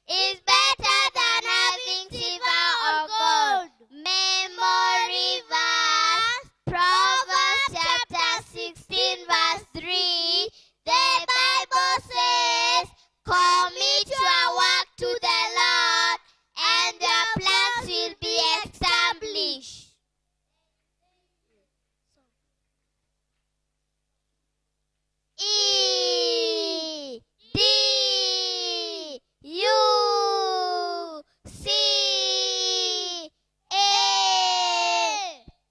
is better than having silver or gold. Memory verse, Proverbs chapter 16 verse 3. The Bible says, commit your work to the Lord, and your plans will be established. E, D, U, C, A,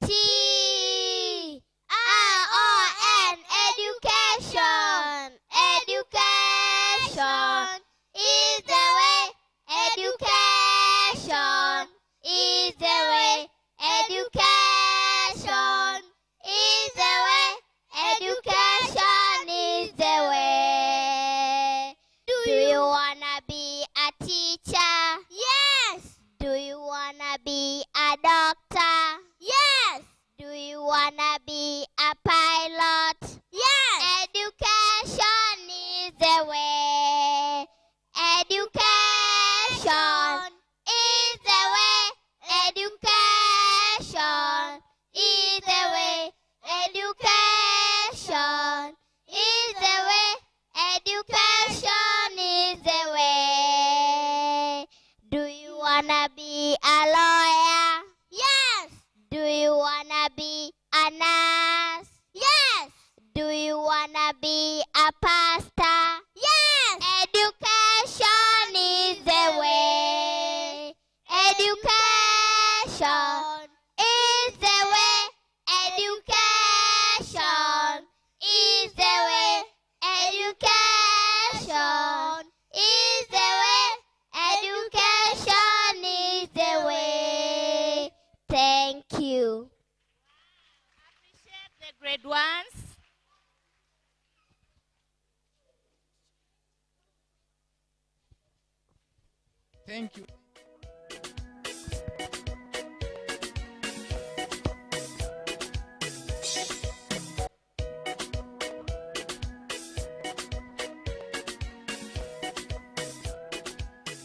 T, R, O, N. Education. Education is the way. Education is the way. Education is the way. Education is the way. Do you wanna be a teacher? Yes. Do you wanna be a doctor? Yes. Do you wanna be a pilot? Yes. Education is the way. Education is the way. Education is the way. Education is the way. Education is the way. Do you wanna be a lawyer? Yes. Do you wanna be a nurse? Yes. Do you wanna be a pastor? Yes. Education is the way. Education is the way. Education is the way. Education is the way. Education is the way. Thank you. Appreciate the grade ones. Thank you.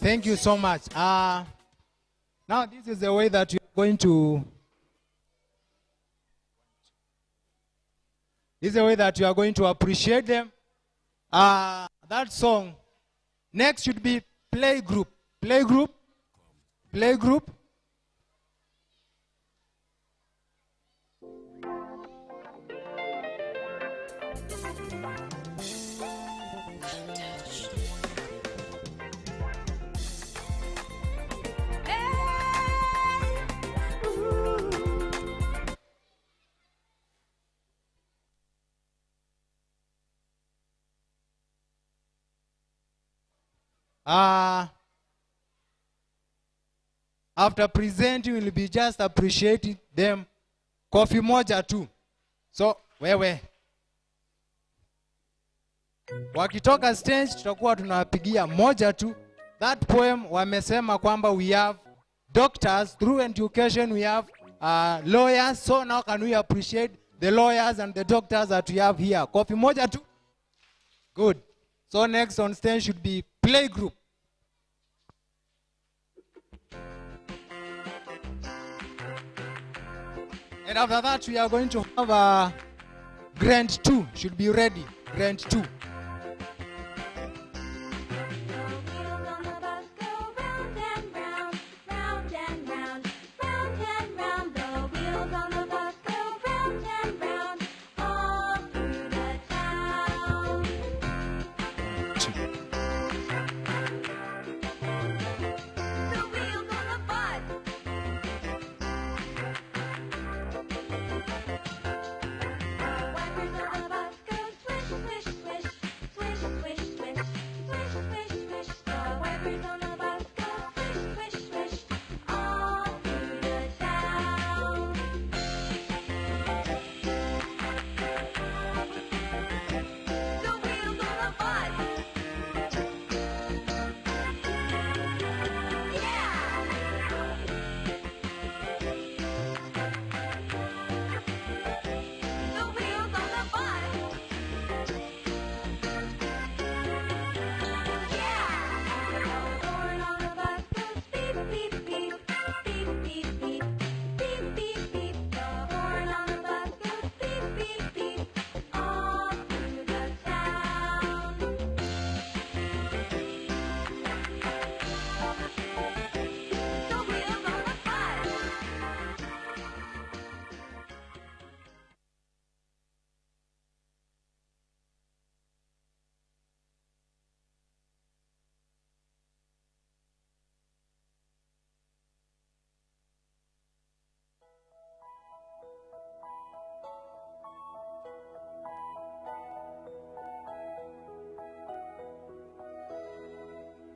Thank you so much. Now this is the way that you are going to. This is the way that you are going to appreciate them. That song. Next should be play group. Play group. Play group. After presenting, we'll be just appreciating them. Coffee moja tu. So, wewe. Wakitoka stage, tutakuwa tunapigia moja tu. That poem wamesema kwamba we have doctors, through education we have lawyers. So now can we appreciate the lawyers and the doctors that we have here? Coffee moja tu. Good. So next on stage should be play group. And after that, we are going to have Grant 2. Should be ready. Grant 2.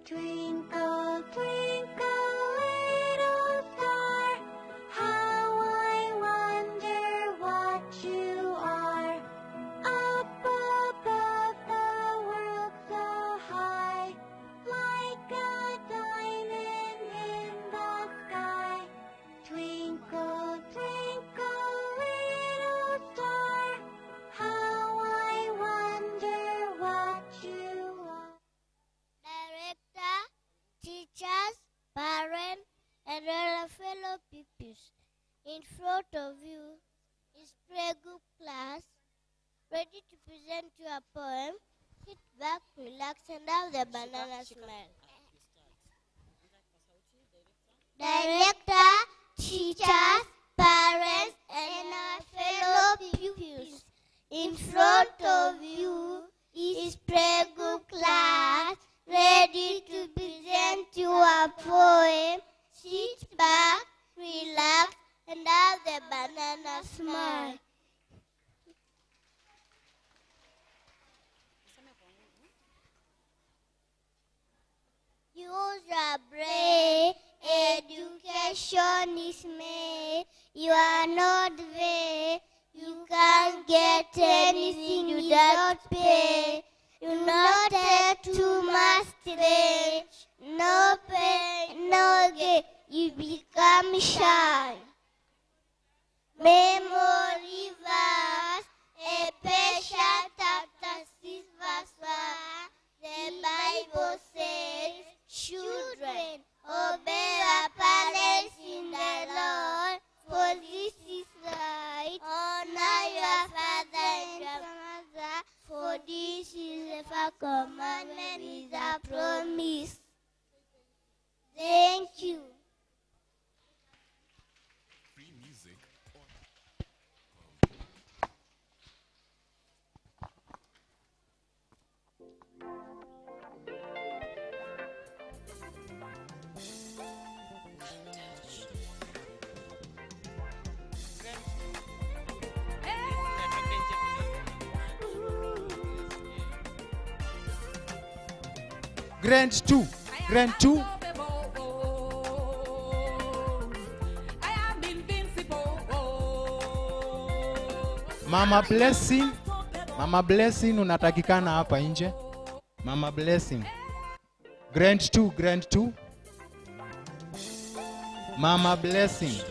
Twinkle, twinkle, little star, how I wonder what you are. Up above the world so high, like a diamond in the sky. Twinkle, twinkle, little star, how I wonder what you are. Director, teachers, parents, and all fellow pupils, in front of you is playgroup class, ready to present you a poem. Sit back, relax, and have the banana smell. Director, teachers, parents, and our fellow pupils, in front of you is playgroup class, ready to present you a poem. Sit back, relax, and have the banana smile. Use your brain, education is made. You are not there, you can't get anything you don't pay. You not take too much today, no pain, no gain, you become shy. Memory verse, a patient after 6 verse 1. The Bible says, children, obey your parents in the Lord, for this is right. Honor your father and your mother, for this is a commandment with a promise. Thank you. Free music. Grade 2. Grade 2. Mama Blessing. Mama Blessing unatakikana hapa nje. Mama Blessing. Grade 2, grade 2. Mama Blessing.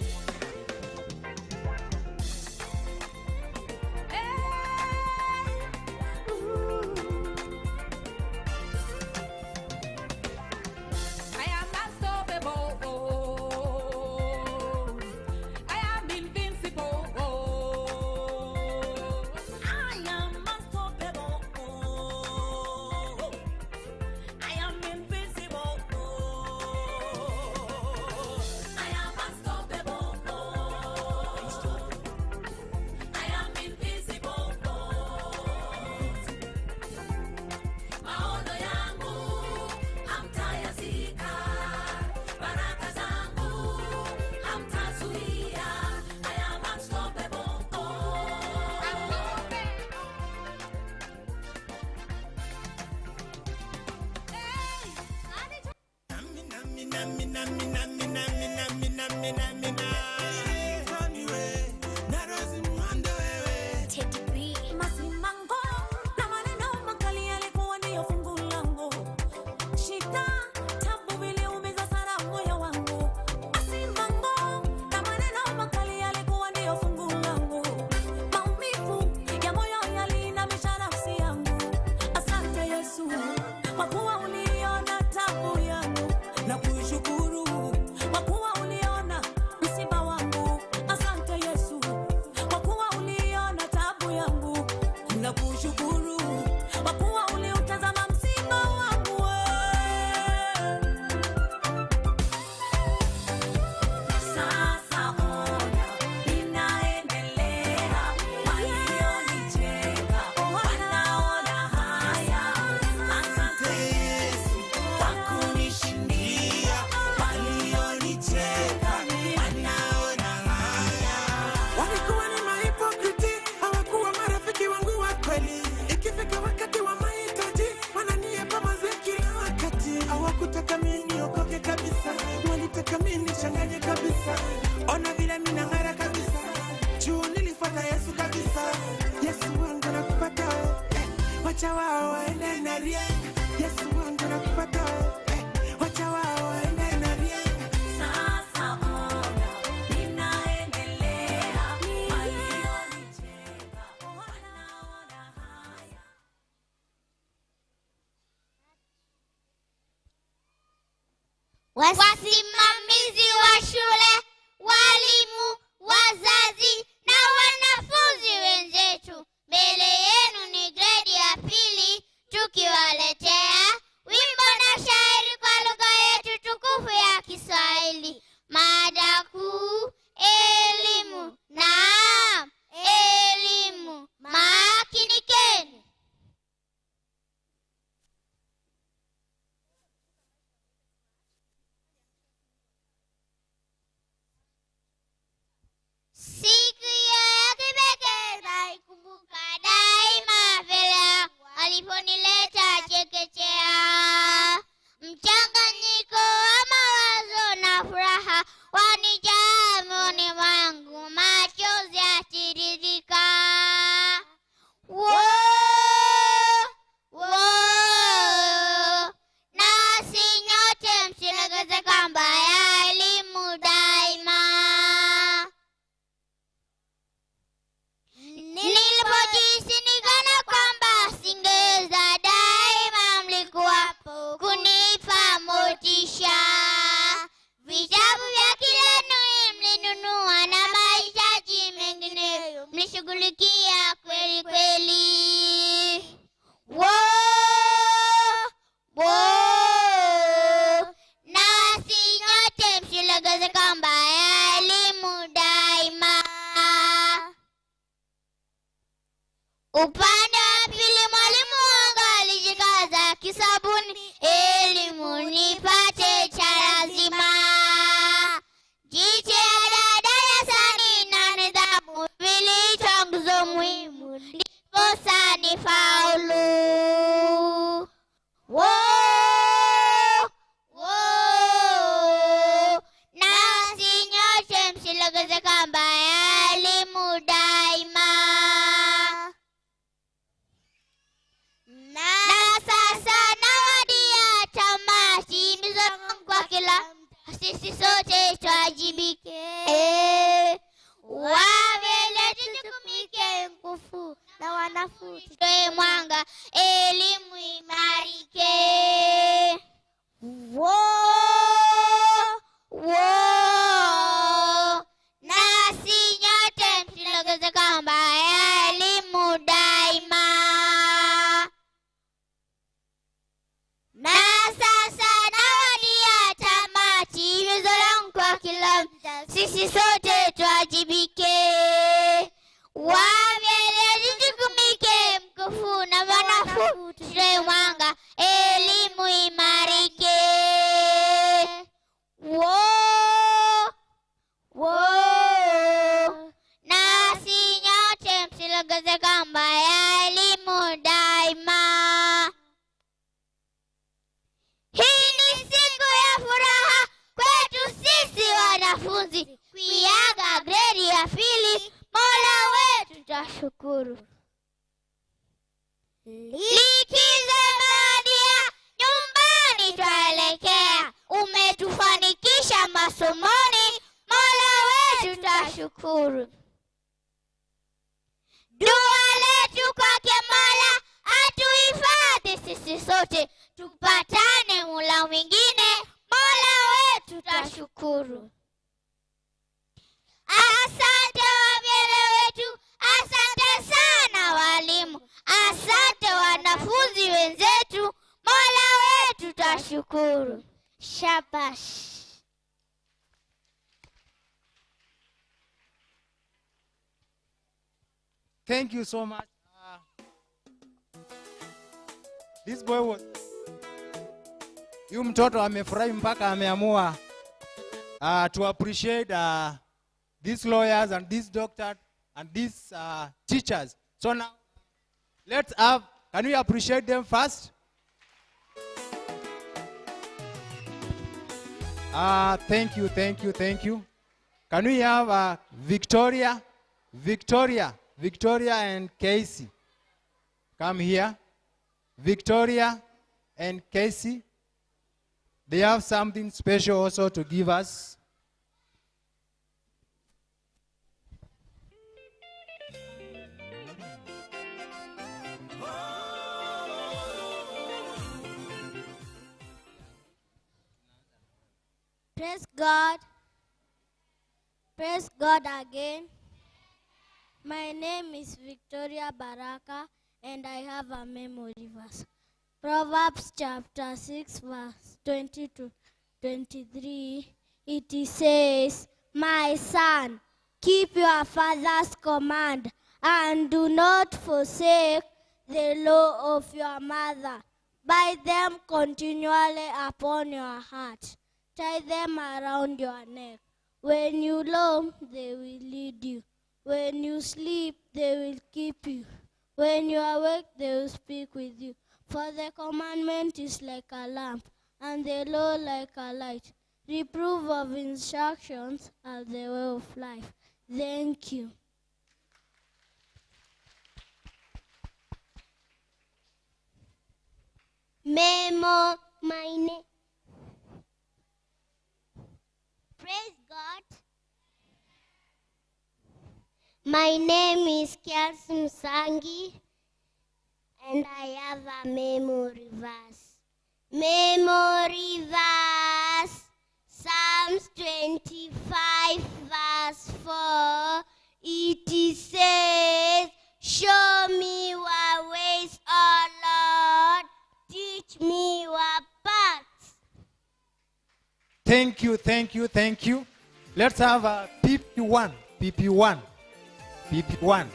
wasimamizi wa shule, walimu, wazazi na wanafunzi wenzetu. Mbele yenu ni gredi ya pili, tukiwaletea wimbo na shairi kwa lugha yetu tukufu ya Kiswahili. Mada kuu: elimu. Naam, elimu. Makinikeni. Siku ya kipekee naikumbuka daima, vile waliponileta chekechea. Mchanganyiko wa mawazo na furaha wanijaa moyoni mwangu, machozi yatiririka. Nasi nyote msilegeze kamba ya elimu daima. Nilipojihisi nikana kwamba singeweza, daima mlikuwapo kunipa motisha. Vitabu vya kilenu mlinunua na mahitaji mengineyo mlishughulikia kweli kweli. Nasi nyote msilegeze kamba ya elimu daima. Upande wa pili mwalimu wangu alijikaza kisabuni, elimu nipate cha lazima. Jitihada darasani na nidhamu viliitwa nguzo muhimu, ndiposa nifaulu. Nasi nyote msilegeze kamba ya elimu daima. Na sasa nawadia tamati, mizongo kwa kila sisi sote tuwajibike. Wavele tujukumike nguvu na wanafunzi tutoe mwanga, elimu imarike. Nasi nyote msilegeze kamba ya elimu daima. Na sasa nawadia tamati, mizo langu kwa kila mta, sisi sote tuwajibike. Wavele tujukumike mkufu na wanafunzi tutoe mwanga, elimu imarike. Nasi nyote msilegeze kamba ya elimu daima. Hii ni siku ya furaha kwetu sisi wanafunzi, kuiaga gredi ya pili. Mola wetu tashukuru. Likizo imewadia, nyumbani twaelekea. Umetufanikisha masomoni, Mola wetu tashukuru. Dua letu kwake Mola atuhifadhi sisi sote, tupatane mula mwingine. Mola wetu tashukuru. Asante wavele wetu, asante sana walimu, asante wanafunzi wenzetu. Mola wetu tashukuru. Shabash. Thank you so much. This boy was... Yu mtoto amefurahi mpaka ameamua to appreciate these lawyers and these doctors and these teachers. So now, let's have, can we appreciate them first? Thank you, thank you, thank you. Can we have Victoria and Casey? Come here. Victoria and Casey. They have something special also to give us. Praise God. Praise God again. My name is Victoria Baraka, and I have a memory verse. Proverbs chapter 6, verse 20 to 23. It says, "My son, keep your father's command, and do not forsake the law of your mother. Bind them continually upon your heart. Tie them around your neck. When you roam, they will lead you. When you sleep, they will keep you. When you awake, they will speak with you. For the commandment is like a lamp, and the law like a light. Reproof of instructions are the way of life." Thank you. Memo, my name. Praise God. My name is Kiasi Msangi, and I have a memory verse. Memory verse, Psalms 25, verse 4. It says, "Show me your ways, O Lord. Teach me your paths." Thank you, thank you, thank you. Let's have a PP1. PP1. PP1.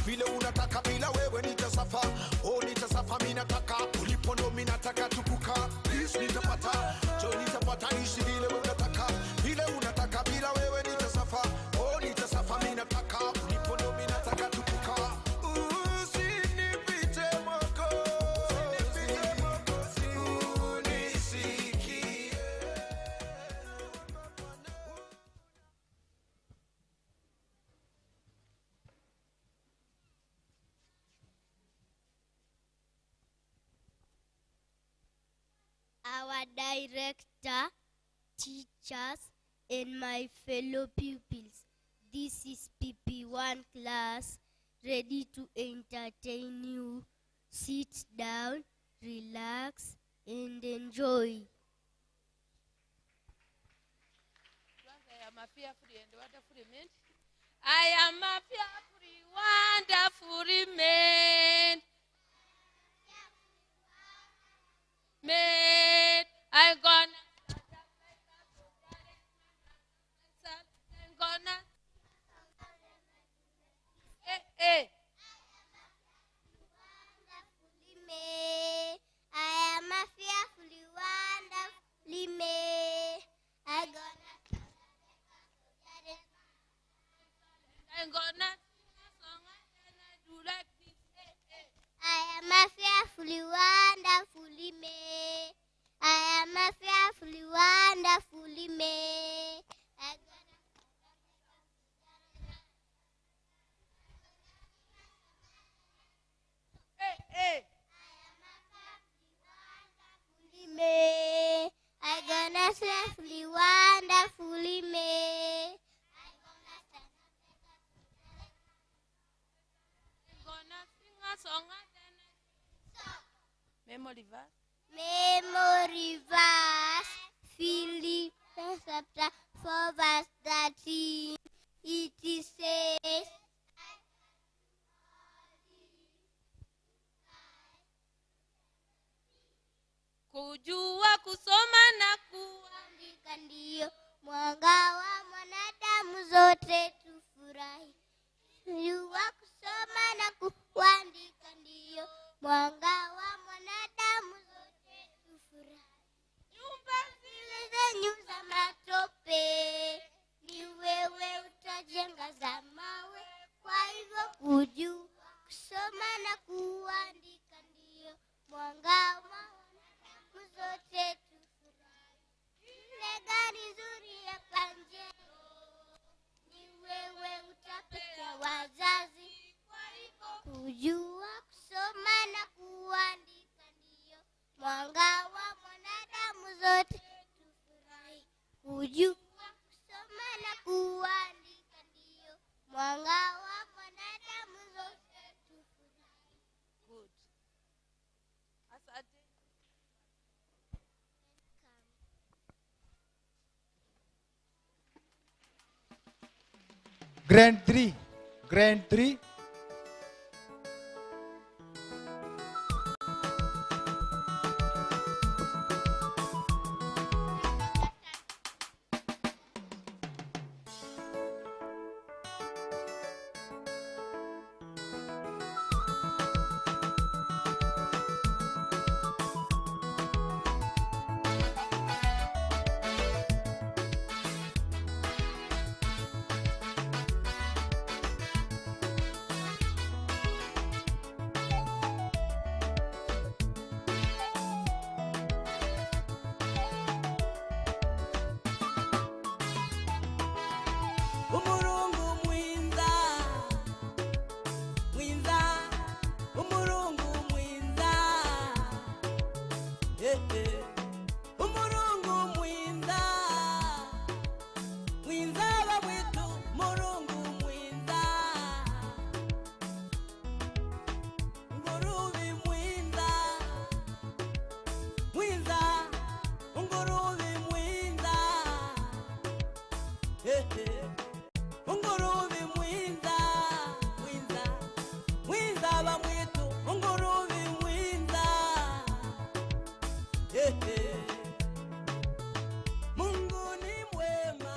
Vile unataka bila wewe nitasafa. Oh nitasafa mimi nataka. Ulipondo mimi nataka tukuka. Please nitapata. Jo nitapata ishi vile unataka. Vile unataka bila wewe nitasafa. Oh nitasafa mimi nataka. Ulipondo mimi nataka tukuka. Usinipite Mwokozi. Unisikie. Our director, teachers, and my fellow pupils. This is PP1 class, ready to entertain you. Sit down, relax, and enjoy. I am a fearfully and wonderfully made. I am a fearfully, wonderfully made. I'm gonna. Hey. Wonderfully made. I am a fearfully, wonderfully made. I'm gonna I'm gonna sing a song and I do like this. Hey. I am a fearfully, wonderfully made. I am a fearfully, wonderfully made. Hey. Made. I gonna fearfully, wonderfully made. I'm gonna sing a song and then memory verse. Memory verse, Philippians chapter 4, verse 13. It says, kujua kusoma na kuandika ndio mwanga wa mwanadamu, zote tufurahi. Kujua kusoma na kuandika ndio mwanga wa mwanadamu, zote tufurahi. Nyumba zile zenyu za matope, ni wewe utajenga za mawe. Kwa hivyo kujua kusoma na kuandika ndio mwanga wa mwanadamu, zote tufurahi. Ile gari nzuri ya Pajero, ni wewe utapika wazazi. Kwa hivyo kujua kusoma na kuandika ndio mwanga wa mwanadamu, zote tufurahi. Kujua kusoma na kuandika ndio mwanga wa mwanadamu, zote tufurahi. Good. Asante. Grade 3. Grade 3. Umurungu mwinza, mwinza, umurungu mwinza, umurungu mwinza, mwinza wa mwitu, umurungu mwinza, nguruvi mwinza, mwinza, nguruvi mwinza, unguruvi mwinza, mwinza, mwinza wa mwitu, unguruvi mwinza, Mungu ni mwema.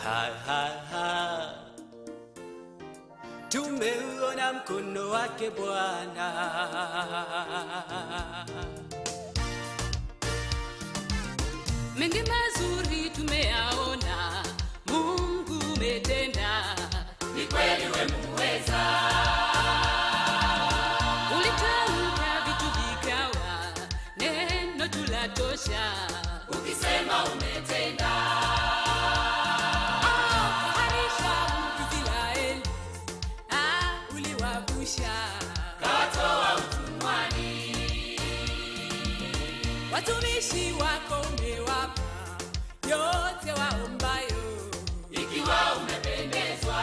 Ha ha ha, tumeuona mkono wake Bwana. Mengi mazuri tumeyaona, Mungu umetenda. Ni kweli wewe muweza. Ulitamka vitu vikawa, neno tulatosha. Ukisema umetenda. Katoa utumwani, watumishi wako umewapa yote waombayo, ikiwa umependezwa.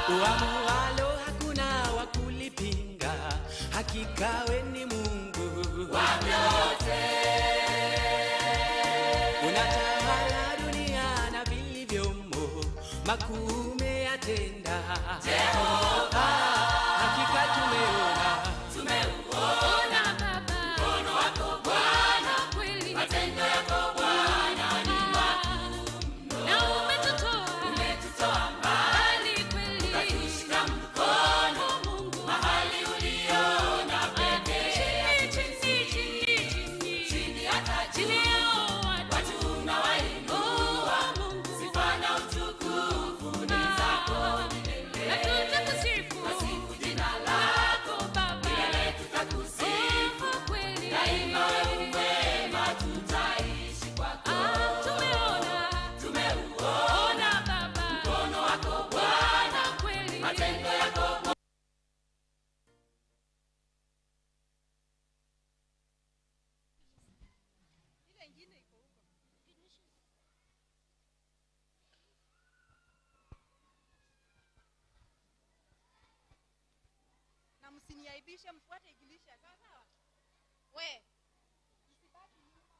Uamualo hakuna wa kulipinga, hakika wewe ni Mungu wa vyote. Unatawala dunia na vilivyomo, makuu umeyatenda. Jehova, hakika tumeona, tumeuona Baba, mkono wako Bwana, kweli matendo yako Bwana ni makuu, na umetutoa mbali kweli, ukatushika mkono Mungu, mahali uliona pekee, chini hata chini yao watu unawainua Mungu, sifa na utukufu ni zako milele. Tutakusifu jina lako Baba, milele tutakusifu kweli, daima wewe mwema, tutaishi kwako. Tumeuona Baba, mkono wako Bwana, kweli matendo yako Bwana. Na msiniaibishe, mfuate igilisha, sawa sawa? We, msibaki nyuma.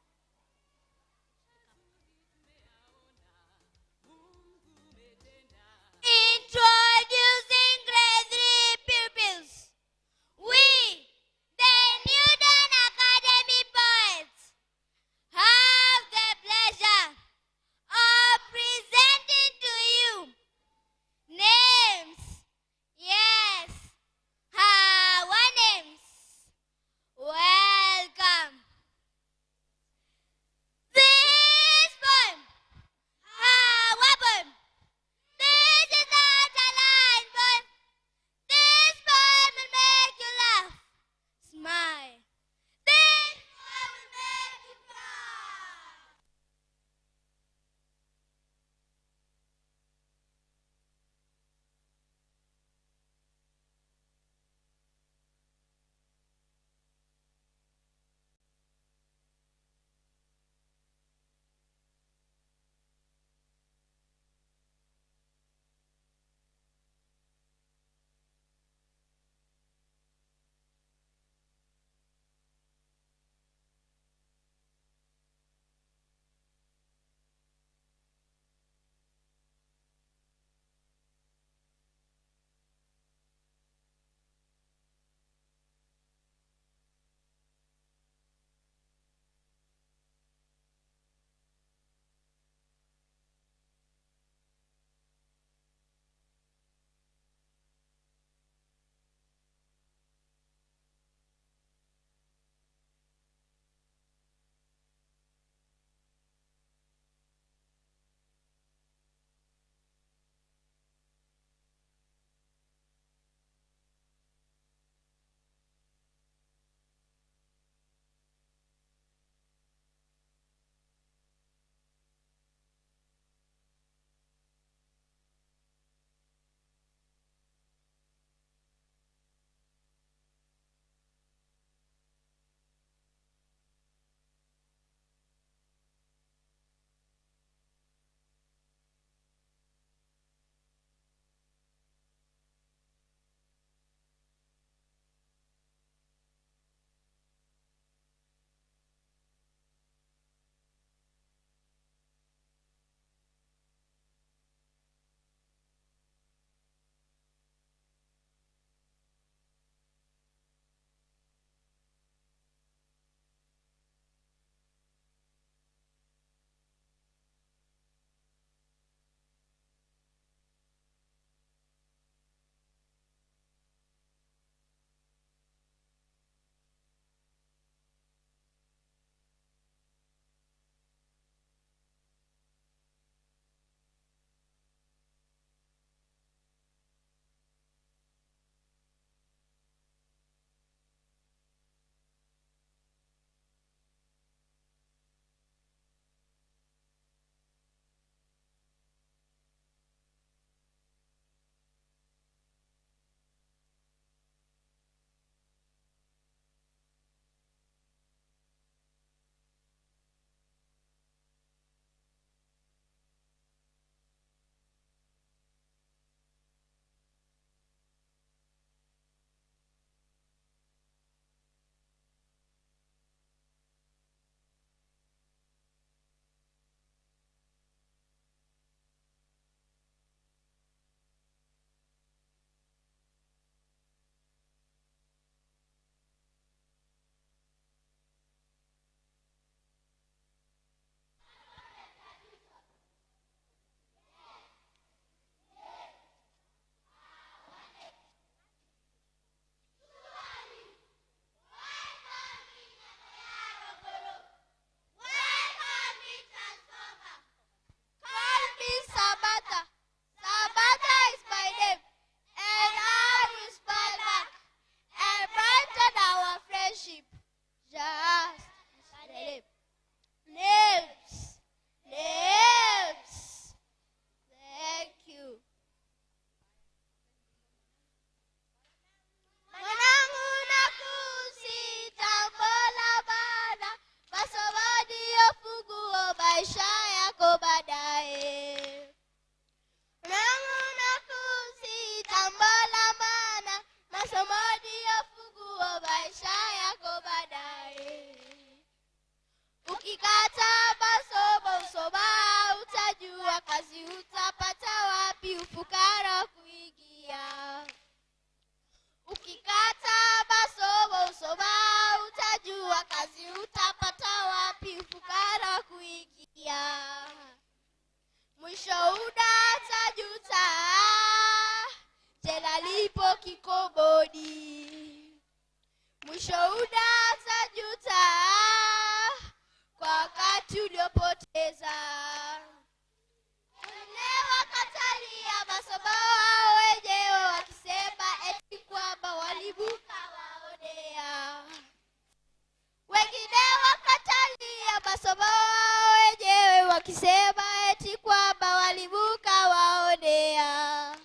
wakisema eti kwamba walibuka waonea.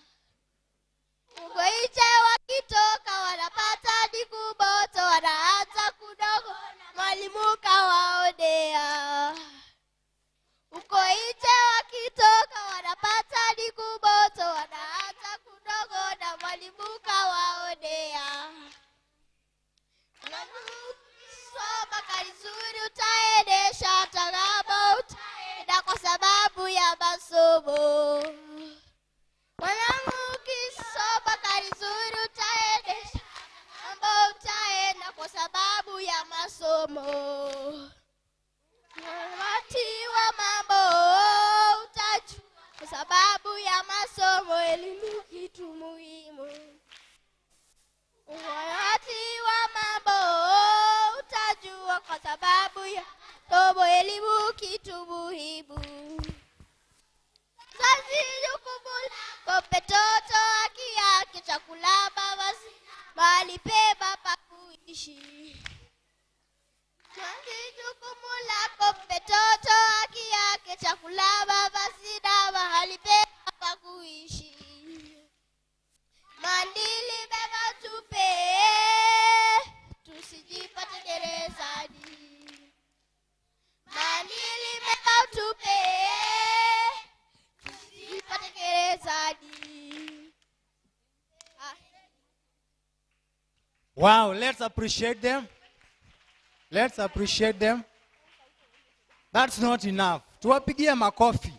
Ugoiche wakitoka wanapata dikuboto, wanaanza kudogo walibuka waonea. Ugoiche wakitoka wanapata dikuboto, wanaanza kudogo na walibuka waonea. Soma karizuri utaendesha tagama utaenda kwa sababu ya masomo. Mwanangu ukisoma karizuri utaendesha tagama utaenda kwa sababu ya masomo. Wakati wa mambo utajua kwa sababu ya masomo. Elimu kitu muhimu. Wakati wa mambo utajua kwa sababu ya somo. Elimu kitu muhimu. Sasa jukumu kope toto haki yake chakula mavazi mahali pema pa kuishi. Sasa jukumu lako mtoto haki yake chakula mavazi na mahali pema pa kuishi. Mandili mema tupe tusijipate gerezani. Mandili mema tupe tusijipate gerezani. Wow, let's appreciate them. Let's appreciate them. That's not enough. Tuwapigie makofi.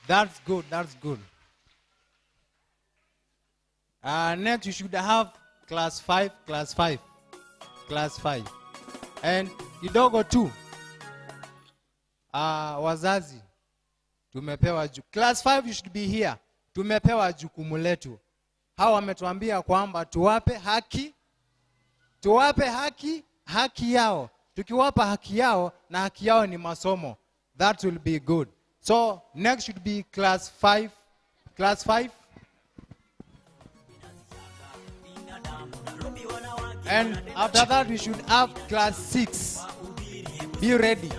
That's good, that's good. Next you should have class 5. And kidogo tu. Wazazi tumepewa class 5 you should be here. Tumepewa jukumu letu. Hawa wametuambia kwamba tuwape haki yao. Tukiwapa haki yao na haki yao ni masomo. That will be good. So next should be class 5. And after that we should have class 6. Be ready.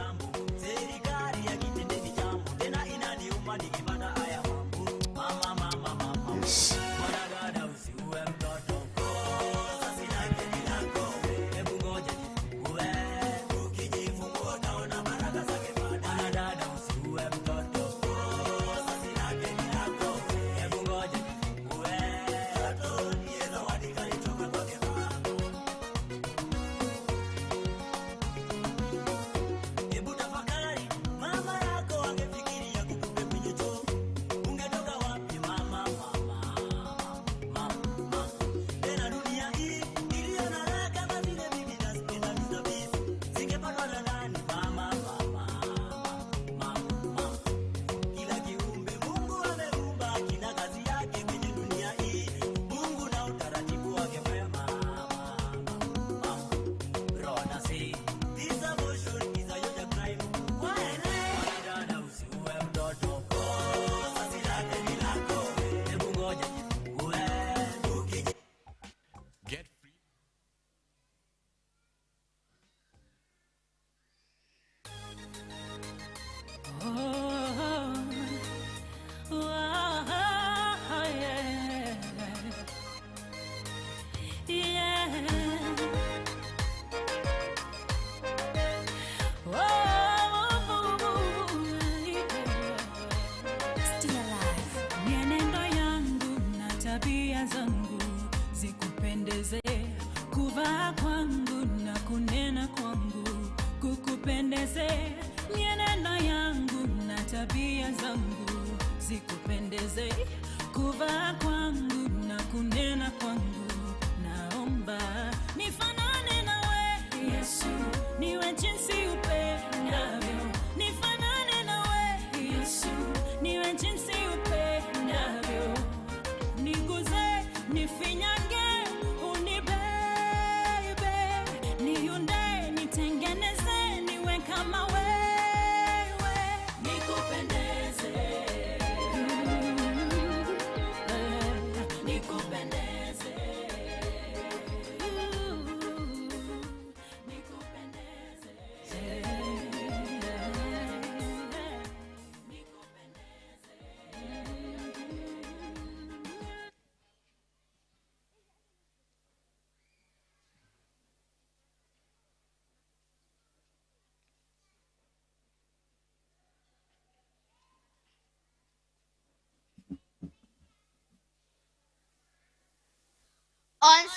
Yes.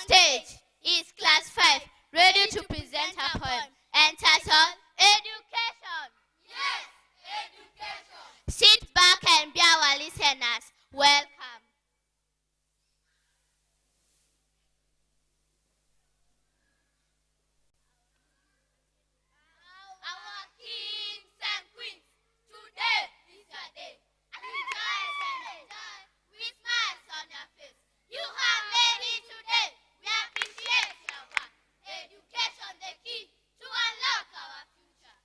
stage is class 5, ready to present a poem entitled Education. Yes, education. Sit back and be our listeners. Welcome. Our kings and queens, today is your day. Rejoice and enjoy with smiles on your face. You have made it today. We appreciate your work. Education, the key to unlock our future.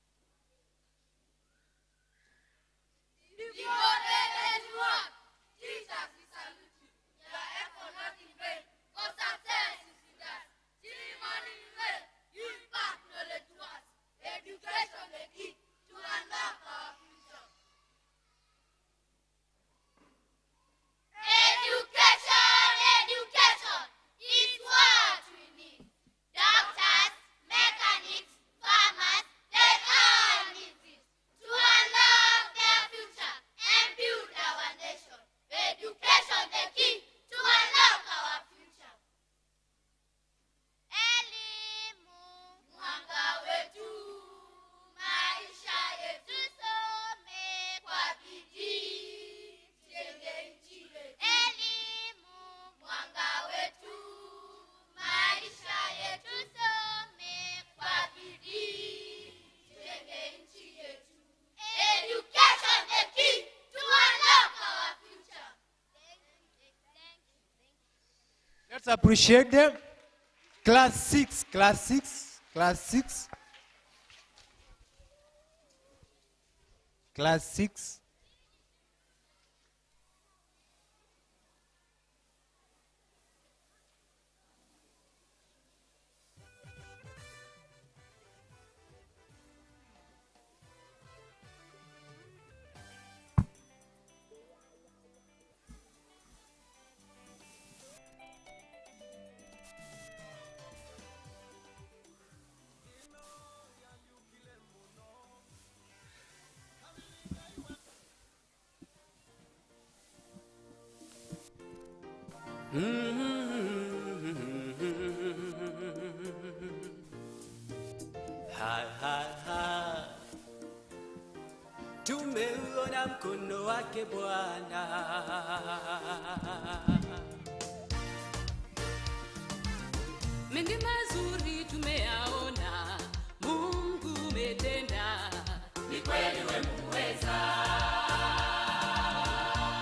Devoted work. Teachers, we salute you. Your effort not in vain. Cause success is with us. Ceremony in vain. You impart knowledge to us. Education, the key to unlock our future. Education, education is what we need. Doctors, mechanics, farmers, they all need this to unlock their future and build our nation. Education, the key to unlock our future. Elimu, mwanga wetu, maisha yetu, tusome kwa bidii, tujenge nchi yetu. Elimu, mwanga wetu, maisha yetu, tusome kwa bidii, tujenge nchi yetu. Education, the key to unlock our future. Let's appreciate them. Class 6, class 6, class 6. Class 6. Ha, ha, ha. Tumeuona mkono wake Bwana. Mengi mazuri tumeyaona, Mungu umetenda. Ni kweli wewe muweza.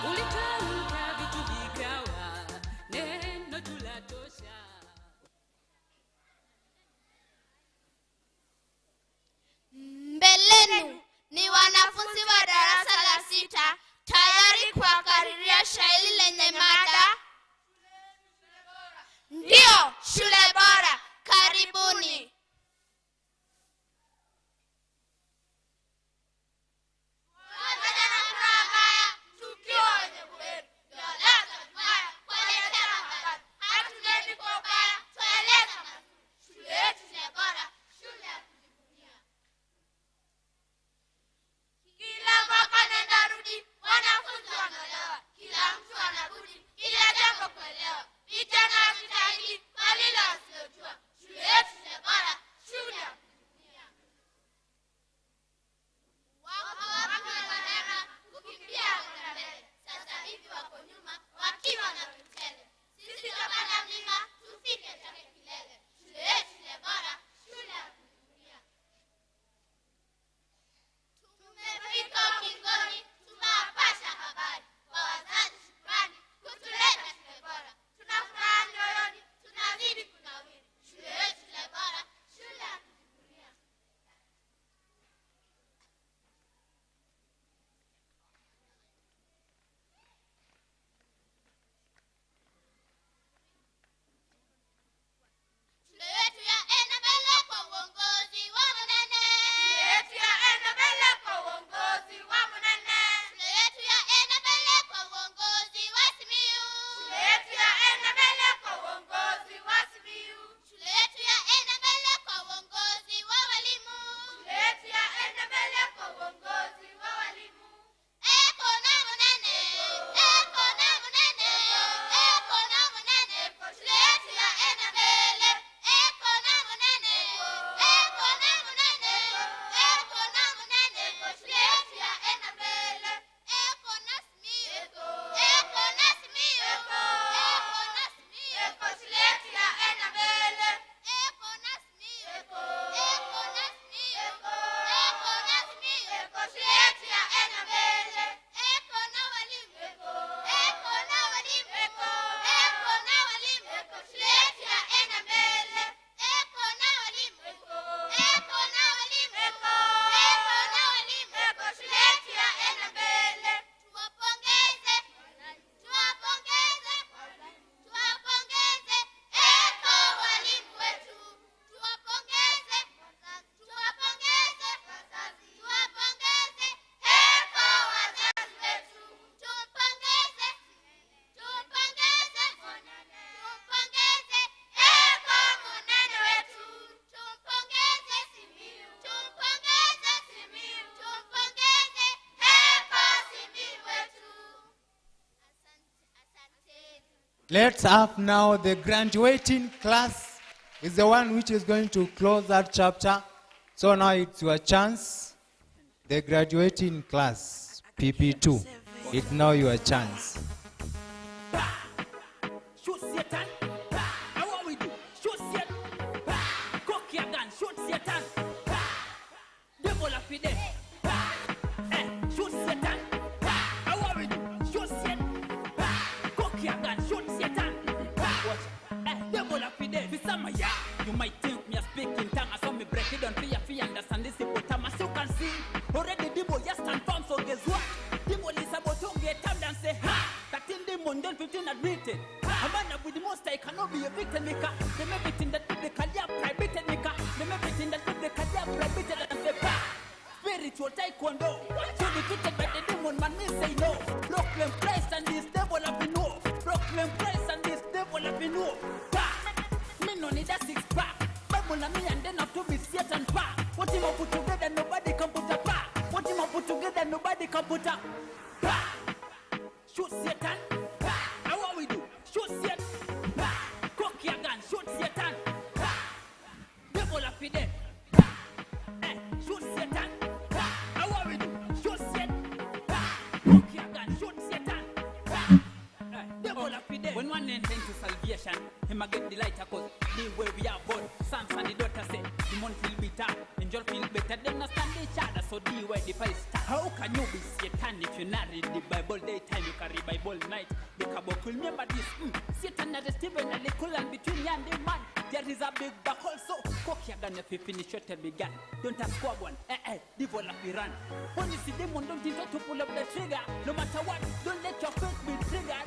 Ulitamka vitu vikawa, neno tulatosha. Mbelenu ni wanafunzi wa darasa la 6 tayari kuwakariria shairi lenye mada ndio shule bora. Karibuni. Pamoja na furaha mbaya, tukiwa wenye kweli, tueleza mbaya, kuelezea habari. Hatuendi kwa ubaya, tueleza mazuri. Shule yetu ni bora, shule ya kujivunia. Kila mwaka nenda rudi, wanafunzi wanaelewa. Kila mtu anarudi, kila jambo kuelewa. Vijana wajitahidi, kwa lile wasilojua. Shule yetu ni bora, Let's have now the graduating class is the one which is going to close that chapter. So now it's your chance. The graduating class, PP2. It's now your chance. Shoot Satan. How what we do? Shoot Satan. Cock your gun. Shoot Satan. Devil up in there. Shoot Satan. How what we do? Shoot Satan. Cock your gun. Shoot Satan. Watch. Devil up in there. You might think me a speaking tongue. I saw me break it down for you understand this hippopotamus. You can see already Debo just stand firm. So guess what? Debo is about to get up and say ha. 13 demon, then 15 admitted. A man with the most I cannot be a victim maker. They make it in that the career private maker. They make it in that the career private and say bah. Spiritual taekwondo. So defeated by the demon, man may say no. Proclaim Christ and this devil have been no. Proclaim Christ and this devil have been no. Me no need a six pack. Bible and me and then have to be Satan pack. What him I put together, nobody can put a pack. What him I put together, nobody can put a pack. Shoot Satan. How what we do? Shoot Satan. Cock your gun. Shoot Satan. Devil up in there. Shoot Satan. How what we do? Shoot Satan. Cock your gun. Shoot Satan. Devil up in there. When one enter into salvation, him a get the light cause the way we are born. Sons and the daughter say, the month feel bitter, angel feel better. Them not stand each other, so the way the fight start. How can you be Satan if you not read the Bible daytime? You carry Bible night. The caboclo remember this. Satan and the Stephen and the cool and between you and the man. There is a big back also. Cock your gun if you finish what you began. Don't ask squab one. Devil up the run. When you see demon, don't think to pull up the trigger. No matter what, don't let your faith be triggered.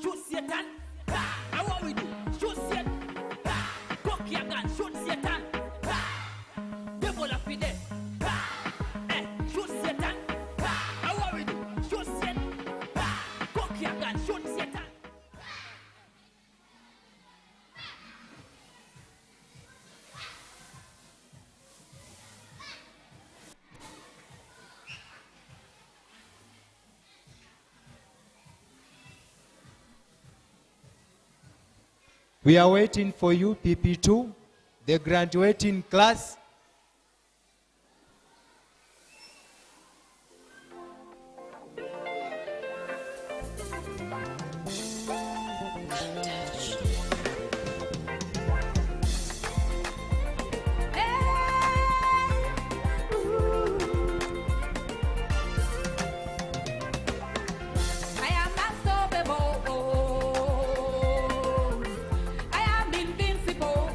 Shoot Satan. How what we do? Shoot Satan. Cock your gun. Shoot Satan. Devil up in there. Shoot Satan. How what we do? Shoot Satan. Cock your gun. Shoot Satan. We are waiting for you, PP2, the graduating class. I am unstoppable. I am invincible.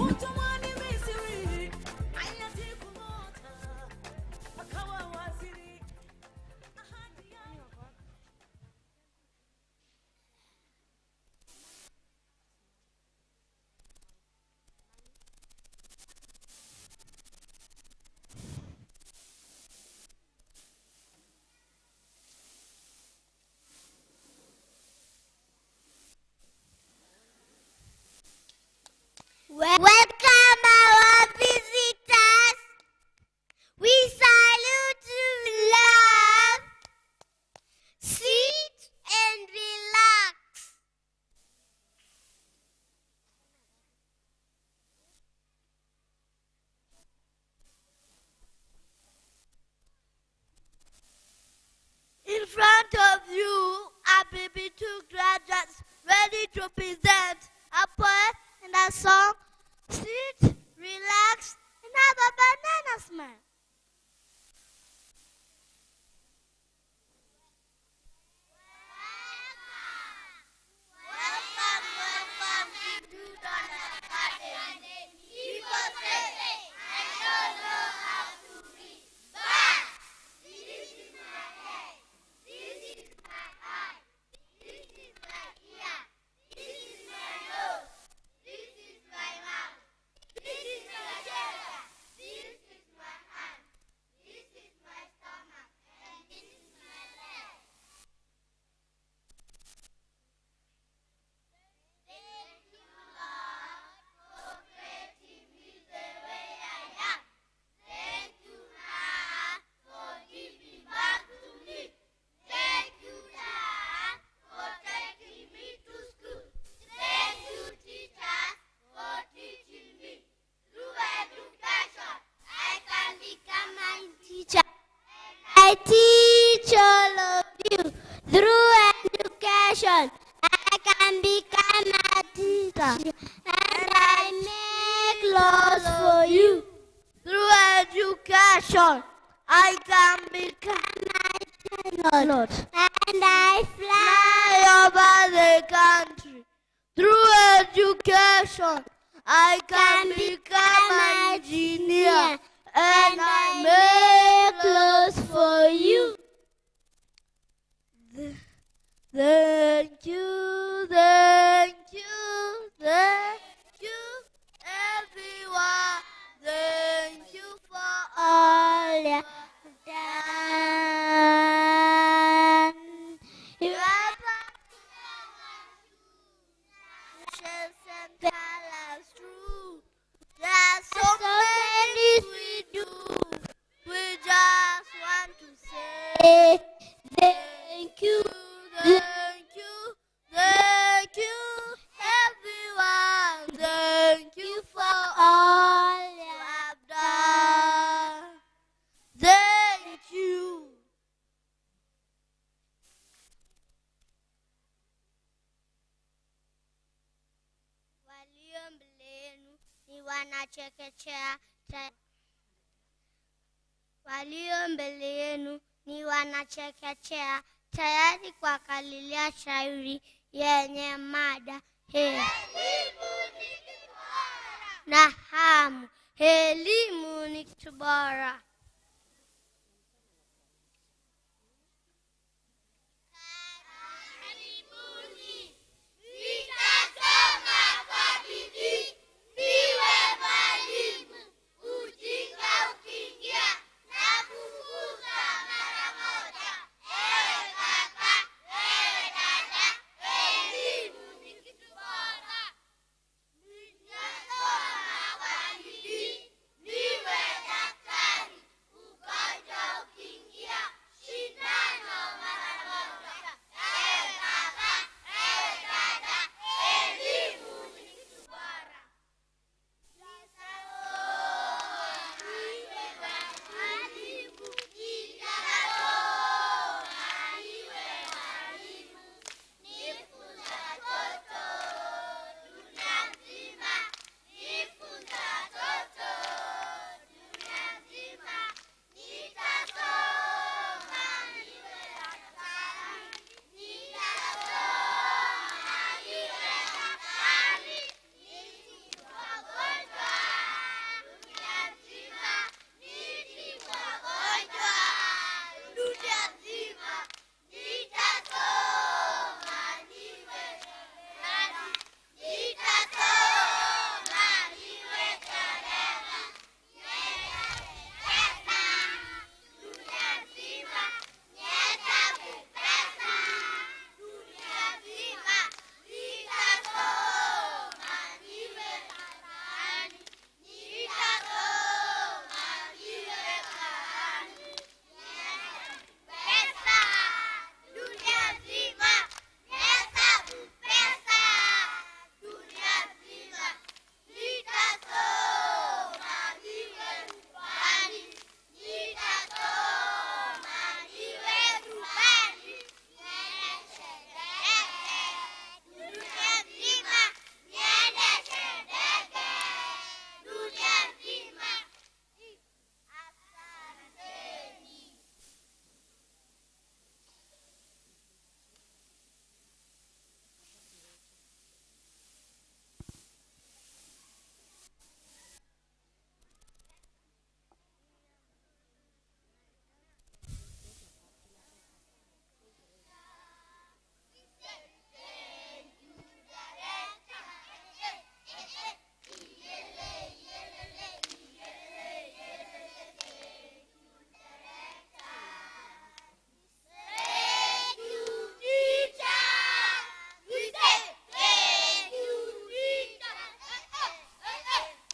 Utumwani Misri, hayati kumota, akawa waziri. Ahadi yako. Welcome our visitors. We salute you in love. Sit and relax. In front of you are BB2 graduates ready to present a poem and a song. Sit, relax, and have a banana smile. Welcome to Newdawn Academy. People say, I don't know how to read, but this is my head, this is my eye, this is my ear, this is my nose, this is my mouth, this is my shoulder, this is my hand, this is my stomach, and this is my leg. Thank you, Lord, for creating me the way I am. Thank you, Lord, for giving back to me. Thank you, Lord, for taking me to school. Thank you, teachers, for teaching me. Through education, I can become my teacher. I teach all of you. Through education, I can become a teacher. And I make laws for you. Through education, I can become a pilot. And I fly over the country. Through education, I can become an engineer. And I make laws for you. Thank you, thank you, thank you, everyone. Thank you for all you've done. You have nations and colors true. There are so many we do. We just want to say thank you, thank you, thank you, everyone. Thank you for all you have done. Thank you. Walio mbele yenu ni wanachekechea. Walio mbele yenu ni wanachekechea, tayari kwa kalilia shairi yenye mada elimu ni kitu bora na hamu. Elimu ni kitu bora. Karibuni, nitasoma kwa bidii, niwe mwalimu. Ujinga ukiingia na kufukuza mara moja. Ewe kaka, ewe dada, elimu ni kitu bora. Nitasoma kwa bidii, niwe daktari.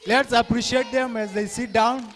Let's appreciate them as they sit down.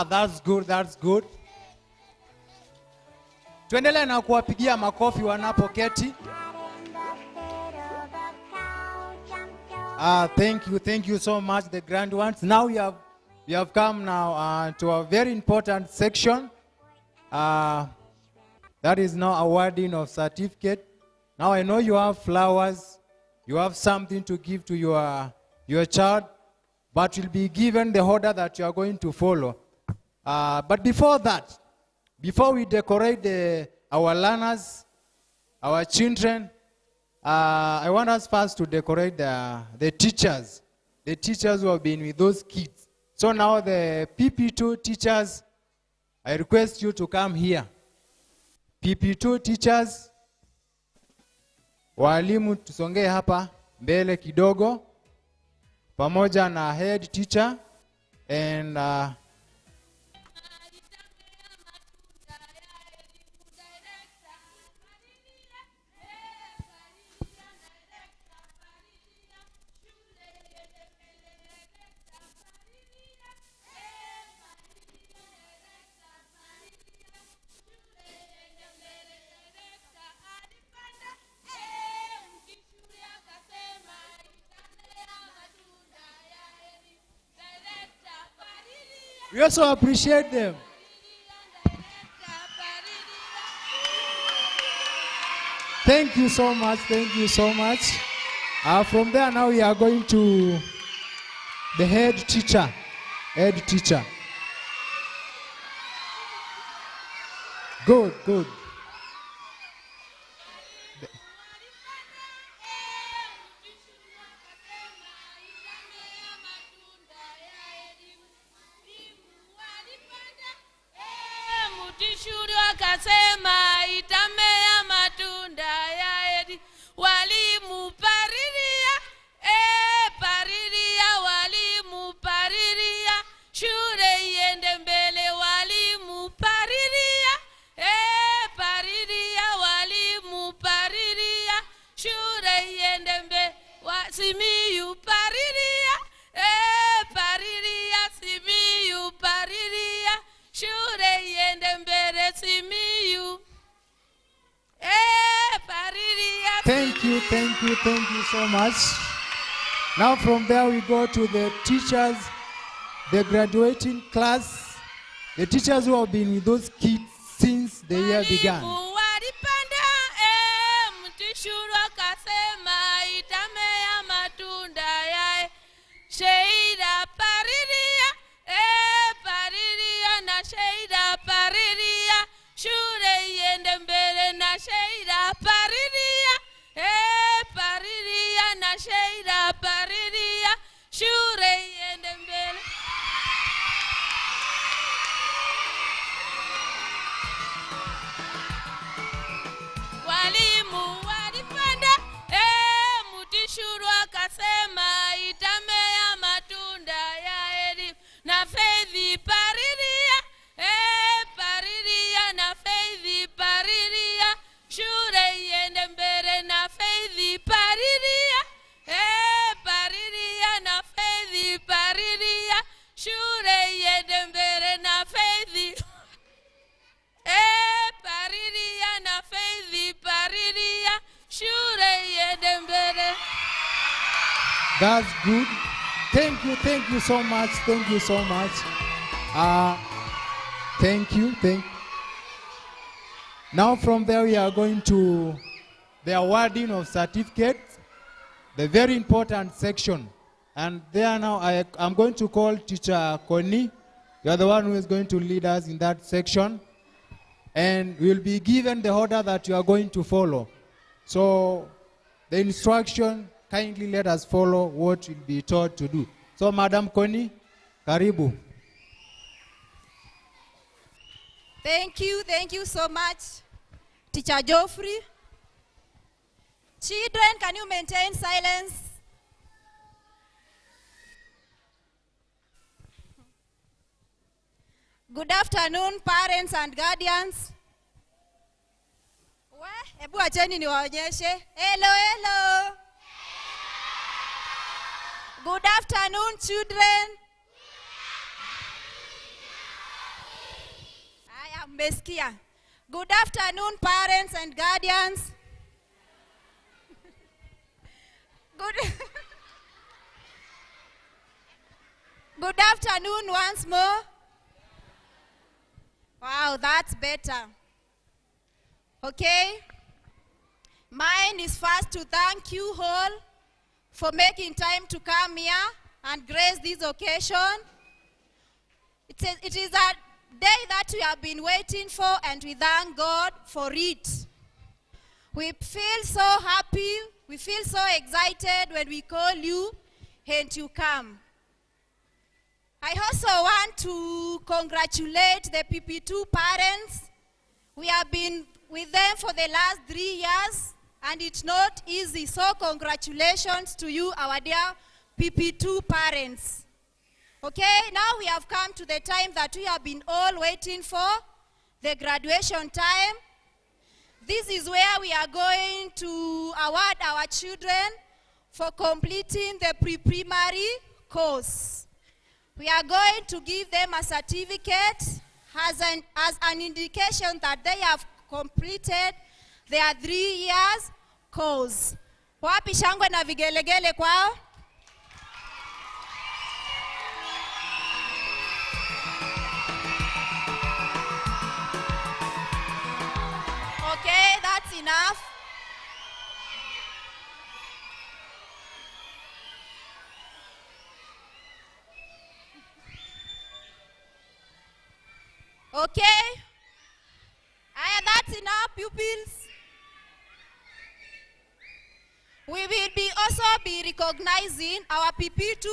That's good, that's good. Tuendelee na kuwapigia makofi wanapoketi. Thank you so much, the grand ones. Now we have come now to a very important section. That is now awarding of certificate. Now I know you have flowers, you have something to give to your child, but you'll be given the order that you are going to follow. But before that, before we decorate our learners, our children, I want us first to decorate the teachers who have been with those kids. So now the PP2 teachers, I request you to come here. PP2 teachers, walimu tusongee hapa mbele kidogo, pamoja na head teacher and we also appreciate them. Thank you so much, thank you so much. From there now we are going to the head teacher. Good, good. Thank you so much. Now from there we go to the teachers, the graduating class, the teachers who have been with those kids since the year began. That's good. Thank you so much. Thank you so much. Thank you. Now from there we are going to the awarding of certificates, the very important section. And there now I'm going to call Teacher Connie. You are the one who is going to lead us in that section. And we will be given the order that you are going to follow. So the instruction, kindly let us follow what will be taught to do. So Madam Connie, karibu. Thank you so much, Teacher Geoffrey. Children, can you maintain silence? Good afternoon, parents and guardians. Hebu acheni niwaonyeshe. Hello. Good afternoon, children. I am Meskia. Good afternoon, parents and guardians. Good afternoon once more. Wow, that's better. Okay. Mine is first to thank you all for making time to come here and grace this occasion. It is a day that we have been waiting for, and we thank God for it. We feel so happy, we feel so excited when we call you and you come. I also want to congratulate the PP2 parents. We have been with them for the last 3 years, and it's not easy. So congratulations to you, our dear PP2 parents. Okay, now we have come to the time that we have been all waiting for, the graduation time. This is where we are going to award our children for completing the pre-primary course. We are going to give them a certificate as an indication that they have completed their 3 years course. Wapi shangwe na vigelegele kwao? Okay, that's enough. Okay. That's enough, pupils. We will also be recognizing our PP2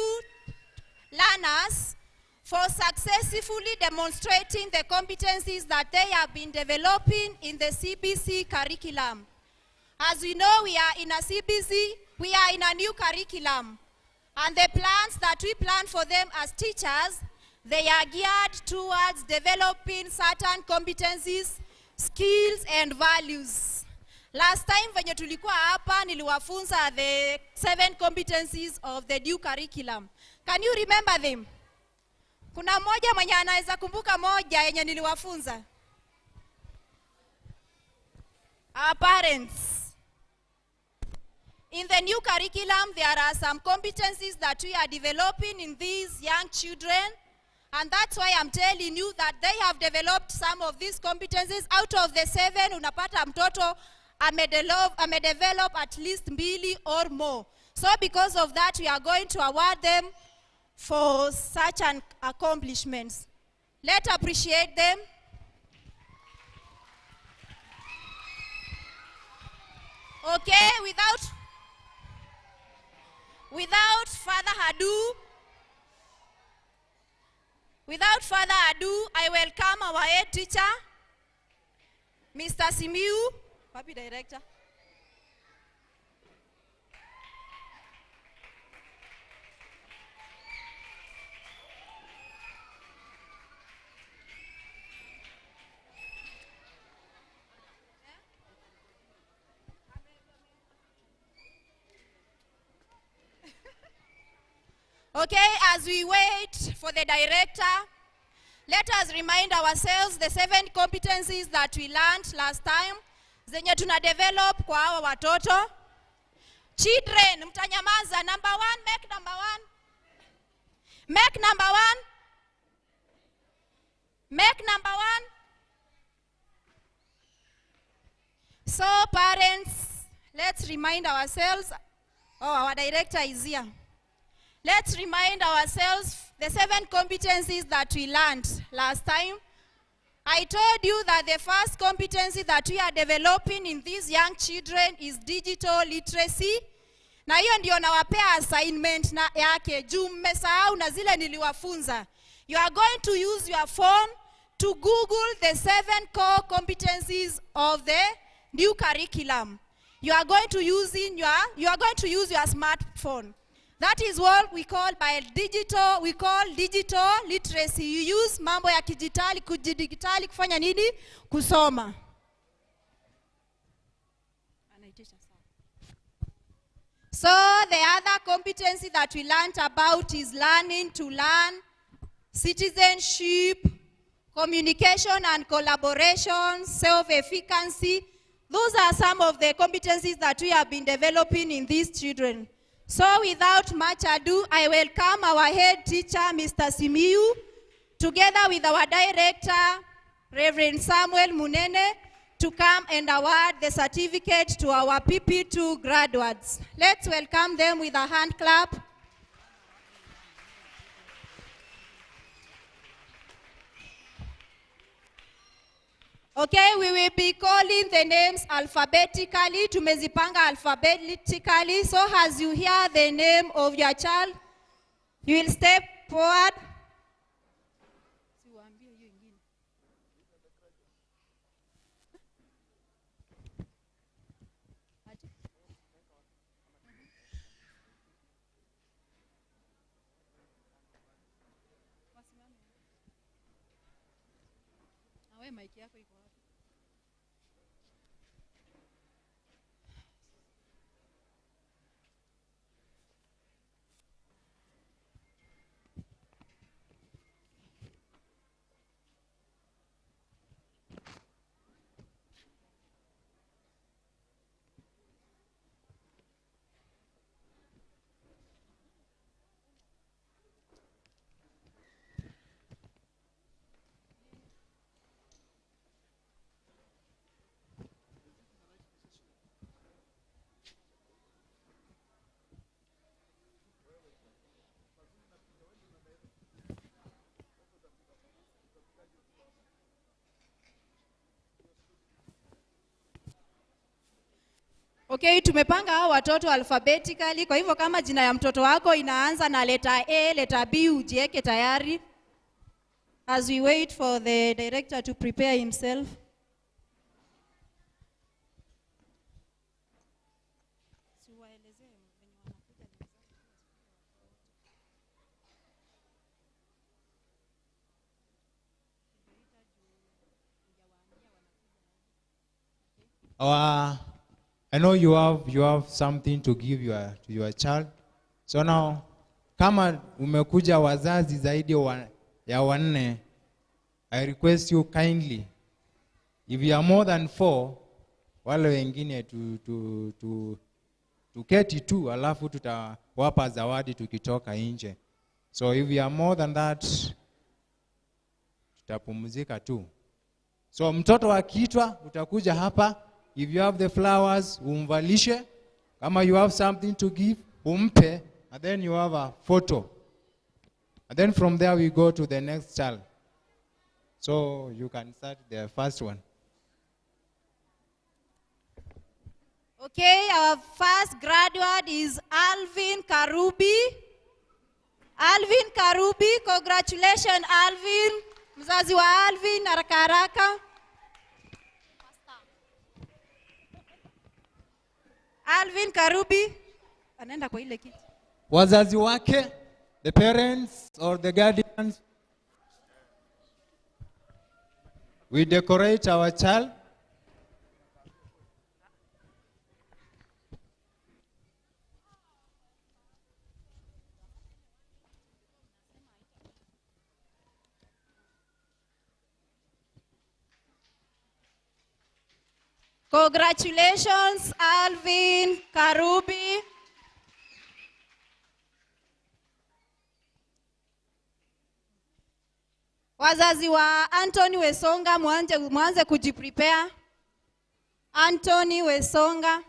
learners for successfully demonstrating the competencies that they have been developing in the CBC curriculum. As we know, we are in a CBC, we are in a new curriculum. And the plans that we plan for them as teachers, they are geared towards developing certain competencies, skills, and values. Last time venye tulikuwa hapa niliwafunza the 7 competencies of the new curriculum. Can you remember them? Kuna moja mwenye anaweza kumbuka moja yenye niliwafunza? Our parents. In the new curriculum, there are some competencies that we are developing in these young children. And that's why I'm telling you that they have developed some of these competencies. Out of the 7, unapata mtoto amedevelop at least 2 or more. So because of that, we are going to award them for such an accomplishments. Let's appreciate them. Okay, without further ado, I welcome our head teacher, Mr. Simiu. Happy director. Okay, as we wait for the director, let us remind ourselves the 7 competencies that we learned last time, zenye tuna develop kwa hawa watoto. Children, mtanyamaza. Number one, make number one. Make number one. Make number one. So parents, let's remind ourselves. Oh, our director is here. Let's remind ourselves the 7 competencies that we learned last time. I told you that the first competency that we are developing in these young children is digital literacy. Na hiyo ndio nawapea assignment na yake. Juu mmesahau na zile niliwafunza. You are going to use your phone to Google the 7 core competencies of the new curriculum. You are going to use your smartphone. That is what we call digital literacy. You use mambo ya kujidijitali kufanya nini? Kusoma. So the other competency that we learned about is learning to learn, citizenship, communication and collaboration, self-efficacy. Those are some of the competencies that we have been developing in these children. So without much ado, I welcome our head teacher, Mr. Simiyu, together with our director, Reverend Samuel Munene, to come and award the certificate to our PP2 graduates. Let's welcome them with a hand clap. Okay, we will be calling the names alphabetically. Tumezipanga alphabetically. So as you hear the name of your child, you will step forward. Okay, tumepanga hao watoto alphabetically. Kwa hivyo kama jina ya mtoto wako inaanza na letter A, letter B, ujieke tayari. As we wait for the director to prepare himself. I know you have something to give to your child. So now, kama umekuja wazazi zaidi ya 4, I request you kindly, if you are more than 4, wale wengine tuketi tu, alafu tutawapa zawadi tukitoka nje. So if you are more than that, tutapumzika tu. So mtoto akiitwa utakuja hapa. If you have the flowers, umvalishe. Kama you have something to give, umpe. And then you have a photo. And then from there we go to the next child. So you can start the first one. Okay, our first graduate is Alvin Karubi. Alvin Karubi, congratulations Alvin. Mzazi wa Alvin, haraka haraka. Alvin Karubi anaenda kwa ile kiti. Wazazi wake, the parents or the guardians, we decorate our child. Congratulations, Alvin Karubi. Wazazi wa Anthony Wesonga mwanze kujiprepare. Anthony Wesonga.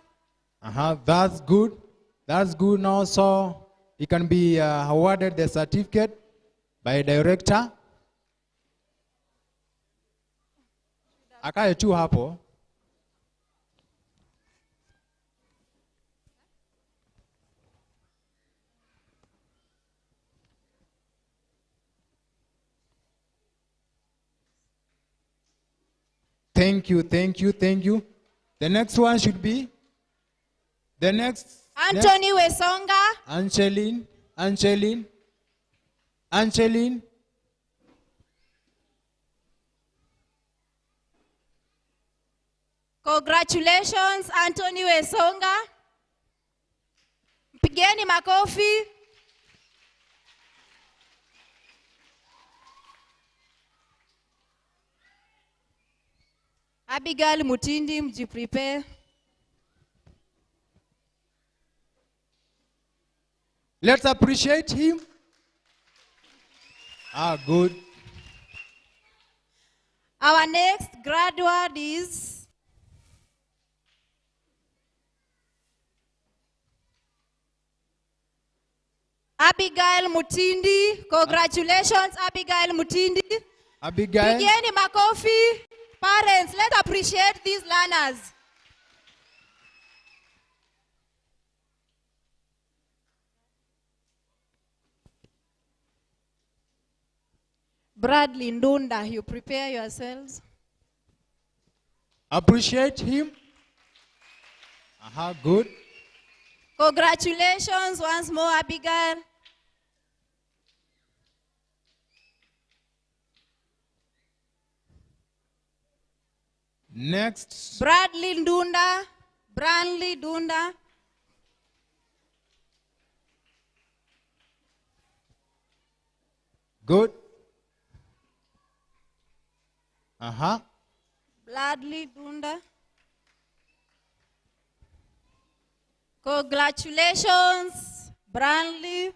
That's good. That's good now. So he can be awarded the certificate by director. Akae tu hapo. Thank you, thank you, thank you. The next one should be Anthony Wesonga. Angeline. Congratulations, Anthony Wesonga. Mpigeni makofi. Abigail Mutindi, mjiprepare. Let's appreciate him. Good. Our next graduate is Abigail Mutindi. Congratulations, Abigail Mutindi. Abigail. Pigeni makofi. Parents, let's appreciate these learners. Bradley Ndunda, you prepare yourselves. Appreciate him. Good. Congratulations once more, Abigail. Next. Bradley Ndunda. Branley Ndunda. Good. Bradley Ndunda. Congratulations, Branley.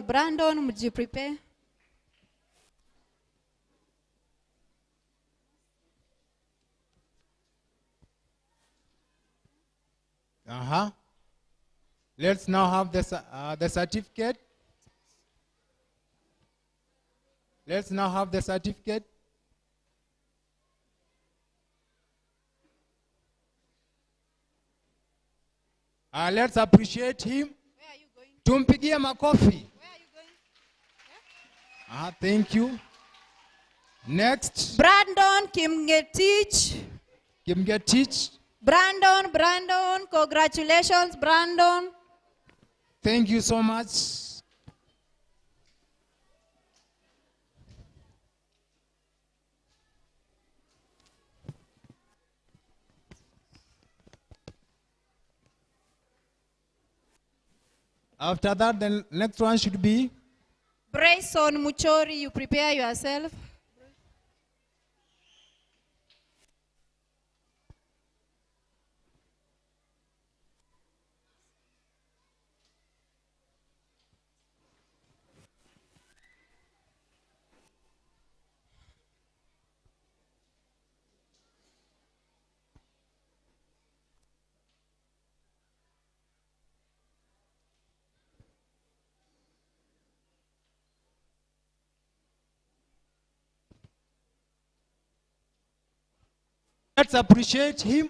Brandon, mjiprepare. Let's now have the certificate. Let's now have the certificate. Let's appreciate him. Where are you going? Tumpigie makofi. Where are you going? Yeah? Thank you. Next. Brandon Kimgetich. Brandon, congratulations, Brandon. Thank you so much. After that, the next one should be Brayson Muchori, you prepare yourself. let's appreciate him.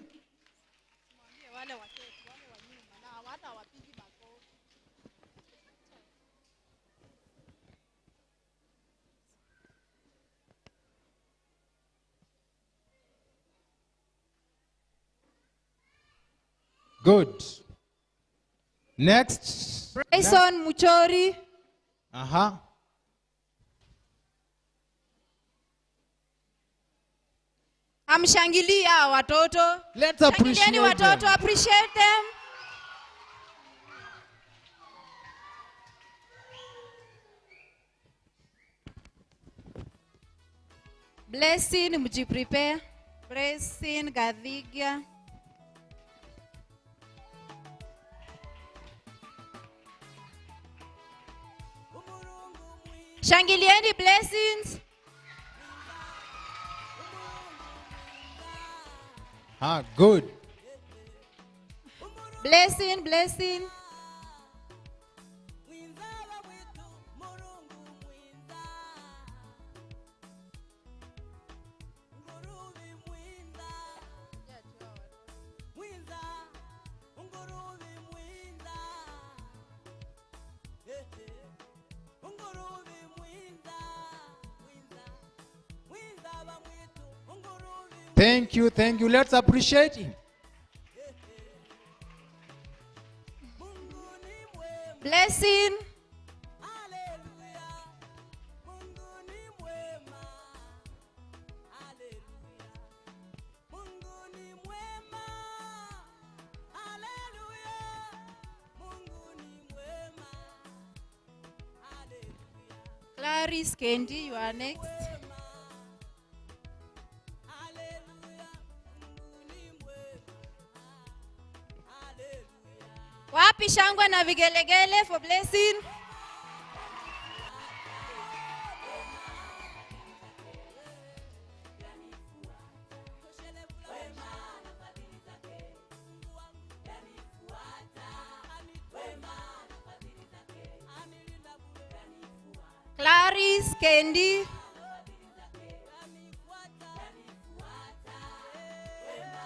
Good. Next. Brayson Muchori. Amshangilia watoto. Let's appreciate Shangilieni watoto, them. appreciate them. Blessing, mjiprepare. Blessing, Gadhiga. Shangilieni blessings. Good. Blessing, blessing. Thank you, thank you. Let's appreciate him. Blessing. Clarice Kendi, you are next. Wapi shangwe na vigelegele for blessing? Clarice Kendi.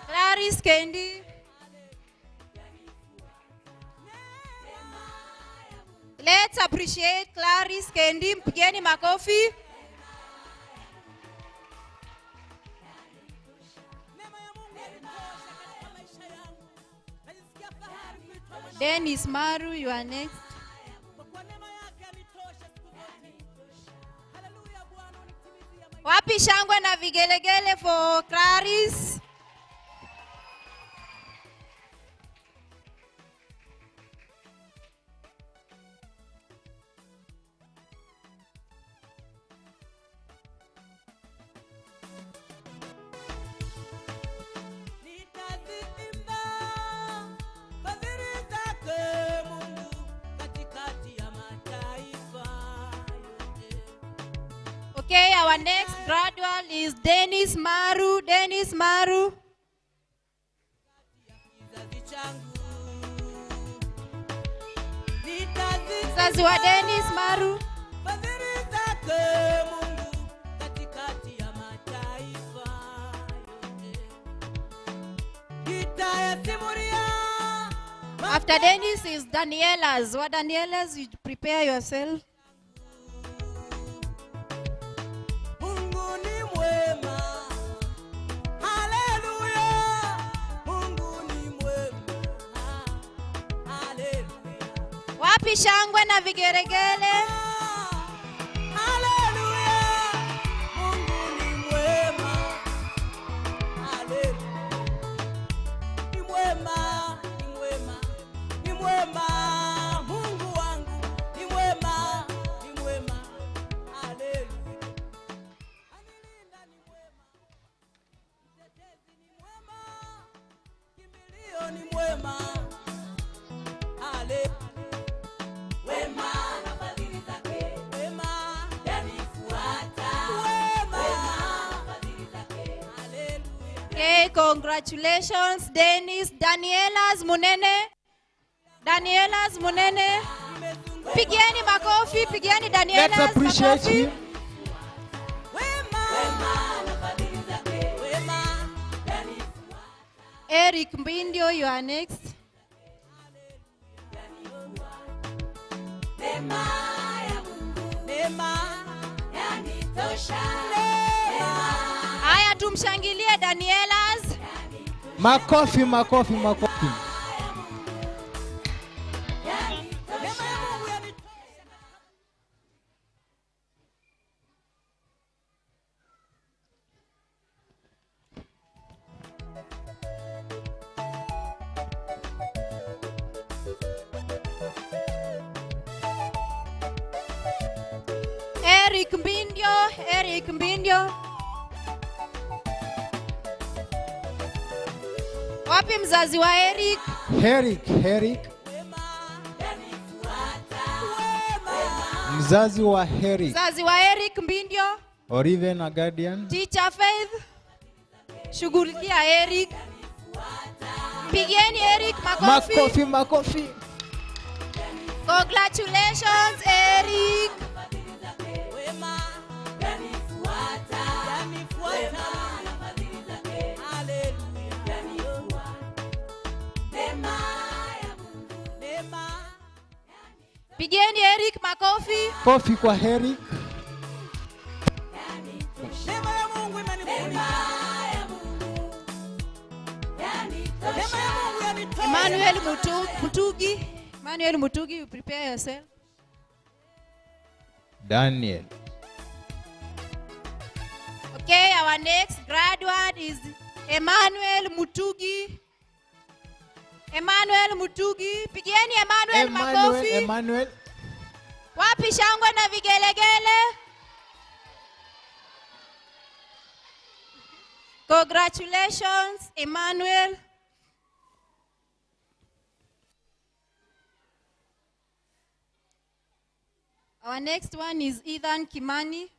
Clarice Kendi. Let's appreciate Clarice Kendi. Mpigeni makofi. Dennis Maru, you are next. Wapi shangwe na vigelegele for Clarice? Okay, our next graduate is Dennis Maru. Dennis Maru. Mzazi wa Dennis Maru. After Dennis is Daniela's. What Daniela's, you prepare yourself. Wapi shangwe na vigeregele? Haleluya. Mungu ni mwema. Haleluya. Ni mwema, ni mwema. Ni mwema. Mungu wangu ni mwema, ni mwema. Haleluya. Anilinda ni mwema. Mtetezi ni mwema. Kimbilio ni mwema. Haleluya. Okay, congratulations, Dennis. Daniela's Munene. Daniela's Munene. Pigieni makofi, pigieni Daniela's Let's appreciate makofi. him. Eric Mbindio, you are next. Haya, tumshangilie Daniela's. Makofi, makofi, makofi. Eric Mbindio. Wapi mzazi wa Eric? Eric. Mzazi wa Eric. Mzazi wa Eric Mbindio. Or even a guardian. Teacher Faith. Shughulikia Eric. Pigieni Eric makofi. Makofi. Congratulations Eric. Pigieni Eric makofi. Kofi kwa Eric. Emmanuel Mutugi, you prepare yourself. Daniel. Okay, our next graduate is Emmanuel Mutugi. Pigieni Emmanuel makofi. Emmanuel. Wapi shangwe na vigelegele? Congratulations, Emmanuel. Our next one is Ethan Kimani.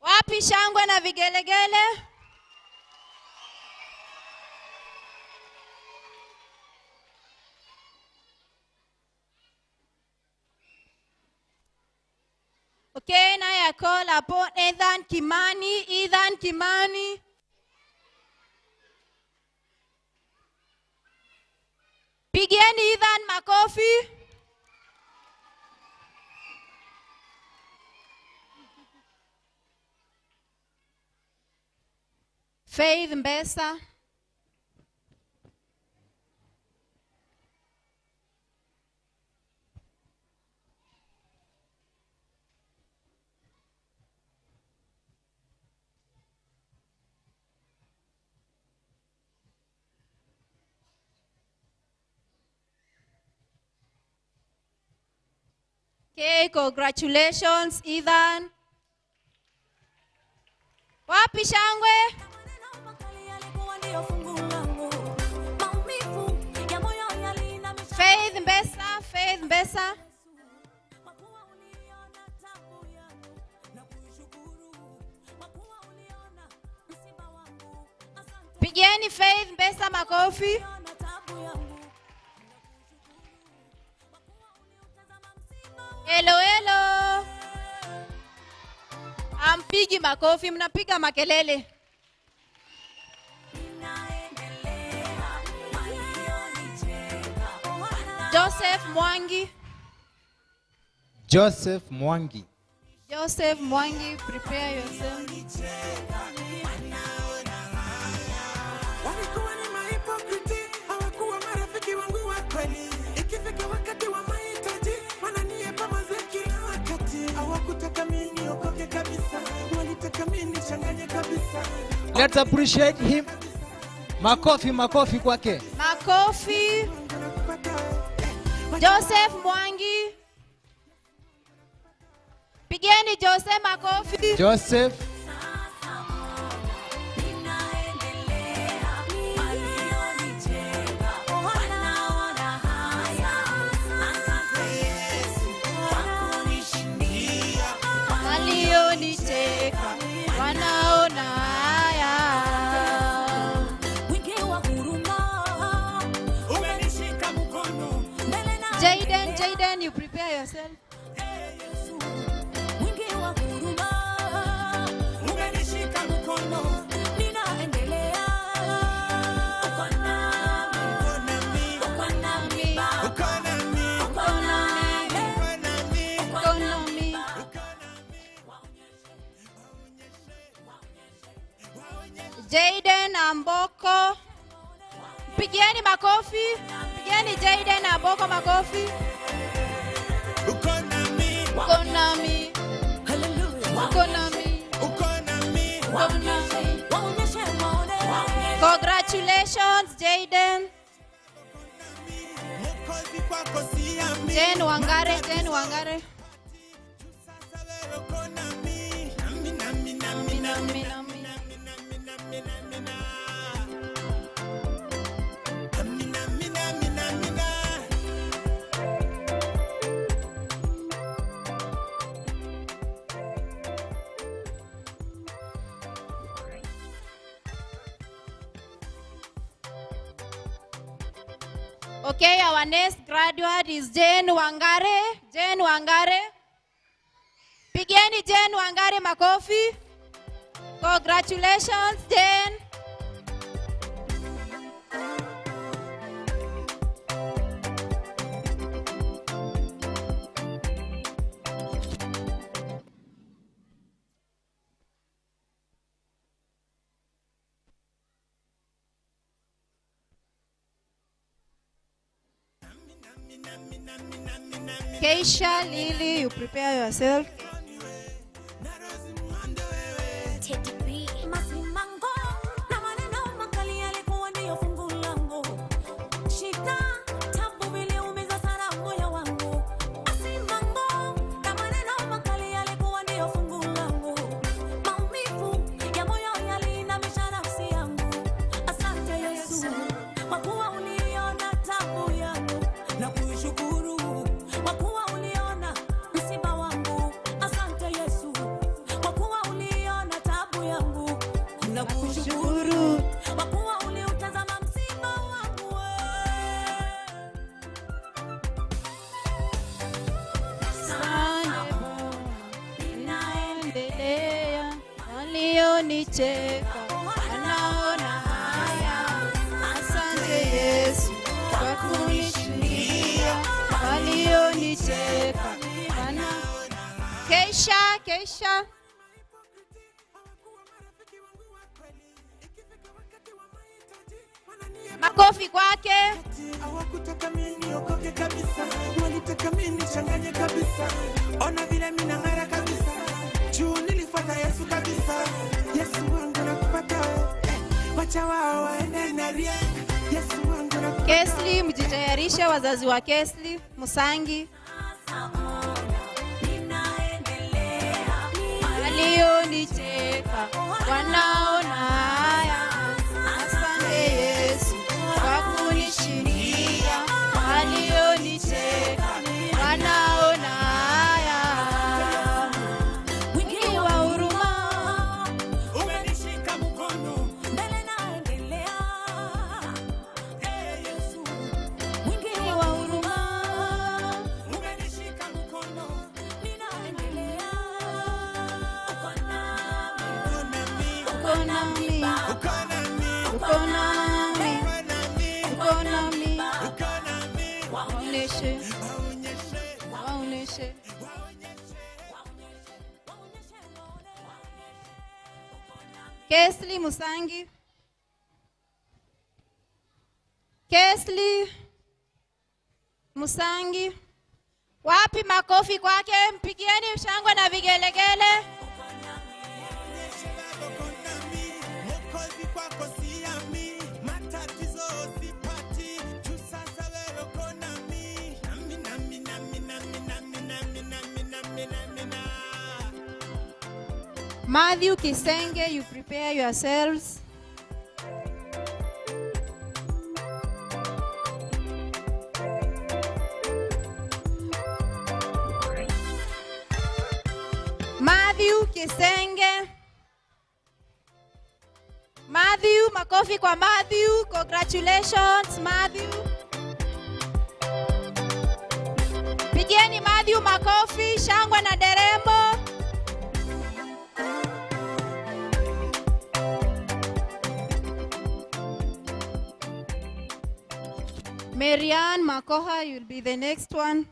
Wapi shangwe na vigelegele? Okay, now I call upon Ethan Kimani. Pigieni Ethan makofi. Faith Mbesa. Okay, congratulations, Ethan. Wapi shangwe? Faith Mbesa. Pigieni Faith Mbesa makofi. Hello. Ampigi makofi, mnapiga makelele. Joseph Mwangi. Prepare yourself. Walikuwa ni mahipokriti, hawakuwa marafiki wangu wa kweli. Ikifika wakati wa mahitaji, wananipa mazuri kila wakati. Hawakutaka mimi niokoke kabisa, walitaka mimi nichanganye kabisa. Let's appreciate him. Makofi kwake. Makofi. Joseph Mwangi. Pigeni Joseph makofi. Joseph. Wanaona haya. Jaden, you prepare yourself. Jaden Amboko. Pigieni makofi. Pigieni Jaden Amboko makofi. Uko nami. Hallelujah. Uko nami. Uko nami. Uko nami. Waonyeshe waone. Congratulations, Jaden. Mwokozi kwako siamini. Jen Wangare, Jen Wangare. Sasa wewe uko nami. Nami, nami, nami, nami, nami, nami, nami, nami, nami, nami. Nami, nami, nami, nami, nami. Okay, our next graduate is Jen Wangare. Jen Wangare. Pigeni Jen Wangare makofi. Congratulations, Jen. Keisha, Lily, you prepare yourself. Masimango na maneno makali yalikuwa ndio fungu langu. Shida, tabu viliumiza sana moyo wangu. Masimango na maneno makali yalikuwa ndio fungu langu. Maumivu ya moyo yaliinamisha nafsi yangu. Asante Yesu kwa kuwa uliona tabu yangu na kuishukuru kwa kuwa uliona msiba wangu. Asante Yesu kwa kuwa uliona tabu yangu na kushukuru kwa kuwa uliutazama msiba wangu. Ninaendelea, walionicheka wanaona haya. Asante Yesu kwa kunishindia, walionicheka wanaona. Keisha, Keisha. Makofi kwake. Hawakutaka mimi niokoke kabisa, walitaka mimi nichanganye kabisa. Ona vile mimi nang'ara kabisa, juu nilifuata Yesu kabisa. Yesu wangu nakupata wewe, wacha wao waende na rieng. Yesu wangu nakupata. Kesli, mjitayarishe wazazi wa Kesli, Musangi. Walionicheka wanaona haya. Asante Yesu kwa kunishindia, walionicheka wanaona haya. Wingi wa huruma Umenishika mkono, mbele naendelea. Yesu, wingi wa huruma. umenishika mkono, ninaendelea. Uko nami, Uko nami, uko nami, uko nami, uko nami, uko nami. uko nami. Waoneshe, Waonyeshe, waoneshe. Kesli Musangi. Kesli Musangi. Wapi makofi kwake? Mpigieni shangwe na vigelegele. Mwokozi kwako siami, matatizo sipati, juu sasa wewe uko nami. Nami, nami, nami, nami, nami, nami, nami, nami, nami, na. Matthew Kisenge, you prepare yourselves. Matthew Kisenge. Matthew, makofi kwa Matthew. Congratulations, Matthew. Pigieni Matthew makofi, shangwe na deremo. Marianne Makoha, you'll be the next one.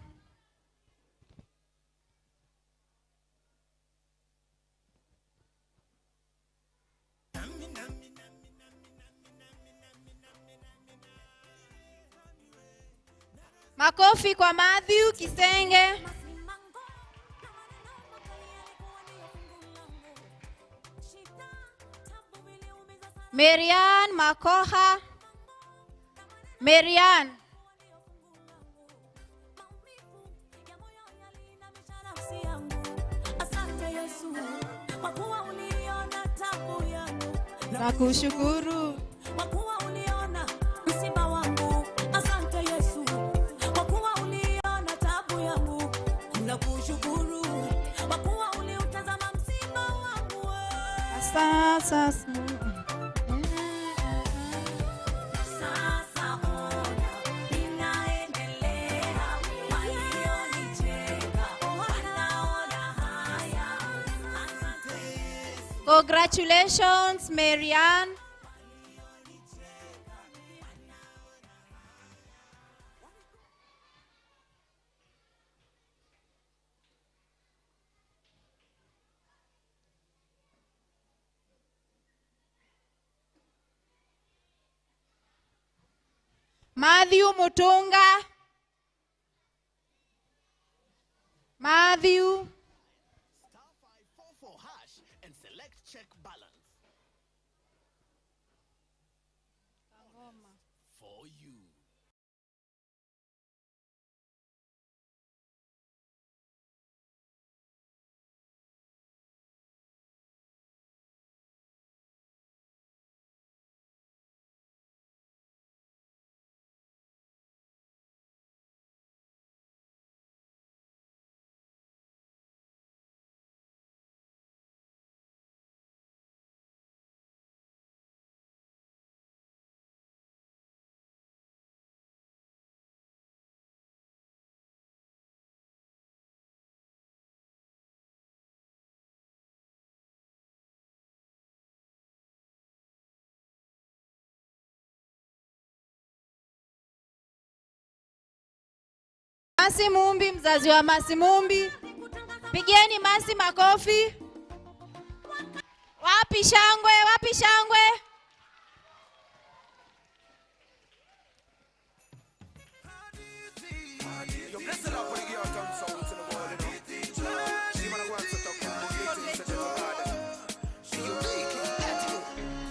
Makofi kwa Matthew Kisenge. Marian Makoha. Marian. Nakushukuru. Kwa kuwa uliona msiba wangu. Asante Yesu. Kwa kuwa uliona taabu yangu. Nakushukuru. Kwa kuwa uliutazama msiba wangu. Sasa. Sasa ona ninaendelea. Walionicheka wanaona haya. Asante Yesu. Congratulations, Marian. Matthew Mutunga. Matthew. *544# and select check balance. For you. Masi Mumbi, mzazi wa Masi Mumbi. Pigieni Masi makofi. Wapi shangwe? Wapi shangwe?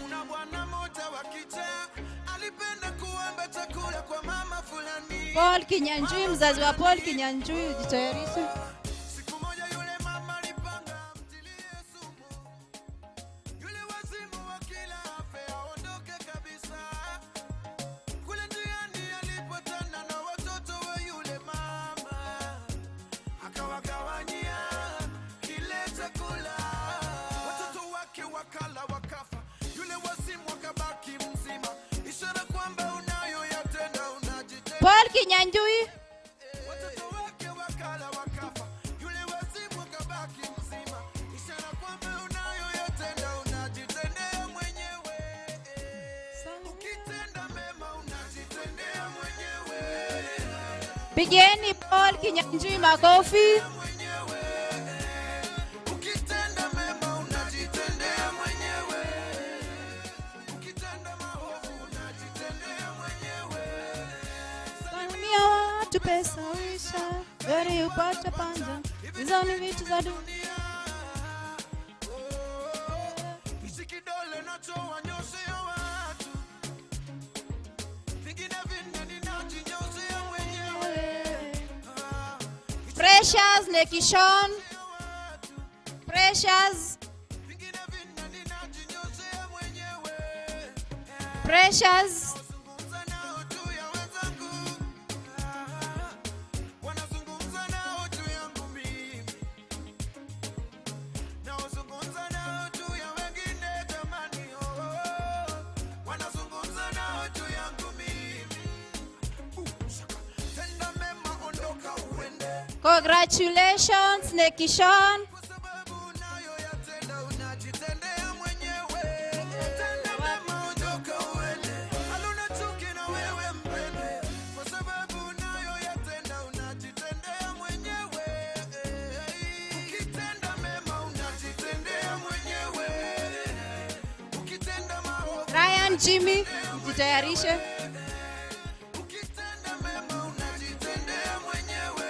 Kuna bwana mmoja wa kichaa alipenda kuomba chakula kwa mama fulani. Paul Kinyanjui, mzazi wa Paul Kinyanjui, jitayarishe. Siku moja yule mama alipanga amtilie sumu. Yule wazimu wa kila afe aondoke kabisa. Kule njiani alipotana na watoto wa yule mama, akawagawanyia kile chakula. Watoto wake wakala wakafa, yule wazimu akabaki mzima. Ishara kwamba unayoyatenda unajitenda. Paul Kinyanjui. Watoto wake wakala wakafa, yule wazimu akabaki mzima. Ishara kwamba unayoyatenda unajitendea mwenyewe. Ukitenda mema unajitendea mwenyewe. Pigieni Paul Kinyanjui makofi. Mwenyewe. Ukitenda mema unajitendea mwenyewe. Ukitenda maovu unajitendea mwenyewe. Salimia watu pesa wisha. Gari upate panja. Hizo ni vitu za dunia. Hichi kidole nacho wanyoshea watu. Vingine vinne ninajinyoshea mwenyewe. Precious Nekishon. Precious. Vingine vinne ninajinyoshea mwenyewe. Precious. Wanazungumza nao juu ya wenzangu. Wanazungumza nao juu yangu mimi. Na wazungumza nao juu ya wengine jamani. Wanazungumza nao juu yangu mimi. Tenda mema ondoka uende. Congratulations Nekishon. Kwa sababu unayoyatenda unajitendea mwenyewe. Tenda mema ondoka uende. Haluna chuki na wewe mpende. Kwa sababu unayoyatenda unajitendea mwenyewe. Ukitenda mema unajitendea mwenyewe. Ukitenda maovu Ryan Jimmy, jitayarishe. ukitenda mema unajitendea mwenyewe.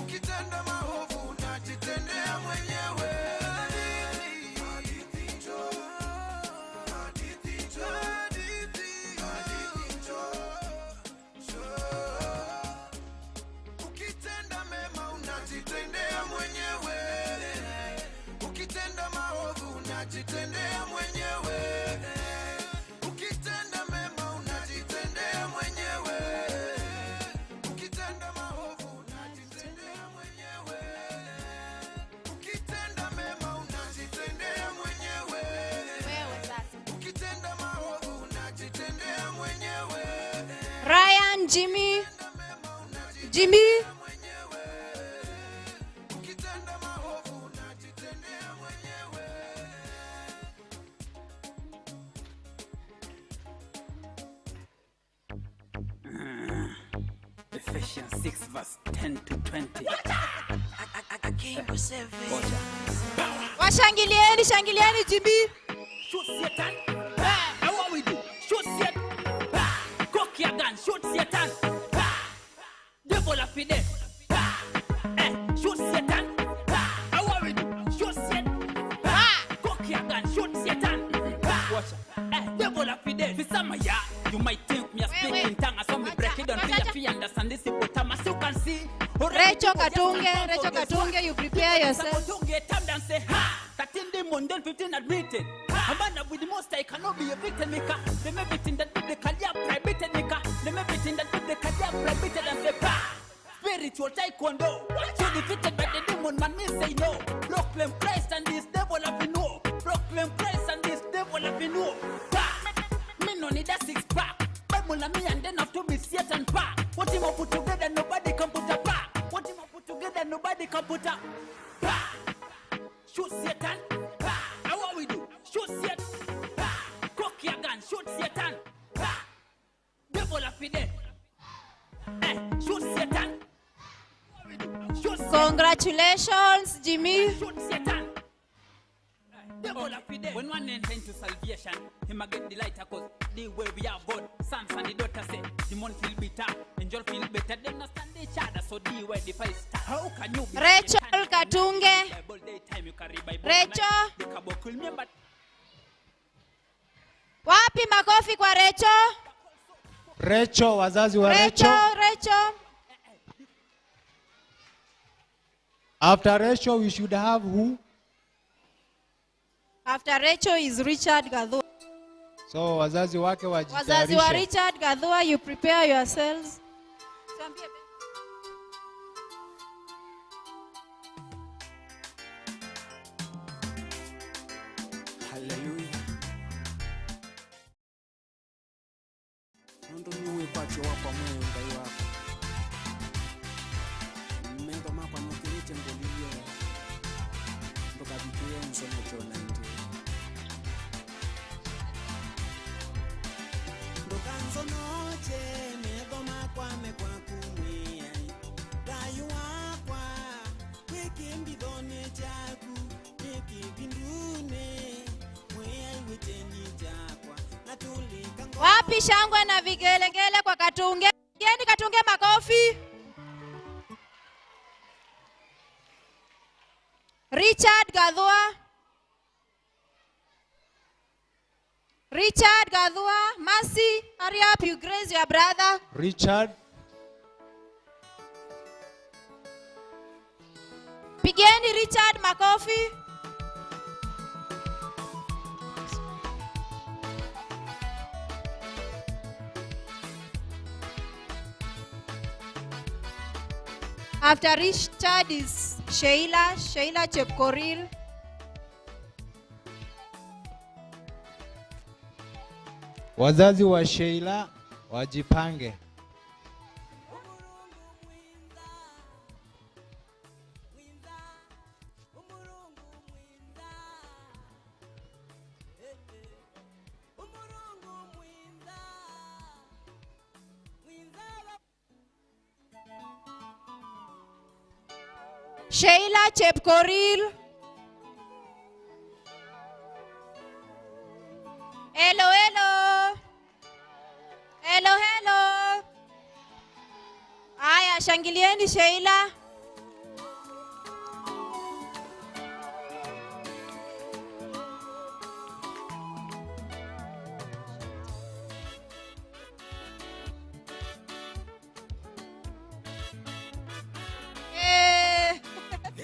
Ukitenda maovu unajitendea mwenyewe. Hadithi njoo, turn, Jimmy. Jimmy. Ephesians 6 verse 10 to 20. Washangilieni, shangilieni, Jimmy. Shoot Satan. How what we do? Shoot Satan. Cock your gun. Shoot Satan. Devil up in there. Shoot Satan. How what we do? Shoot Satan. Cock your gun. Shoot Satan. Watch out. Devil up in there. For some of ya, you might think me a speaking tongue. I saw me break it down. Fear understand this hypotamus. You can see. Recho Katunge, you prepare yourself. Say, ha! 13 demon, then 15 admitted. A man with the most I cannot be a victim maker. Them everything that biblically are prohibited maker. Them everything that biblically are prohibited and say, bah! Spiritual taekwondo. So defeated by the demon, man may say no. Proclaim Christ and this devil have been no. Proclaim Christ and this devil have been no. Bah! Me no need a six pack. Bible and me and then have to be Satan pack. What him put together, nobody can put a pack. What him put together, nobody can put a pack. Shoot Satan. How what we do? Shoot Satan. Cock your gun. Shoot Satan. Devil up in there. Shoot Satan. Shoot Satan. Congratulations, Jimmy. Shoot Satan. Devil up in there. When one enter into salvation, him get the light cause the way we are born. Sons and the daughter say, demon feel bitter, angel feel better. Them not stand each other, so the way the fight start. How can you be Rachel Katunge. Rachel. Wapi makofi kwa Rachel? Rachel, wazazi wa Rachel. Rachel. After Rachel, we should have who? After Rachel is Richard Gadhua. So wazazi wake Wazazi wa wajitayarishe. Richard Gadhua, you prepare yourselves. Hallelujah. Nondo niwe kwacho wako mwe ngai wako. Mendo mapa mukirite ngoliye. Ndoka bituye msono chona nti. Ndoka nzono che mendo mapa mekwa kumwe. Gayu wakwa wikimbi done chaku. Wapi shangwe na vigelegele kwa Katunge? Yeni Katunge makofi. Richard Gadhua. Richard Gadhua. Mercy, hurry up, you grace your brother. Richard. Pigeni Richard makofi. After Richard is Sheila Chepkoril. Wazazi wa Sheila wajipange. Sheila Chepkoril. Hello, hello. Hello, hello. Aya, shangilieni Sheila.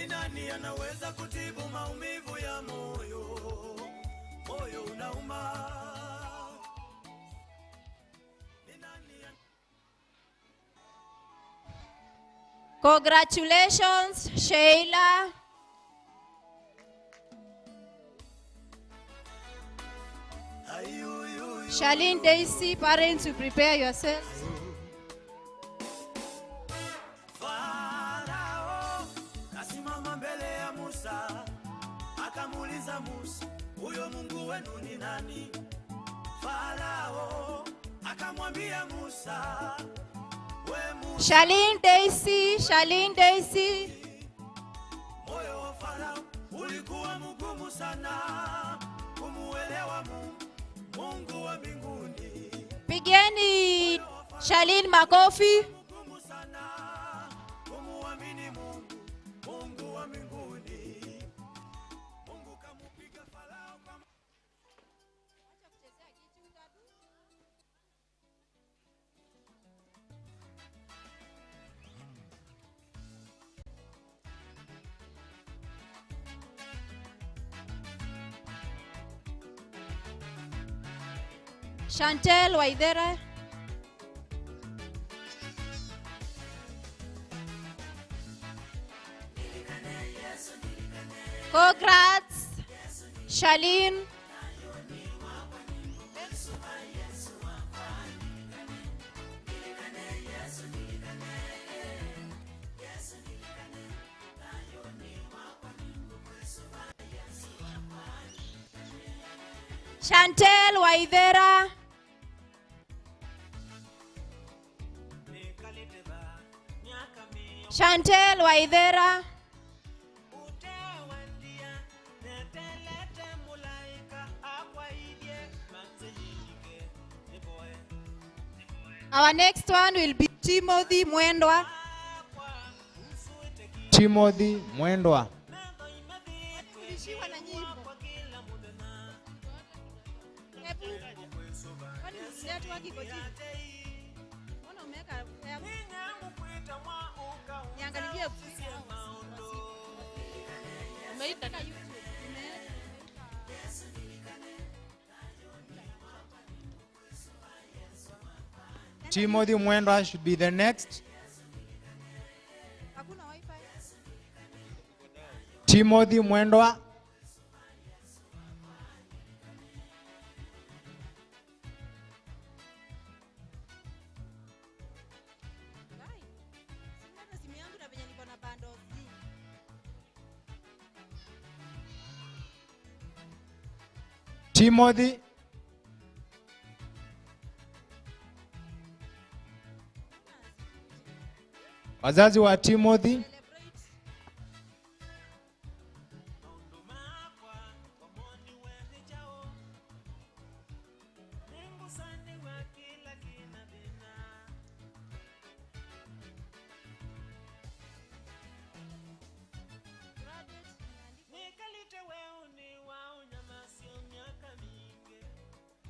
Nani anaweza kutibu maumivu ya moyo? Moyo unauma. Congratulations, Sheila. Charlene, Daisy, parents, you prepare yourselves. akamuuliza Musa, huyo Mungu wenu ni nani? Farao akamwambia Musa, we Musa, Charlene Daisy. moyo wa Farao ulikuwa mgumu sana kumuelewa Mungu wa mbinguni. Pigeni Charlene makofi. Mgumu sana kumuamini Mungu wa mbinguni. Mungu kamupiga Farao kama Chantel Waithera. Congrats, Charlene. Chantel Waithera. Chantel Waithera. Our next one will be Timothy Mwendwa. Timothy Mwendwa. Timothy Mwendwa should be the next. Timothy Mwendwa. Timothy. Wazazi wa Timothy.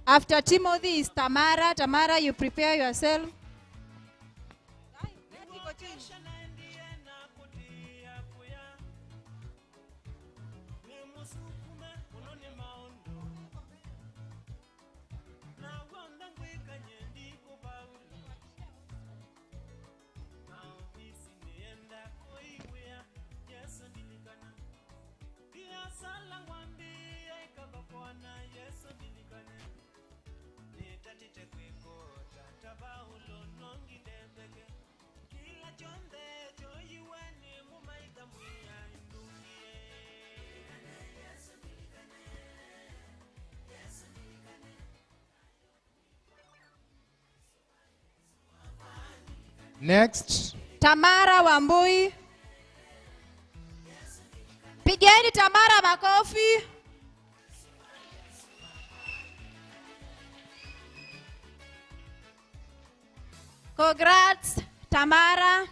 After Timothy is Tamara. Tamara, you prepare yourself. Next. Tamara Wambui. Pigeni Tamara makofi. Congrats, Tamara.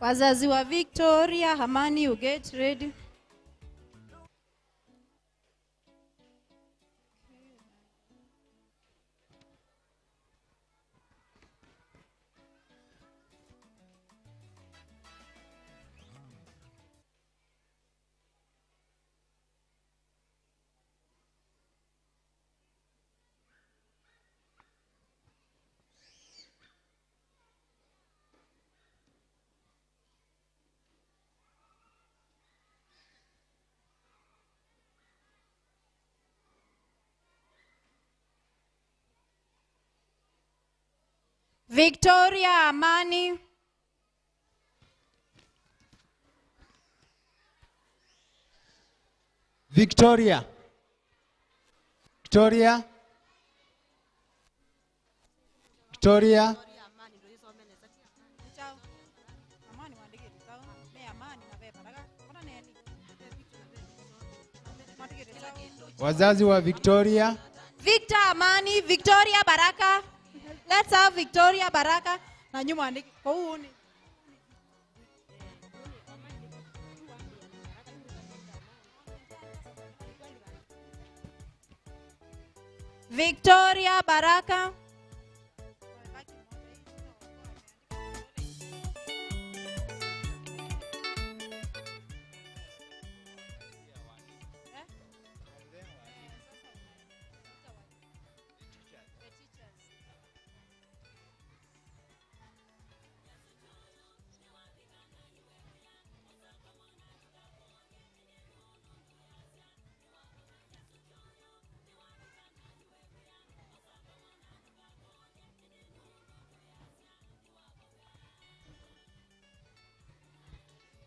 Wazazi wa Victoria, Hamani, you get ready. Victoria Amani. Victoria. Victoria. Victoria. Wazazi wa Victoria. Victor Amani, Victoria Baraka. Let's have Victoria Baraka. Na nyuma andike kwa huni. Victoria Baraka.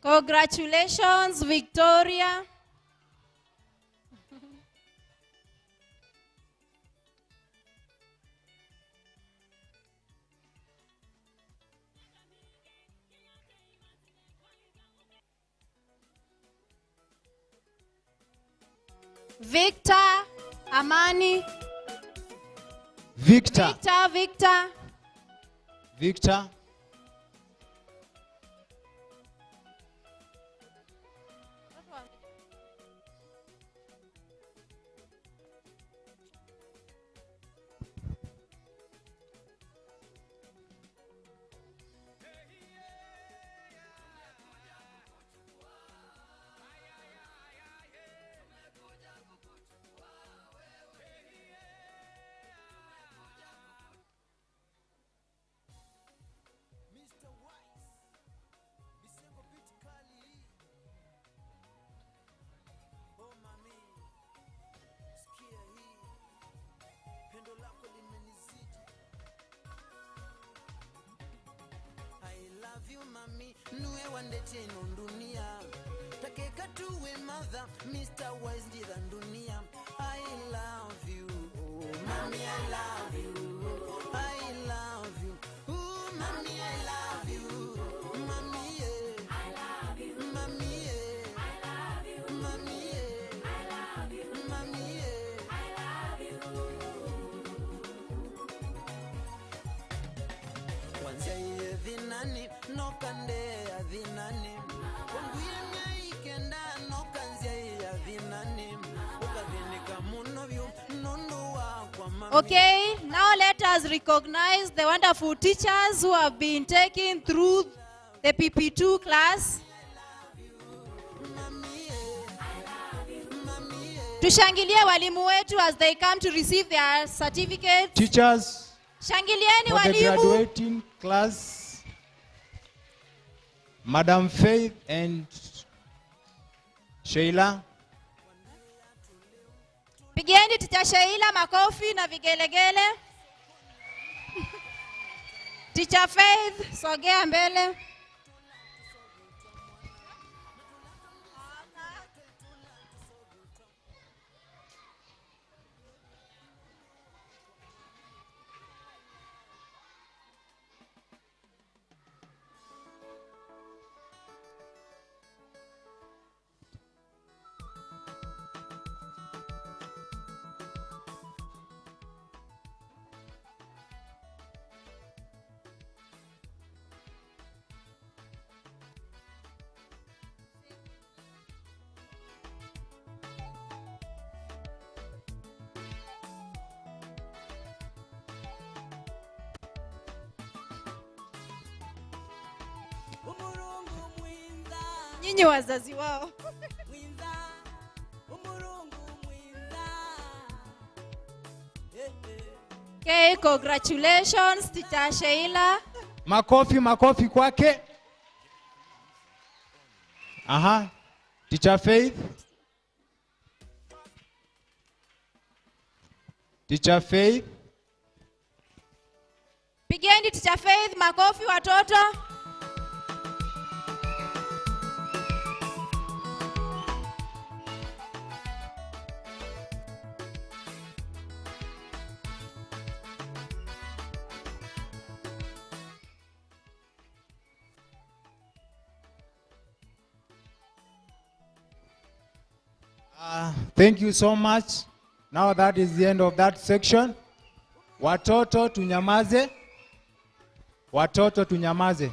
Congratulations, Victoria. Victor Amani. Victor. Victor. Victor. Nuwe wandete dunia takeka tuwe mother Mr. Wise ndira dunia. I love you, oh mommy, I love you, I love you, oh mommy, I love you, mommy, yeah. I love you, mommy, yeah. I love you, mommy, yeah. I love you, mommy, yeah. I love you. Wanzia yevinani no kande avinani konguye ikenda no kanzia yavinani ukavinika munovyo nondo wa kwa mami. Okay, now let us recognize the wonderful teachers who have been taken through the PP2 class. Tushangilie walimu wetu as they come to receive their certificates. Teachers. Shangilieni for the walimu. graduating class. Madam Faith and Sheila. Pigieni Teacher Sheila makofi na vigelegele. Teacher Faith, sogea mbele. Nyinyi wazazi wao. Okay, congratulations Teacher Sheila. Makofi kwake. Aha. Teacher Faith. Pigieni Teacher makofi watoto. Thank you so much. Now that is the end of that section. Watoto tunyamaze. Watoto tunyamaze.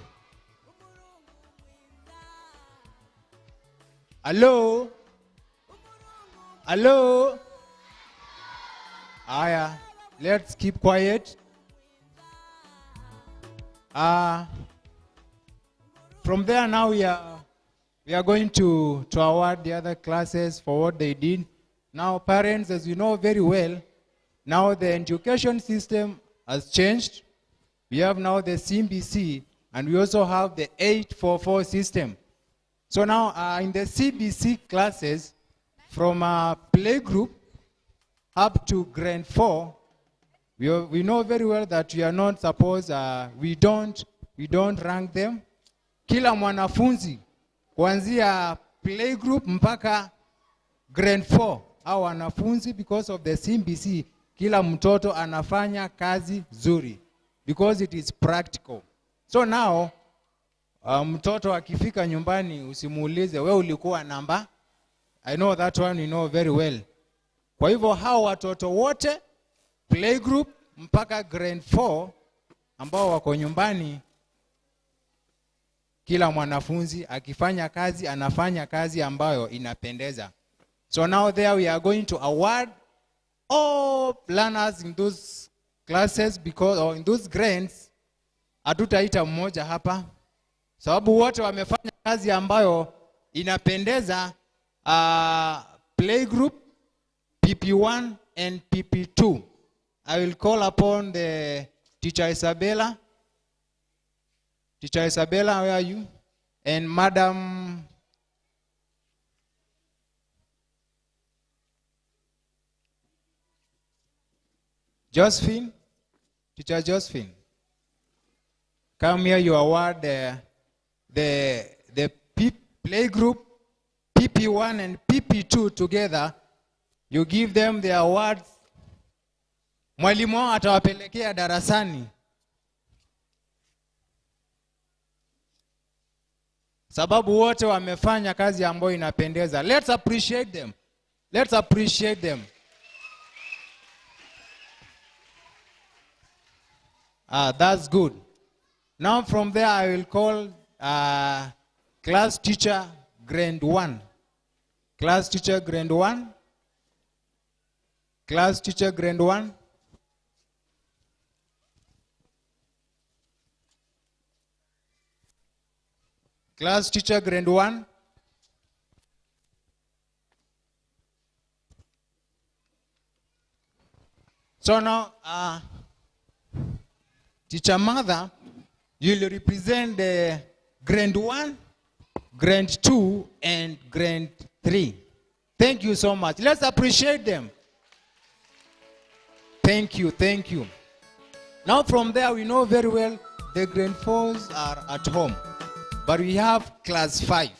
Hello? Hello? Aya, let's keep quiet. From there now we are going to award the other classes for what they did. Now parents, as you know very well, now the education system has changed. We have now the CBC and we also have the 844 system. So now in the CBC classes, from playgroup up to grade 4, we know very well that we are not supposed, we don't rank them. Kila mwanafunzi kuanzia playgroup mpaka grade 4 au wanafunzi, because of the CBC, kila mtoto anafanya kazi zuri because it is practical. So now mtoto akifika nyumbani usimuulize wewe ulikuwa namba. I know that one, you know very well. Kwa hivyo hao watoto wote playgroup mpaka grade 4 ambao wako nyumbani, kila mwanafunzi akifanya kazi anafanya kazi ambayo inapendeza. So now there we are going to award all learners in those classes because, or in those grades. Hatutaita mmoja hapa sababu wote wamefanya kazi ambayo inapendeza. Playgroup PP1 and PP2. I will call upon the teacher Isabella. Teacher Isabella, where are you? And Madam Josephine. Teacher Josephine. Come here, you award the playgroup PP1 and PP2 together. You give them the awards. Mwalimu wao atawapelekea darasani. Sababu wote wamefanya kazi ambayo inapendeza. Let's appreciate them. Let's appreciate them. That's good. Now from there I will call class teacher grade 1. Class teacher grade 1. Class teacher grade 1. Class teacher grade 1. So now, teacher Mother, you will represent the grade 1, grade 2, and grade 3. Thank you so much. Let's appreciate them. Thank you, thank you. Now from there, we know very well the grade 4s are at home. But we have class 5,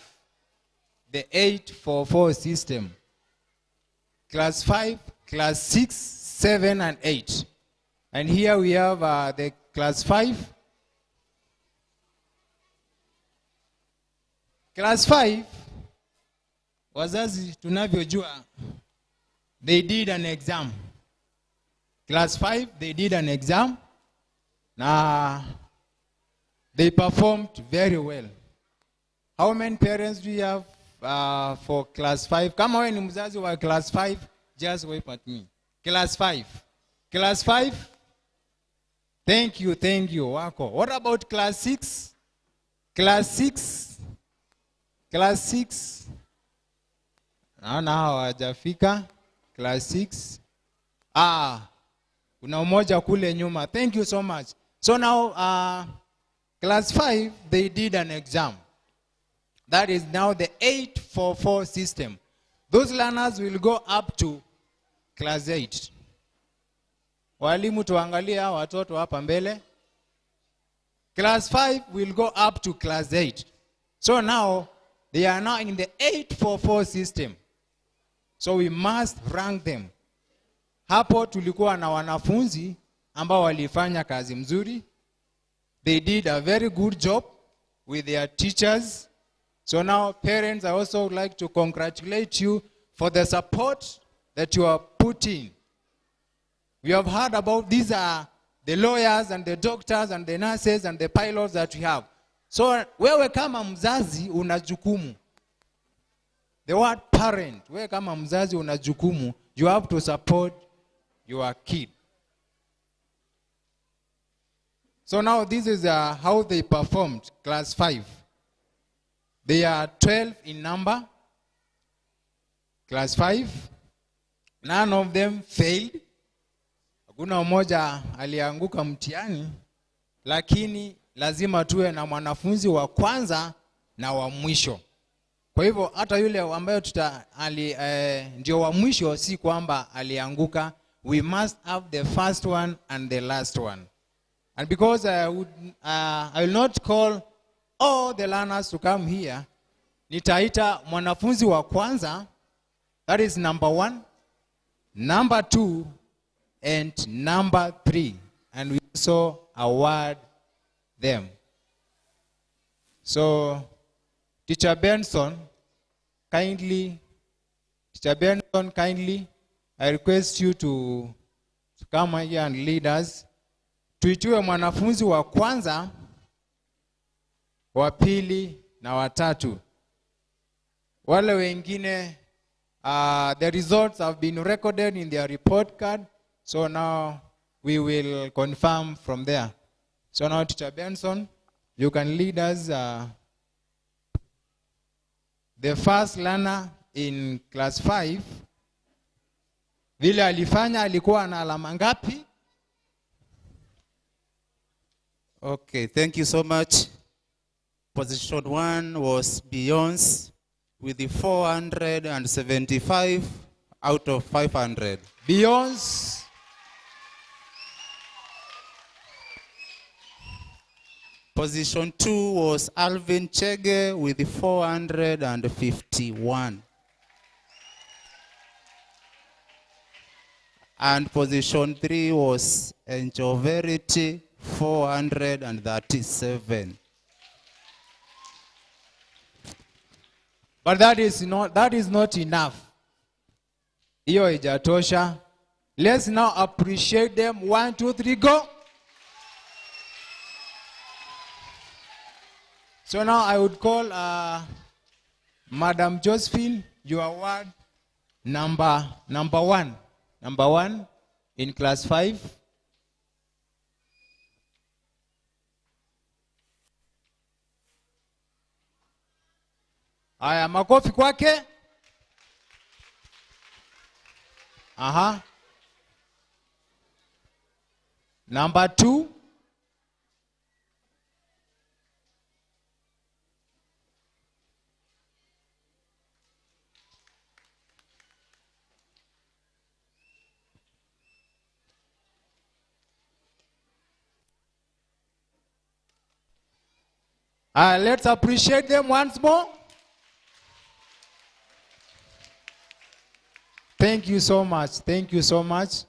the 844 system. Class 5, class 6, 7, and 8. And here we have the class 5. Class 5, wazazi tunavyojua, they did an exam. Class 5, they did an exam. Now, they performed very well. How many parents do you have for class 5? Kama wewe ni mzazi wa class 5, just wave at me. Class 5. Class 5? Thank you, thank you. Wako. What about class 6? Class 6? Class 6? Naona hawajafika. Class 6? Kuna mmoja kule nyuma. Thank you so much. So now, class 5, they did an exam. That is now the 844 system. Those learners will go up to class 8. Walimu tuangalia watoto hapa mbele. Class 5 will go up to class 8. So now, they are now in the 844 system. So we must rank them. Hapo tulikuwa na wanafunzi ambao walifanya kazi mzuri. They did a very good job with their teachers. So now parents, I also would like to congratulate you for the support that you are putting. We have heard about these are the lawyers and the doctors and the nurses and the pilots that we have. So wewe kama mzazi una jukumu. The word parent, wewe kama mzazi una jukumu. You have to support your kid. So now this is how they performed, class 5. They are 12 in number, class 5. None of them failed. Hakuna mmoja alianguka mtihani, lakini lazima tuwe na mwanafunzi wa kwanza na wa mwisho. Kwa hivyo hata yule ambaye ndio wa mwisho si kwamba alianguka. We must have the first one and the last one. And because I will not call all the learners to come here, nitaita mwanafunzi wa kwanza, that is number 1, number 2, and number 3. And we also award them. So, Teacher Benson, kindly, I request you to come here and lead us. Tuitiwe mwanafunzi wa kwanza, wa pili, na wa tatu. Wale wengine, the results have been recorded in their report card. So now we will confirm from there. So now Teacher Benson, you can lead us. The first learner in class 5, vile alifanya alikuwa na alama ngapi? Okay, thank you so much. Position 1 was Beyonce with the 475 out of 500. Beyonce. Position 2 was Alvin Chege with the 451. And position 3 was Angel Verity, 437. But that is not enough. Hiyo haijatosha. Let's now appreciate them. 1, 2, 3, go. So now I would call Madam Josephine, your award number 1. Number 1 in class 5. Aya, makofi kwake. Aha. Number 2. Let's appreciate them once more. Thank you so much. Thank you so much.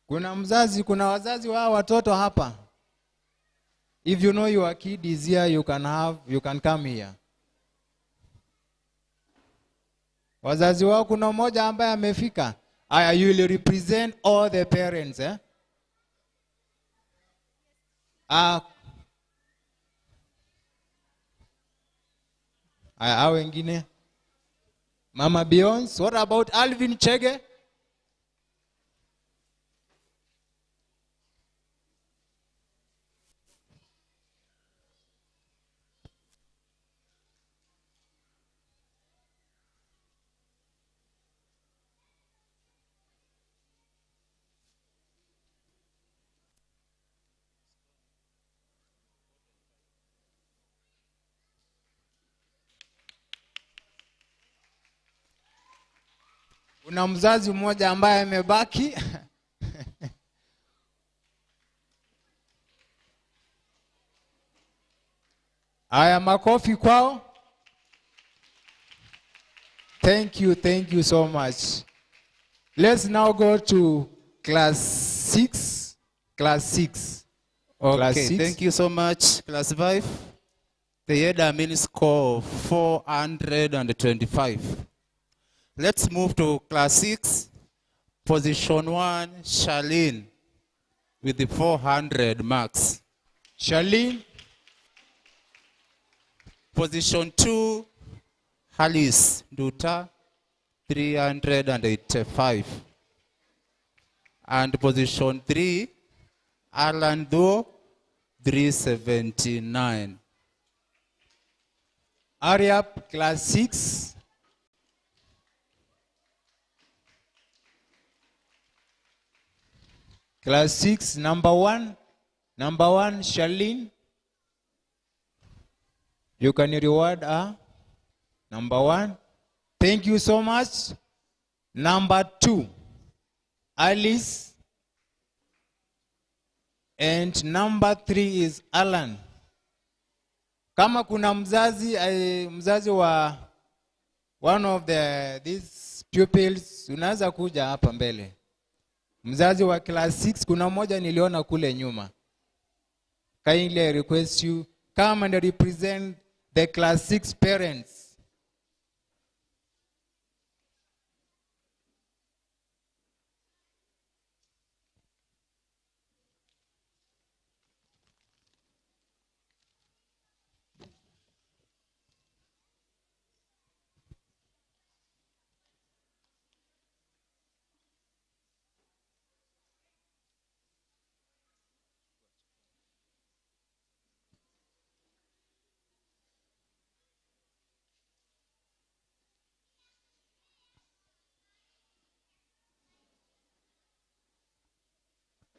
Kuna wazazi wa watoto hapa. If you know your kid is here, you can come here. Wazazi wao kuna mmoja ambaye amefika. You will represent all the parents, eh? Wengine. Mama Beyonce, what about Alvin Chege? Kuna mzazi mmoja ambaye amebaki. Aya, makofi kwao. Thank you so much. Let's now go to class 6. Class 6. Okay, Class 6. thank you so much. Class 5. They had a mean score of 425. Let's move to class 6. Position 1, Charlene, with the 400 marks. Charlene. Position 2, Alice Duta, 385. And position 3, Alan Do, 379. Hurry up, class 6. Class 6, number 1. Number 1, Charlene. You can reward her. Number 1. Thank you so much. Number 2, Alice. And number 3 is Alan. Kama kuna mzazi wa one of these pupils, unaweza kuja hapa mbele. Mzazi wa class 6, kuna mmoja niliona kule nyuma. Kindly I request you, come and represent the class 6 parents.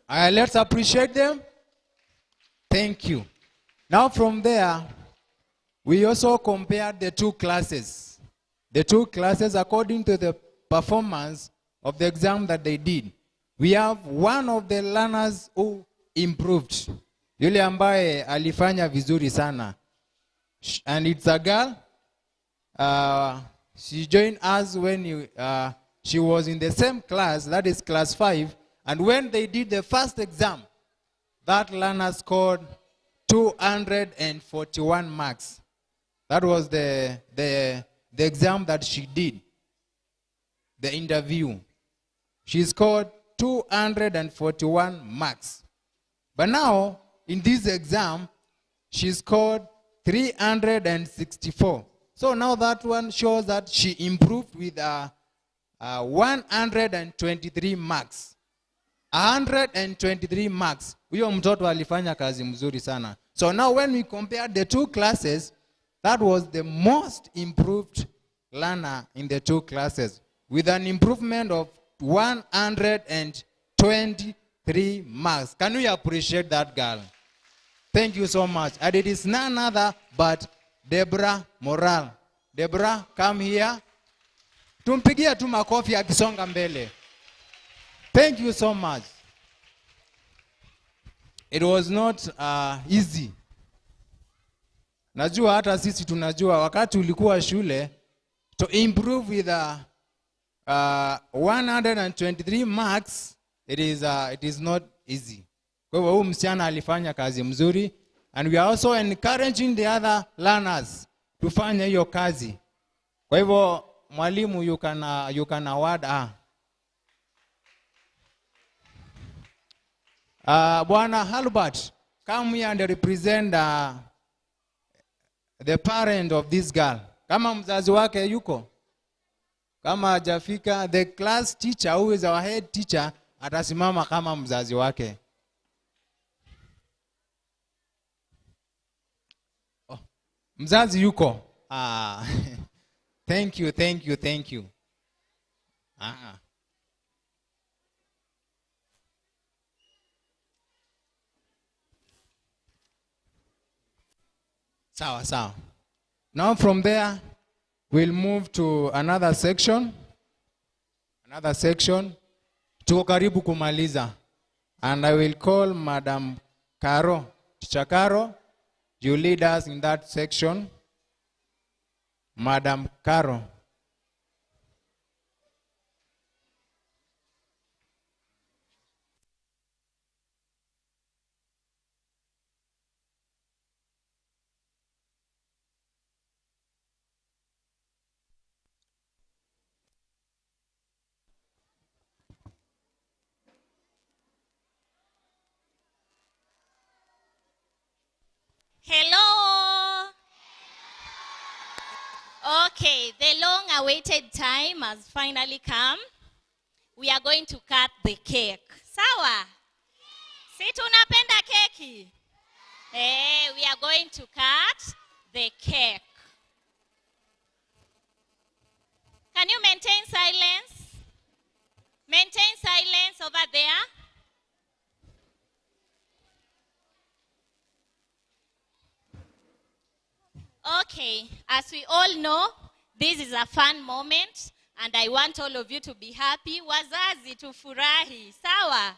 Let's appreciate them. Thank you. Now from there, we also compared the two classes. The two classes according to the performance of the exam that they did. We have one of the learners who improved. Yule ambaye alifanya vizuri sana. And it's a girl. She joined us when she was in the same class, that is class 5. And when they did the first exam, that learner scored 241 marks. That was the exam that she did, the interview. She scored 241 marks. But now, in this exam, she scored 364. So now that one shows that she improved with 123 marks. 123 marks. Huyo mtoto alifanya kazi mzuri sana. So now when we compare the two classes, that was the most improved learner in the two classes with an improvement of 123 marks. Can we appreciate that girl? Thank you so much. And it is none other but Deborah Moral. Deborah, come here. Tumpigia tu makofi akisonga mbele. Thank you so much. It was not easy. Najua hata sisi tunajua wakati ulikuwa shule, to improve with 123 marks, it is not easy. Kwa hivyo huyu msichana alifanya kazi mzuri, and we are also encouraging the other learners tufanye hiyo kazi. Kwa hivyo mwalimu, you can award her. Bwana Halbert, come here and represent the parent of this girl. Kama mzazi wake yuko, kama hajafika, the class teacher who is our head teacher atasimama kama mzazi wake. Oh, mzazi yuko. Thank you. Sawa. Now from there, we'll move to another section. Tuko karibu kumaliza. And I will call Madam Caro. Teacher Caro, you lead us in that section. Madam Caro. Hello. Okay, the long-awaited time has finally come. We are going to cut the cake. Sawa? Si tunapenda keki? We are going to cut the cake. Can you maintain silence? Maintain silence over there. Okay, as we all know, this is a fun moment and I want all of you to be happy. Wazazi tufurahi, sawa?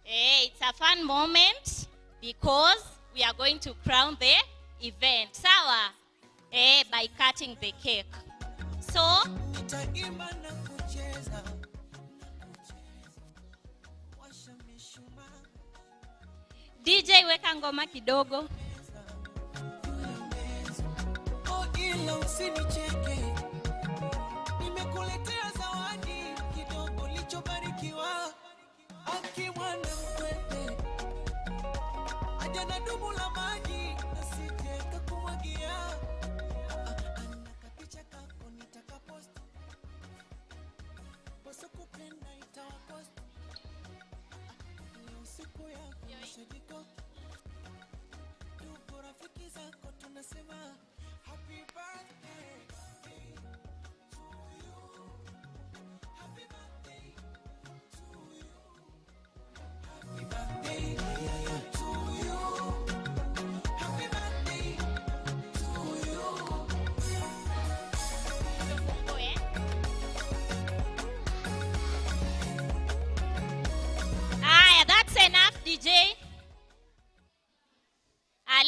It's a fun moment because we are going to crown the event, sawa? By cutting the cake. So, DJ weka ngoma kidogo. Ila usinicheke, nimekuletea zawadi kidogo lichobarikiwa. Aki mwana mkwete, aja na dumu la maji, asije kakumwagia. Anakapicha kako nitakapost, boso kupenda itawapost. Leo siku yako mashajiko, ndugu rafiki zako tunasema happy birthday to you. Happy birthday to you. Happy birthday to you. Happy birthday to you. That's enough, DJ.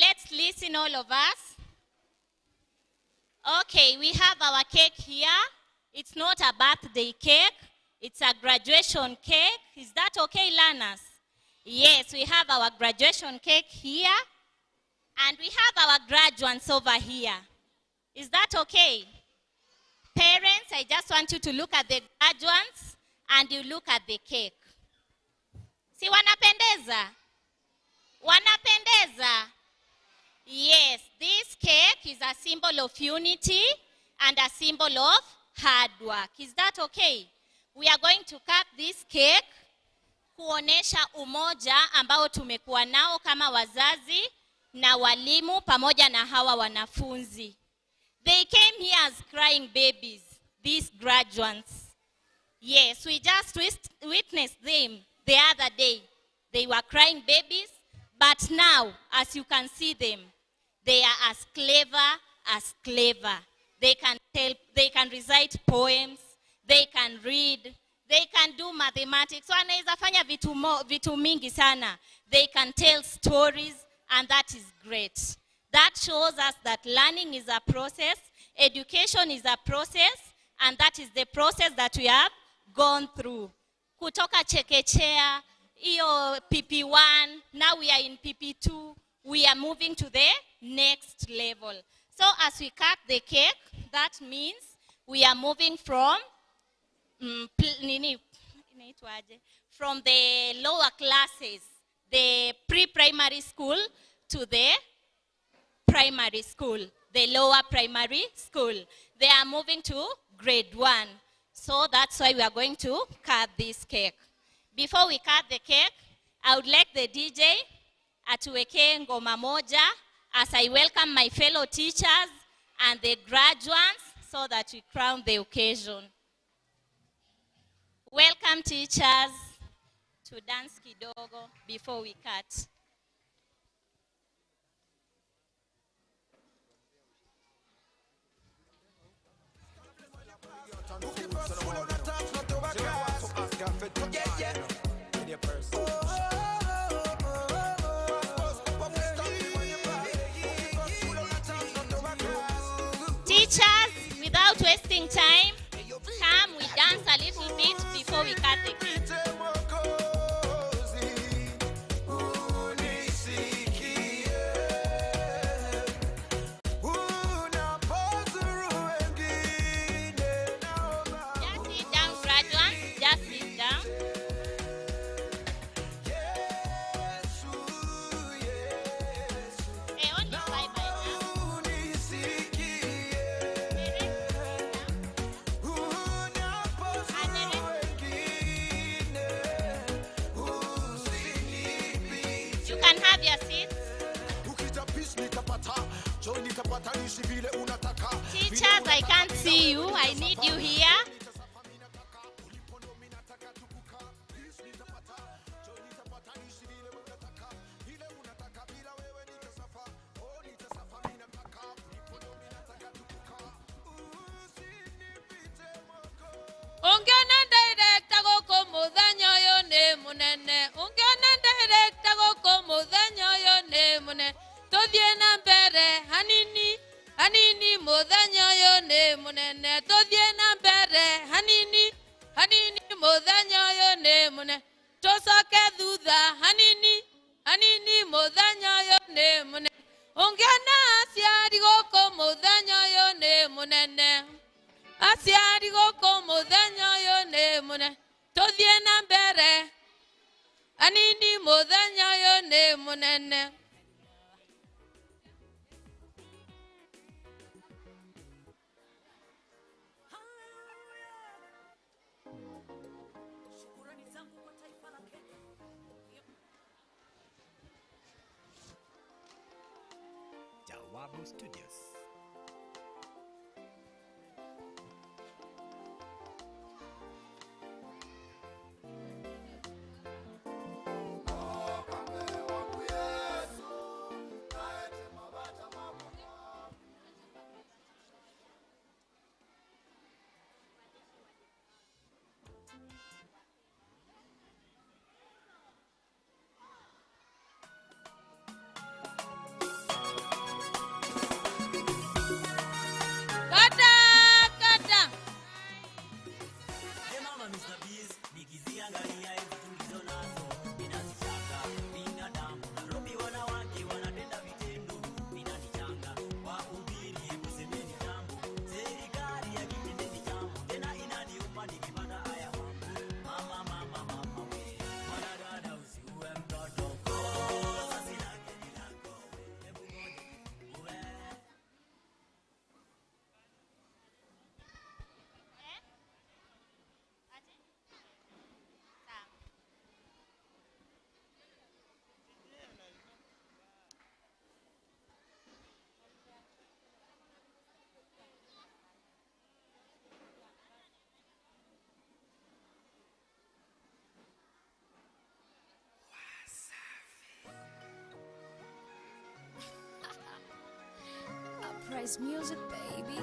Let's listen, all of us. Okay, we have our cake here. It's not a birthday cake. It's a graduation cake. Is that okay, learners? Yes, we have our graduation cake here. And we have our graduates over here. Is that okay? Parents, I just want you to look at the graduates and you look at the cake. Si wanapendeza? Wanapendeza? Yes, this cake is a symbol of unity and a symbol of hard work. Is that okay? We are going to cut this cake kuonesha umoja ambao tumekuwa nao kama wazazi na walimu pamoja na hawa wanafunzi. They came here as crying babies, these graduates. Yes, we just witnessed them the other day. They were crying babies, but now, as you can see them, they are as clever as clever. They can recite poems, they can read, they can do mathematics. So anaweza fanya vitu mingi sana. They can tell stories, and that is great. That shows us that learning is a process, education is a process, and that is the process that we have gone through. Kutoka chekechea, iyo PP1, now we are in PP2, we are moving to the next level. So as we cut the cake, that means we are moving from the lower classes, the pre-primary school, to the primary school, the lower primary school. They are moving to grade 1. So that's why we are going to cut this cake. Before we cut the cake, I would like the DJ atuweke ngoma moja as I welcome my fellow teachers and the graduates so that we crown the occasion. Welcome, teachers, to dance kidogo before we cut. Ungiona director goko muthenya uyu ni munene. Ungiona director goko muthenya uyu ni munene. Tuthie na mbere hanini hanini muthenya uyu ni munene. Tuthie na mbere hanini hanini muthenya uyu ni munene. Tucoke thutha hanini hanini muthenya uyu ni munene. Ungiona aciari goko muthenya uyu ni munene. Aciari goko muthenya uyu ni munene. Tuthie na mbere hanini muthenya uyu ni munene. Jawabu Studios. Uprise music, baby.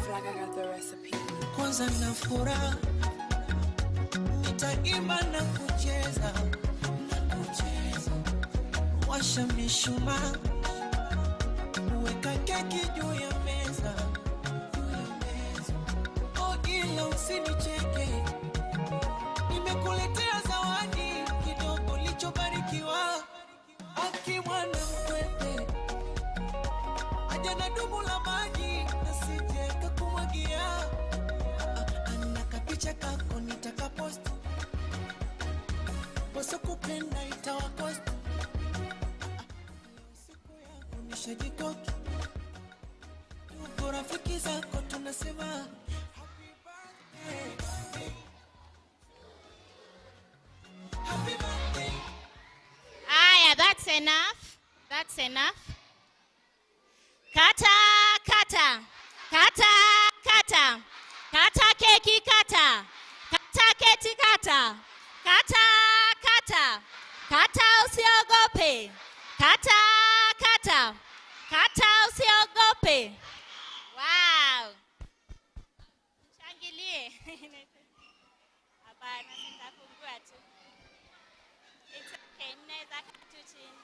Flag, I got the recipe. Kwanza na furaha nitaimba na kucheza, washa mishumaa, weka keki juu ya meza, oh ila usinicheke, nimekuletea zawadi kidogo lichobarikiwa, aki mwana mkwete aja na dumu la maji nasije kakumwagia, ana kapicha kako nitakapost, boso kupenda itawakost, siku yako nishajikoki, ndugu rafiki zako tunasema happy birthday. Happy birthday. Aya, that's enough. That's enough. Kata, kata. Kata, kata. Kata keki kata. Kata keki kata. Kata, kata. Kata usiogope. Kata, kata. Kata usiogope. Wow. Shangilie. Hapana, sitafungua tu. It's okay, mnaweza kaa tu chini.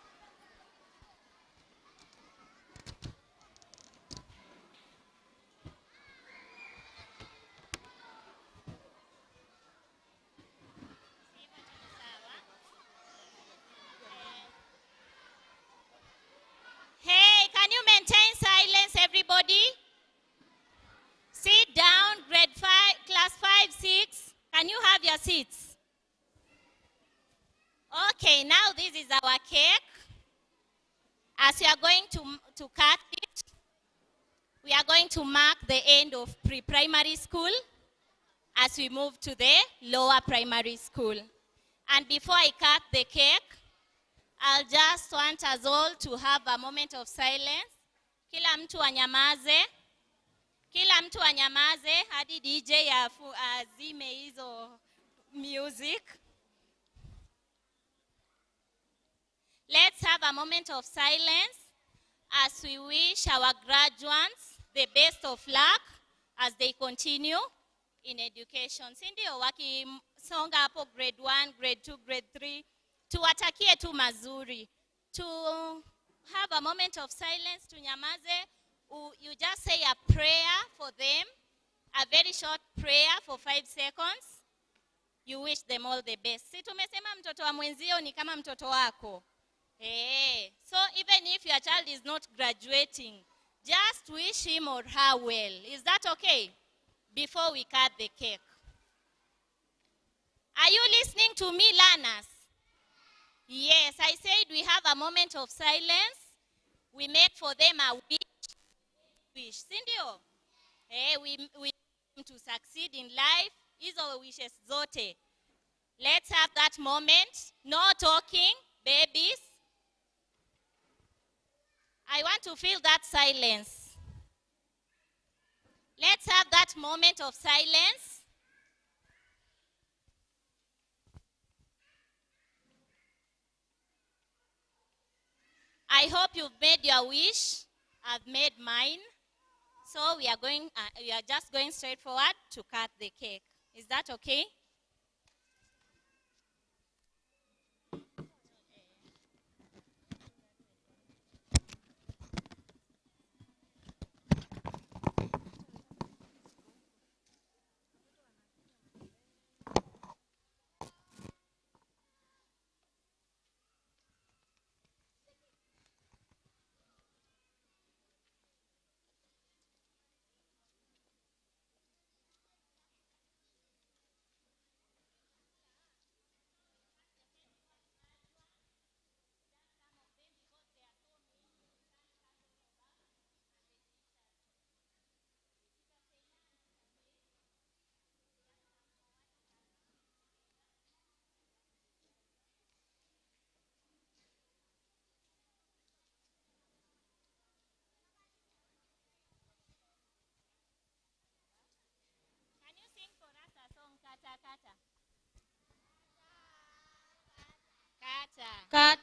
Hey, can you maintain silence, everybody? Sit down, grade 5, class 5, 6. Can you have your seats? Okay, now this is our cake. As we are going to cut it, we are going to mark the end of pre-primary school as we move to the lower primary school. And before I cut the cake, I'll just want us all to have a moment of silence. Kila mtu anyamaze. Kila mtu anyamaze hadi DJ azime hizo music. Let's have a moment of silence us, we wish our graduates the best of luck as they continue in education. Si ndio wakisonga hapo grade 1, grade 2, grade 3, tuwatakie tu mazuri. To have a moment of silence, tunyamaze. You just say a prayer for them, a very short prayer for 5 seconds. You wish them all the best. Si tumesema mtoto wa mwenzio ni kama mtoto wako. So even if your child is not graduating, just wish him or her well. Is that okay? Before we cut the cake. Are you listening to me, learners? Yes, I said we have a moment of silence. We make for them a wish. Sindio? We want them to succeed in life. Hizo wishes zote. Let's have that moment. No talking, babies. I want to feel that silence. Let's have that moment of silence. I hope you've made your wish. I've made mine. So we are just going straight forward to cut the cake. Is that okay? Kata.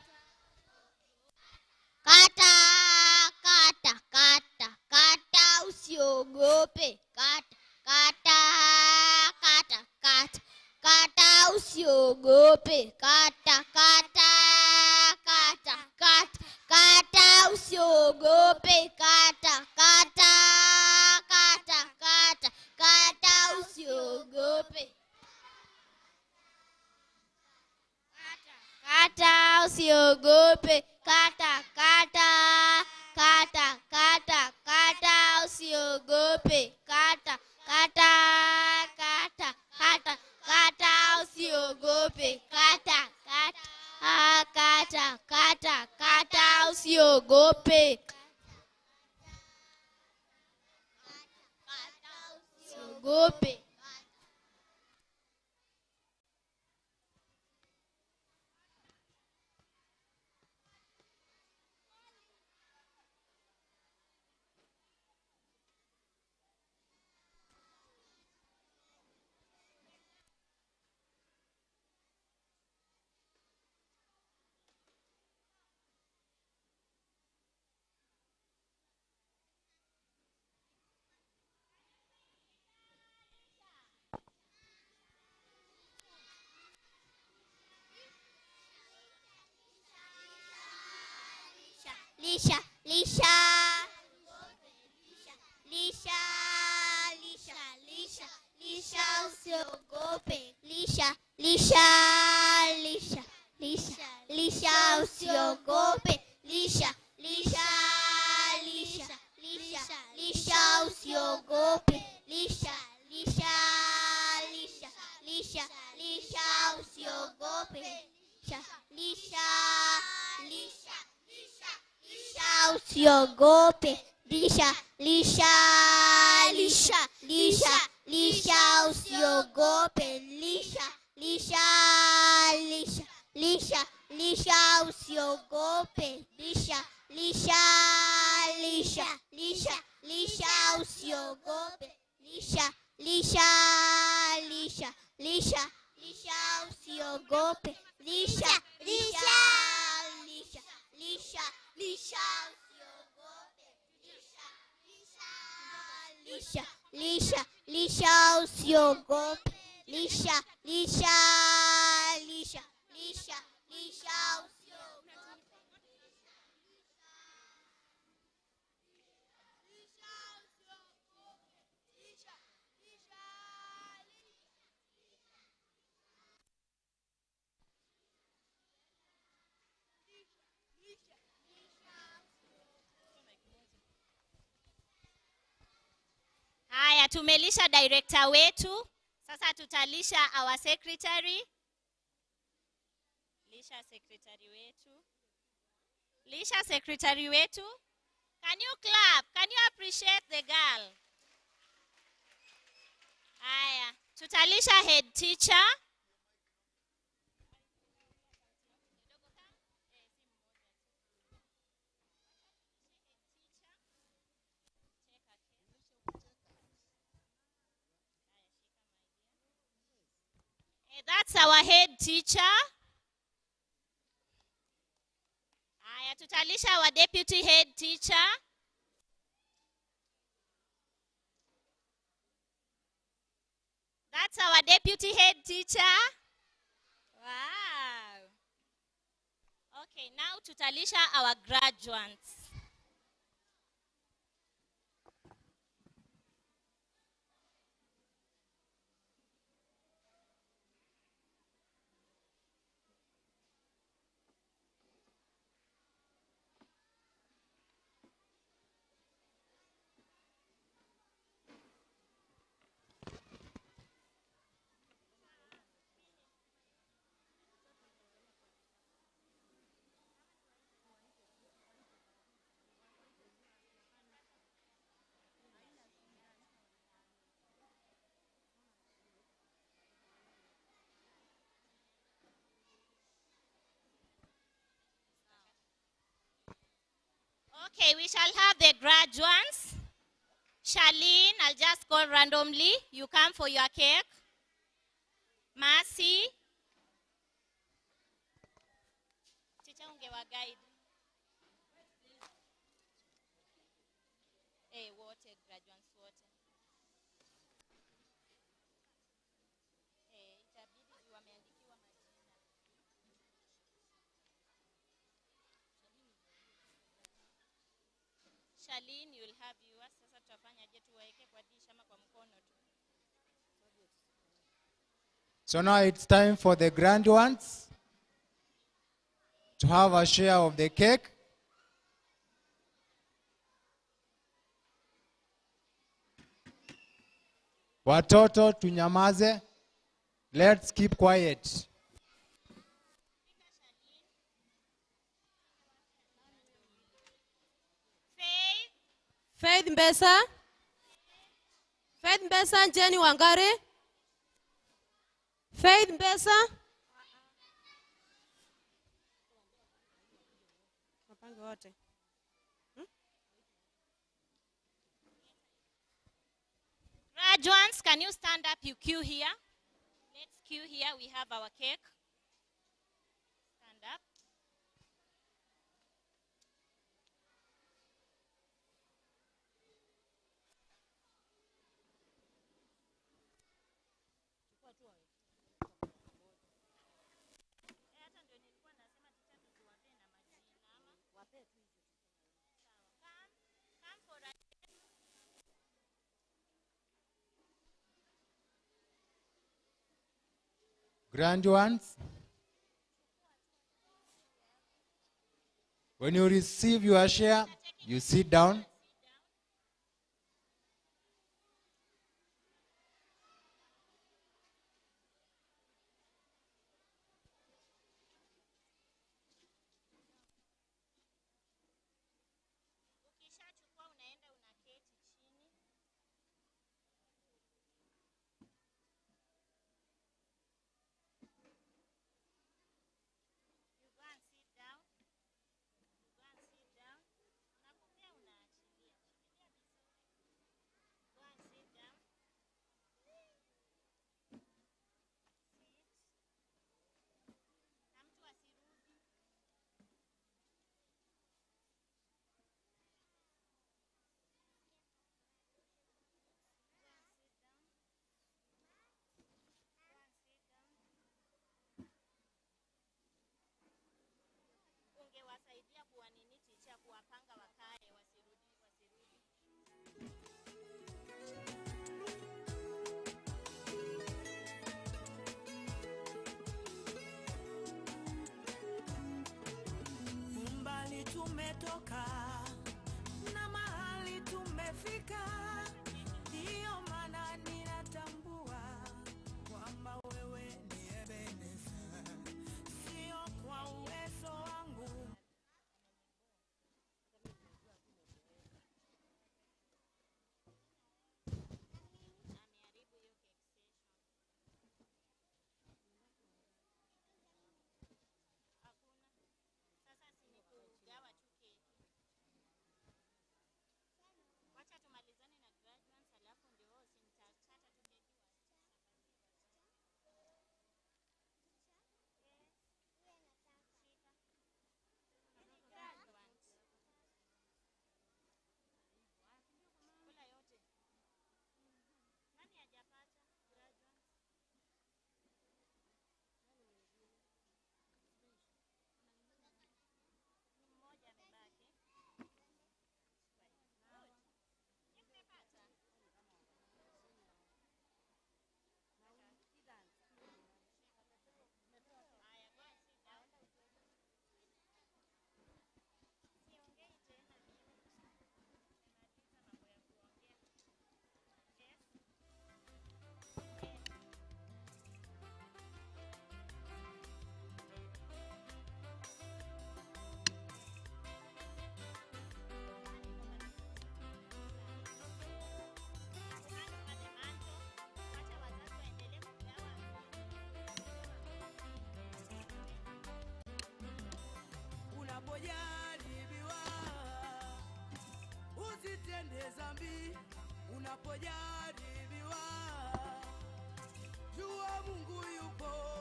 Kata, kata, kata, kata, usiogope. Kata, kata, kata, kata, kata, usiogope. Kata, kata, kata, kata, kata, usiogope. Kata, kata, kata, kata, kata, usiogope. Kata, usiogope. Kata, kata, kata, kata, kata, usiogope. Kata, kata, kata, kata, kata, usiogope. Kata, kata, kata, kata, usiogope. Usiogope. Lisha, Lisha, Lisha, Lisha, Lisha, Lisha, usiogope. Lisha, Lisha, Lisha, Lisha, Lisha, usiogope. Lisha, Lisha, Lisha, Lisha, Lisha, usiogope. Lisha, Lisha, Lisha, Lisha, Lisha, usiogope. Lisha, Lisha, Lisha, Lisha, usiogope. Lisha, Lisha, Lisha, Lisha, Lisha, usiogope. Lisha, Lisha, Lisha, Lisha, Lisha, usiogope. Lisha, Lisha, Lisha, Lisha, Lisha, usiogope. Lisha, Lisha, Lisha, Lisha, Lisha, usiogope. Lisha, Lisha, Lisha, Lisha, Lisha, usiogope. lisha, lisha, lisha usiogope. Lisha, lisha, lisha, lisha, lisha usiogope. Haya, tumelisha director wetu. Sasa tutalisha our secretary. Lisha secretary wetu. Lisha secretary wetu. Can you clap? Can you appreciate the girl? Haya, tutalisha head teacher. That's our head teacher. Haya, tutalisha our deputy head teacher. That's our deputy head teacher. Wow. Okay, now tutalisha our graduates. Okay, we shall have the graduates. Charlene, I'll just call randomly. You come for your cake. Mercy. Teacher ungewa guide. Hey, wote graduates wote. Hey, itabidi wameandikiwa majina. Charlene, you'll have yours. Sasa tutafanya je, tuwaeke kwa dish ama kwa mkono tu? So now it's time for the grand ones to have a share of the cake. Watoto tunyamaze. Let's keep quiet. Faith Mbesa. Faith Mbesa, Jenny Wangare. Faith Mbesa. Wapange wote. Graduates, can you stand up? You queue here. Let's queue here. We have our cake. Stand up. Grand ones. When you receive your share, you sit down.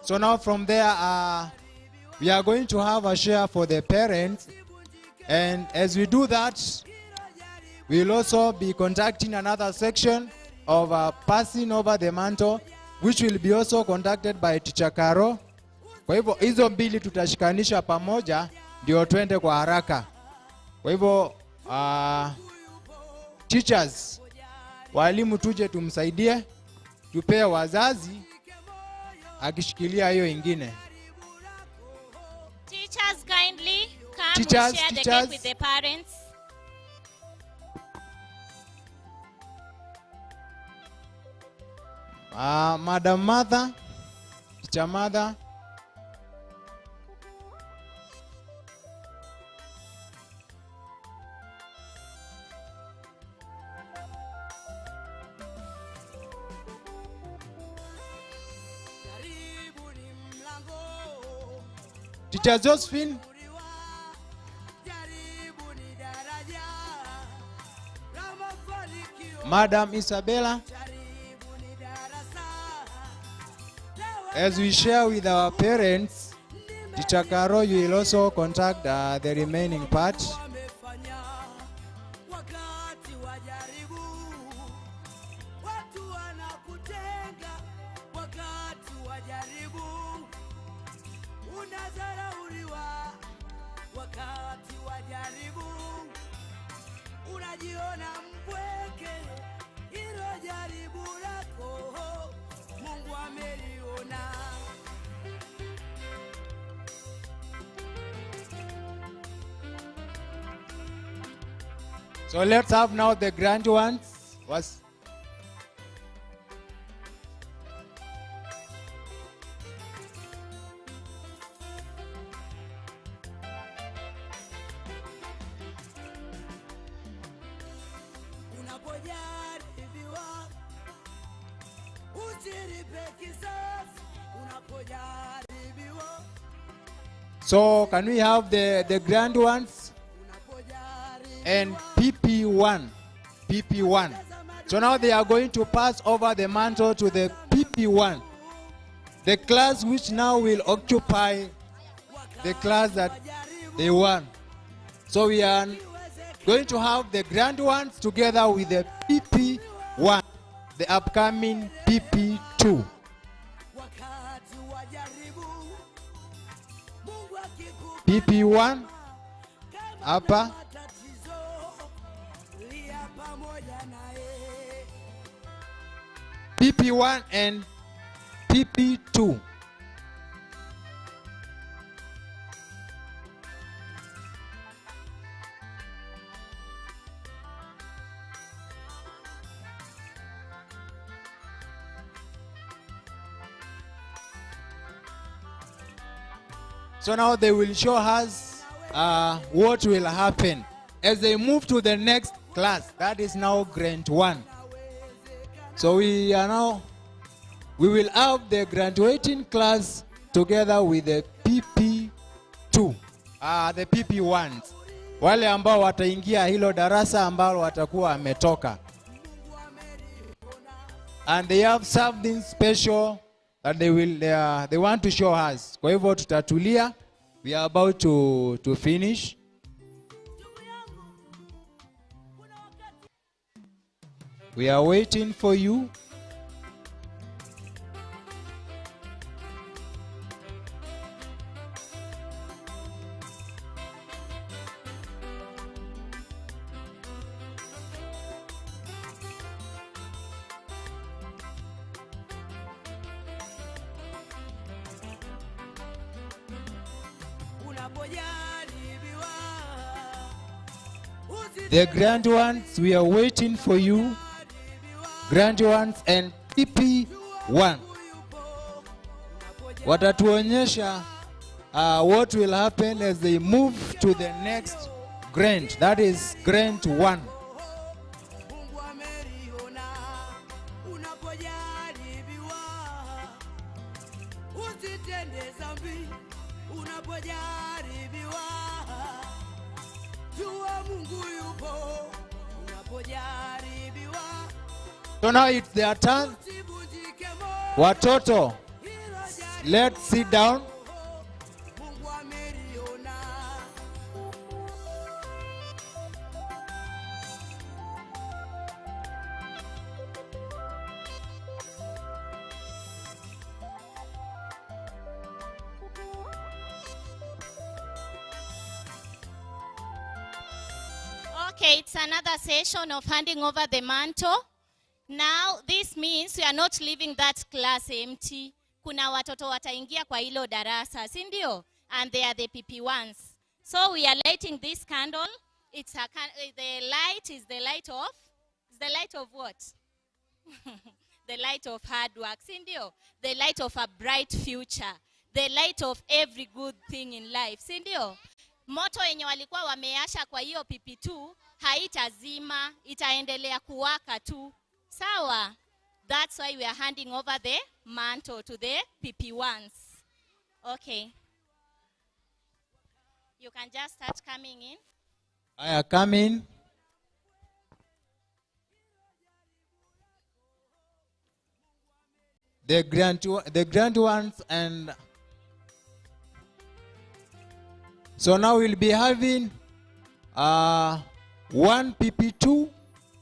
So now from there, we are going to have a share for the parents. And as we do that, we will also be conducting another section of passing over the mantle, which will be also conducted by Teacher Caro. Kwa hivyo hizo mbili tutashikanisha pamoja ndio twende kwa haraka. Kwa hivyo teachers, walimu tuje tumsaidie, tupee wazazi akishikilia hiyo ingine. Teachers kindly come Teachers, and share the teachers. cake with the parents. Madam Mother, Teacher Mother. Teacher Josephine. Madam Isabella. As we share with our parents, Teacher Caro, you will also contact the remaining part. So let's have now the grand ones. So can we have the grand ones and PP1? PP1. So now they are going to pass over the mantle to the PP1, the class which now will occupy the class that they won. So we are going to have the grand ones together with the PP1, the upcoming PP2. PP1 hapa, PP1 and PP2. So now they will show us what will happen as they move to the next class. That is now grade 1. So we will have the graduating class together with the PP2, the PP1s. Wale ambao wataingia hilo darasa ambalo watakuwa ametoka. And they have something special that they want to show us. Kwa hivyo tutatulia. We are about to finish. We are waiting for you. The grand ones, we are waiting for you. Grand ones and PP1. Watatuonyesha what will happen as they move to the next grade. That is grade 1. So now it's their turn. Watoto, let's sit down. Okay, it's another session of handing over the mantle. Now, this means we are not leaving that class empty. Kuna watoto wataingia kwa hilo darasa, si ndio? And they are the PP1s. So we are lighting this candle. It's the light is the light of what? The light of hard work, si ndio? The light of a bright future. The light of every good thing in life, si ndio? Moto yenye walikuwa wameasha kwa hiyo PP2 haitazima, itaendelea kuwaka tu. Sawa? That's why we are handing over the mantle to the PP1s. Okay. You can just start coming in. I come in. The grand ones, and so now we'll be having one PP2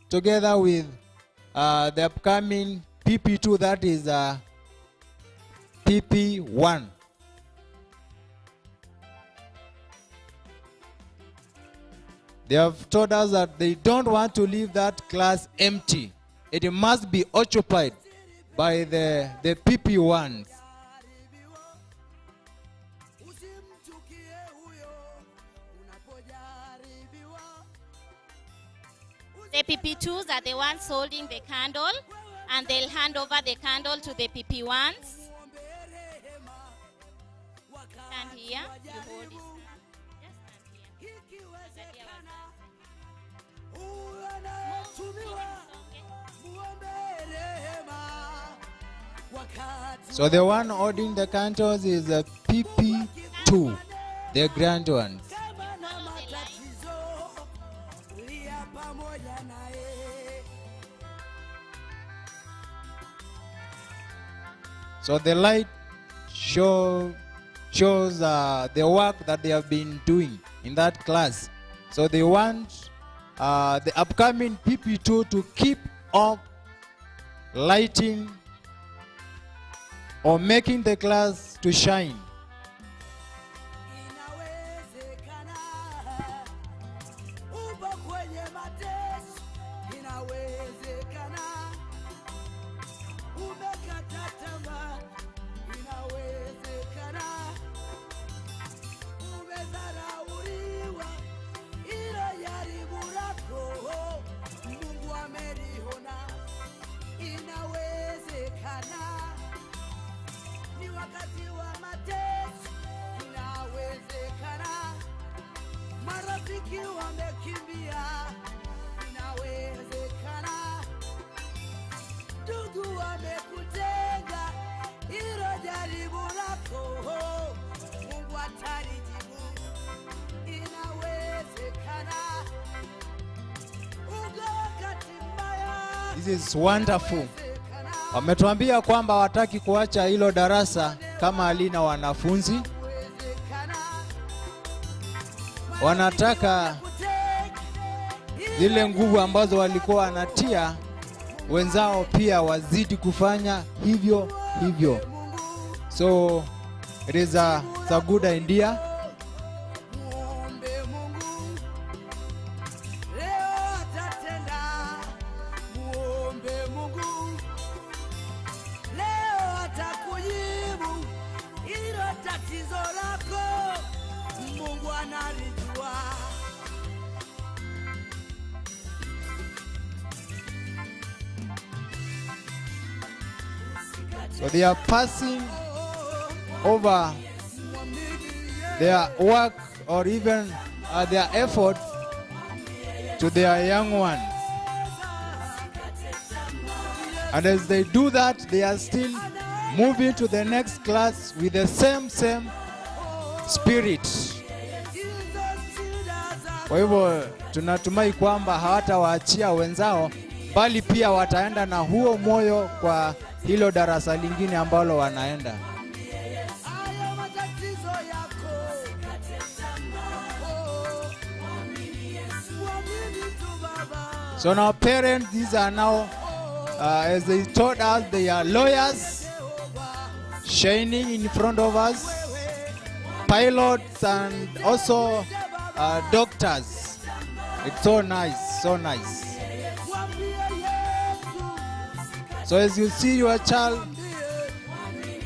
together with the upcoming PP2, that is PP1. They have told us that they don't want to leave that class empty. It must be occupied by the PP1s. The PP2s are the ones holding the candle, and they'll hand over the candle to the PP1s. Stand here, you hold it. Just stand here. So the one holding the candles is a PP2, the grand ones. So the light shows the work that they have been doing in that class. So they want the upcoming PP2 to keep on lighting or making the class to shine. This is wonderful. Wametuambia kwamba wataki kuacha hilo darasa kama halina wanafunzi. Wanataka zile nguvu ambazo walikuwa wanatia wenzao pia wazidi kufanya hivyo hivyo. So it is a good idea. So they are passing over their work or even their efforts to their young ones. And as they do that, they are still moving to the next class with the same spirit. Kwa hivyo tunatumai kwamba hawatawaachia wenzao bali pia wataenda na huo moyo kwa hilo darasa lingine ambalo wanaenda. So now parents, these are now, as they taught us, they are lawyers shining in front of us, pilots and also doctors. It's so nice, so nice. So as you see your child,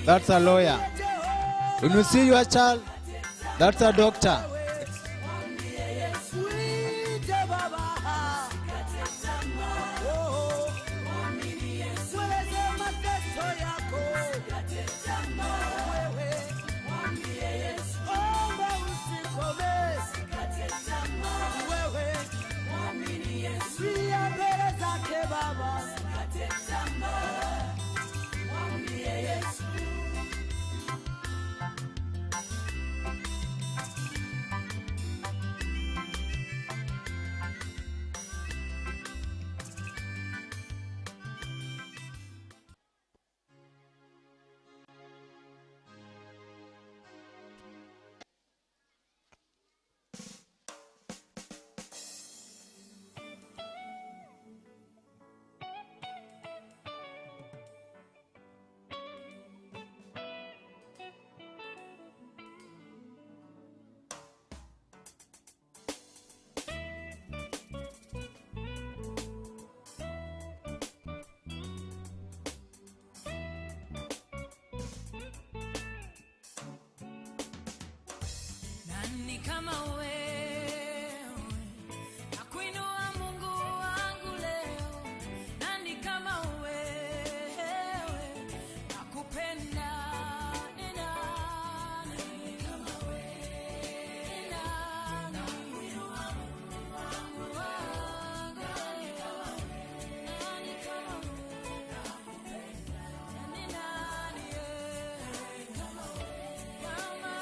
that's a lawyer. When you see your child, that's a doctor. Nani kama wewe, nakuinua Mungu wangu leo. Nani kama wewe, nakupenda. Ni nani kama wewe, ni nani nakuinua Mungu wangu leo. Nani kama wewe, nakupenda. Ni nani kama wewe, kama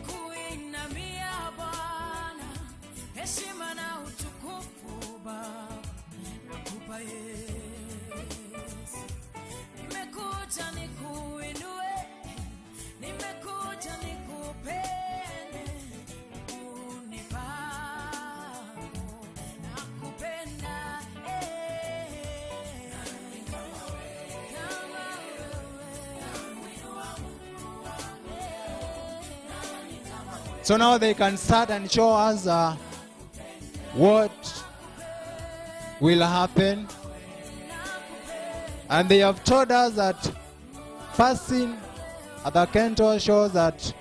nakuinamia Bwana, heshima na utukufu Baba nakupa Yesu. Nimekuja nikuinue, nimekuja nikupende, unipako nakupenda. Kama So now they can start and show us what will happen. And they have told us that passing at the cantor shows that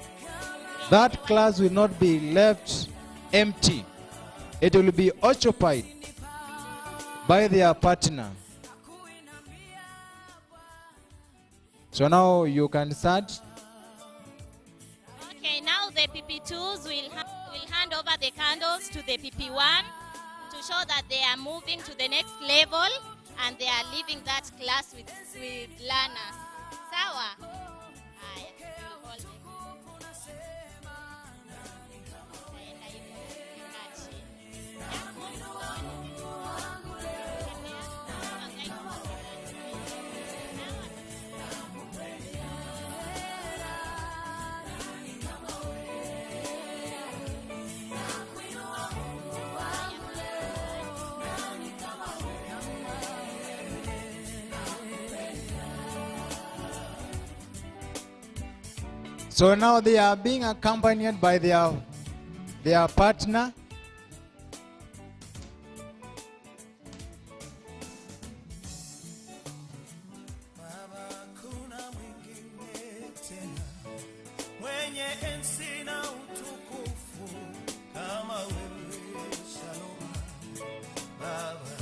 that class will not be left empty. It will be occupied by their partner. So now you can start. Okay, now the PP2s will hand over the candles to the PP1 to show that they are moving to the next level and they are leaving that class with learners. Sawa? Haya, you hold it. So now they are being accompanied by their partner. Mwenye enzi na utukufu kama wewe, Shalom Baba.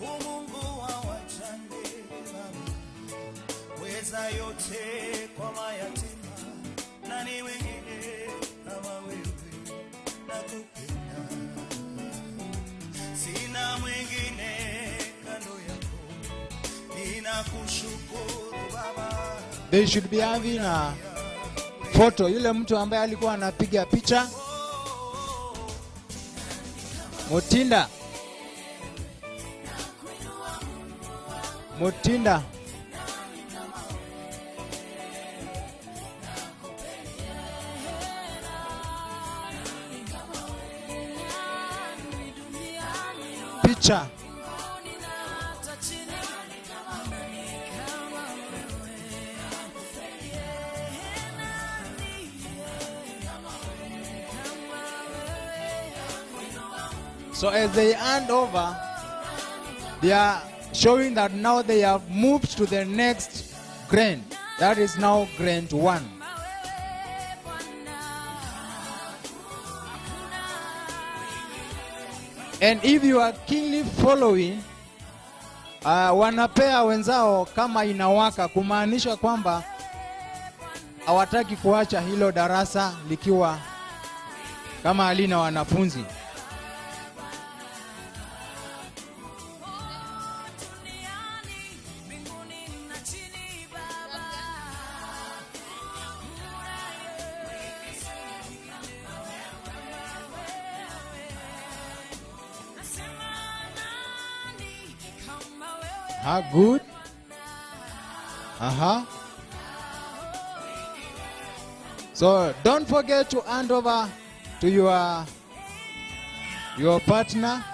Umungu wa wajane Baba, weza yote kwa mayatima. Nani wengine kama wewe, nakupenda. Sina mwingine kando They should be having a photo. Yule mtu ambaye alikuwa anapiga picha. Mutinda. Mutinda. Picha. So as they hand over, they are showing that now they have moved to the next grade. That is now grade 1. And if you are keenly following, wanapea wenzao kama inawaka, kumaanisha kwamba hawataki kuacha hilo darasa likiwa kama halina wanafunzi. Good. So don't forget to hand over to your partner.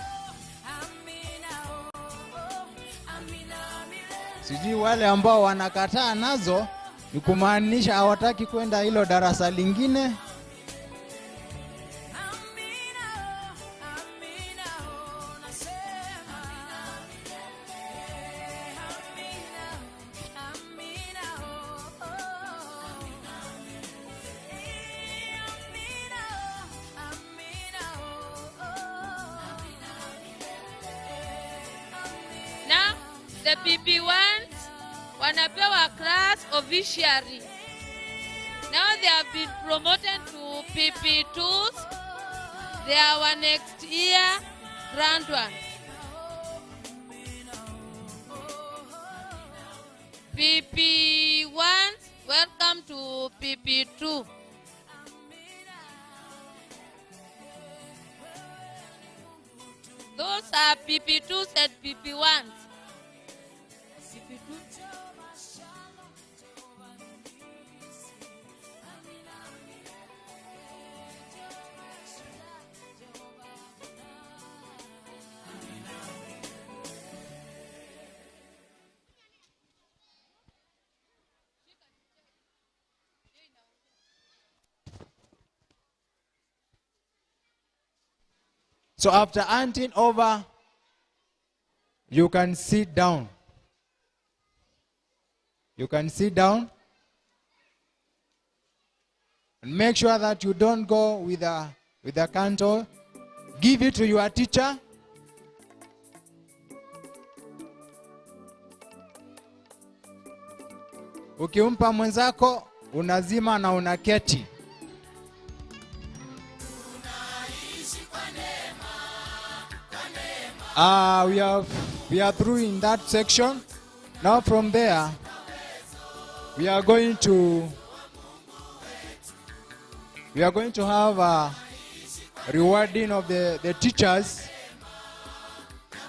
Sijui wale ambao wanakataa nazo ni kumaanisha hawataki kwenda hilo darasa lingine. The PP1s wanapewa class officially. Now they have been promoted to PP2s. They are our next year grand one. PP1s, welcome to PP2. Those are PP2s and PP1s. So after handing over, you can sit down. You can sit down. And make sure that you don't go with a canto. Give it to your teacher. Ukimpa mwenzako, unazima na unaketi. We are through in that section. Now from there, we are going to have a rewarding of the teachers.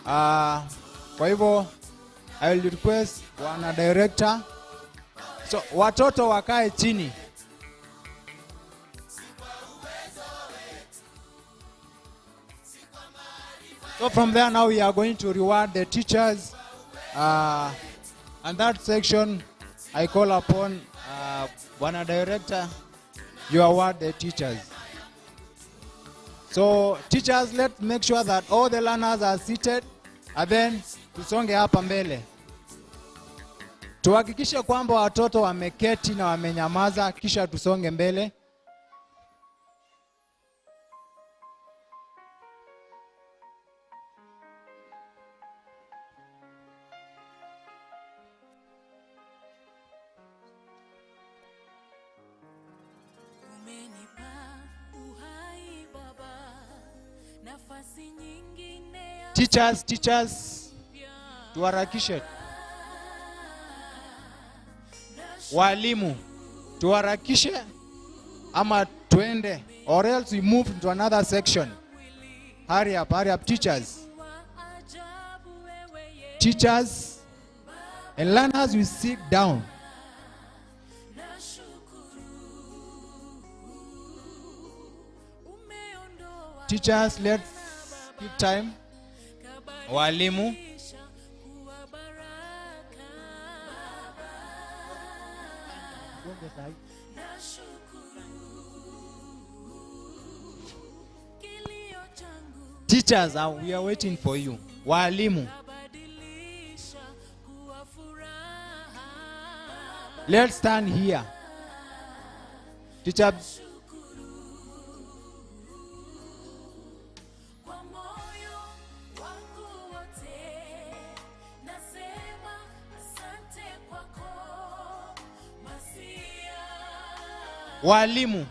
Kwa hivyo, I will request wana director. So watoto wakae chini. So from there now we are going to reward the teachers. And that section I call upon Wana Director, you award the teachers. So teachers, let's make sure that all the learners are seated, and then tusonge hapa mbele. Tuhakikishe kwamba watoto wameketi na wamenyamaza, kisha tusonge mbele. Teachers, tuharakishe. Walimu, tuharakishe ama tuende, or else we move into another section. Hurry up, teachers. Teachers and learners will sit down. Teachers, let's give time. Walimu. Teachers, we are waiting for you. Walimu. Let's stand here. Teacher. Walimu.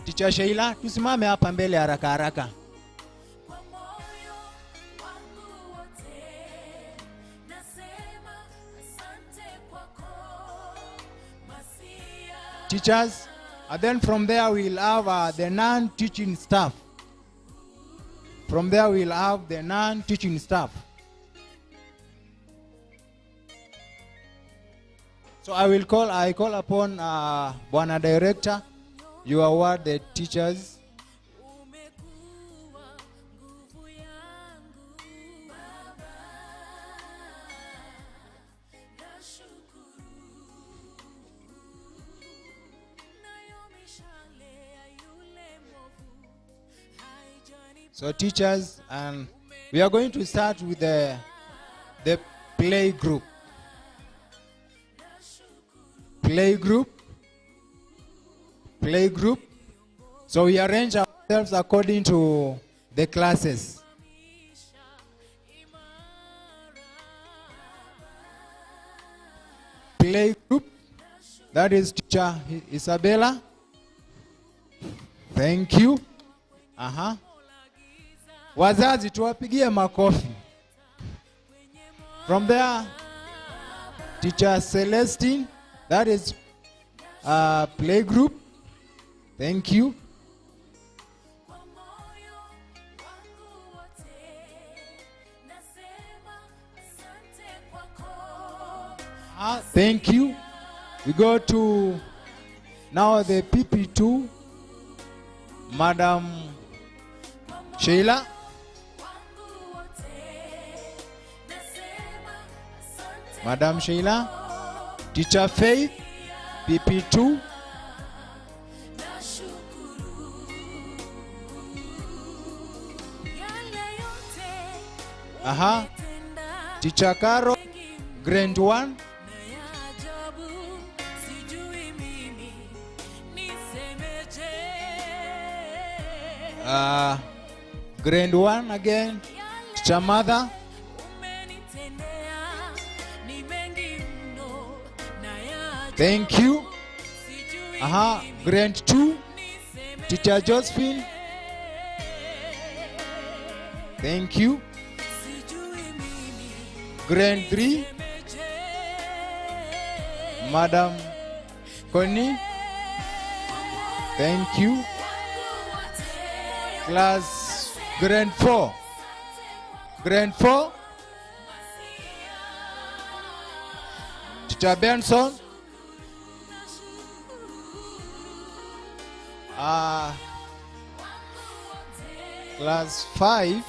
Teacher Sheila, tusimame hapa mbele haraka haraka. Teachers, and then from there we'll have the non-teaching staff. From there we'll have the non-teaching staff. So I call upon Bwana Director, you award the teachers. So teachers, and we are going to start with the play group. Play group. So we arrange ourselves according to the classes. Play group. That is teacher Isabella. Thank you. Wazazi, tuwapigie makofi. From there, teacher Celestine. That is play group. Thank you. Thank you. We go to now the PP2. Madam Sheila. Madam Sheila. Teacher Faith, PP2. Teacher Caro, Grade 1. Grade 1 again. Teacher Mother. Thank you. Grade 2. Teacher Josephine. Thank you. Grade 3. Madam Connie. Thank you. Class Grade 4. Grade 4. Teacher Benson. Class 5.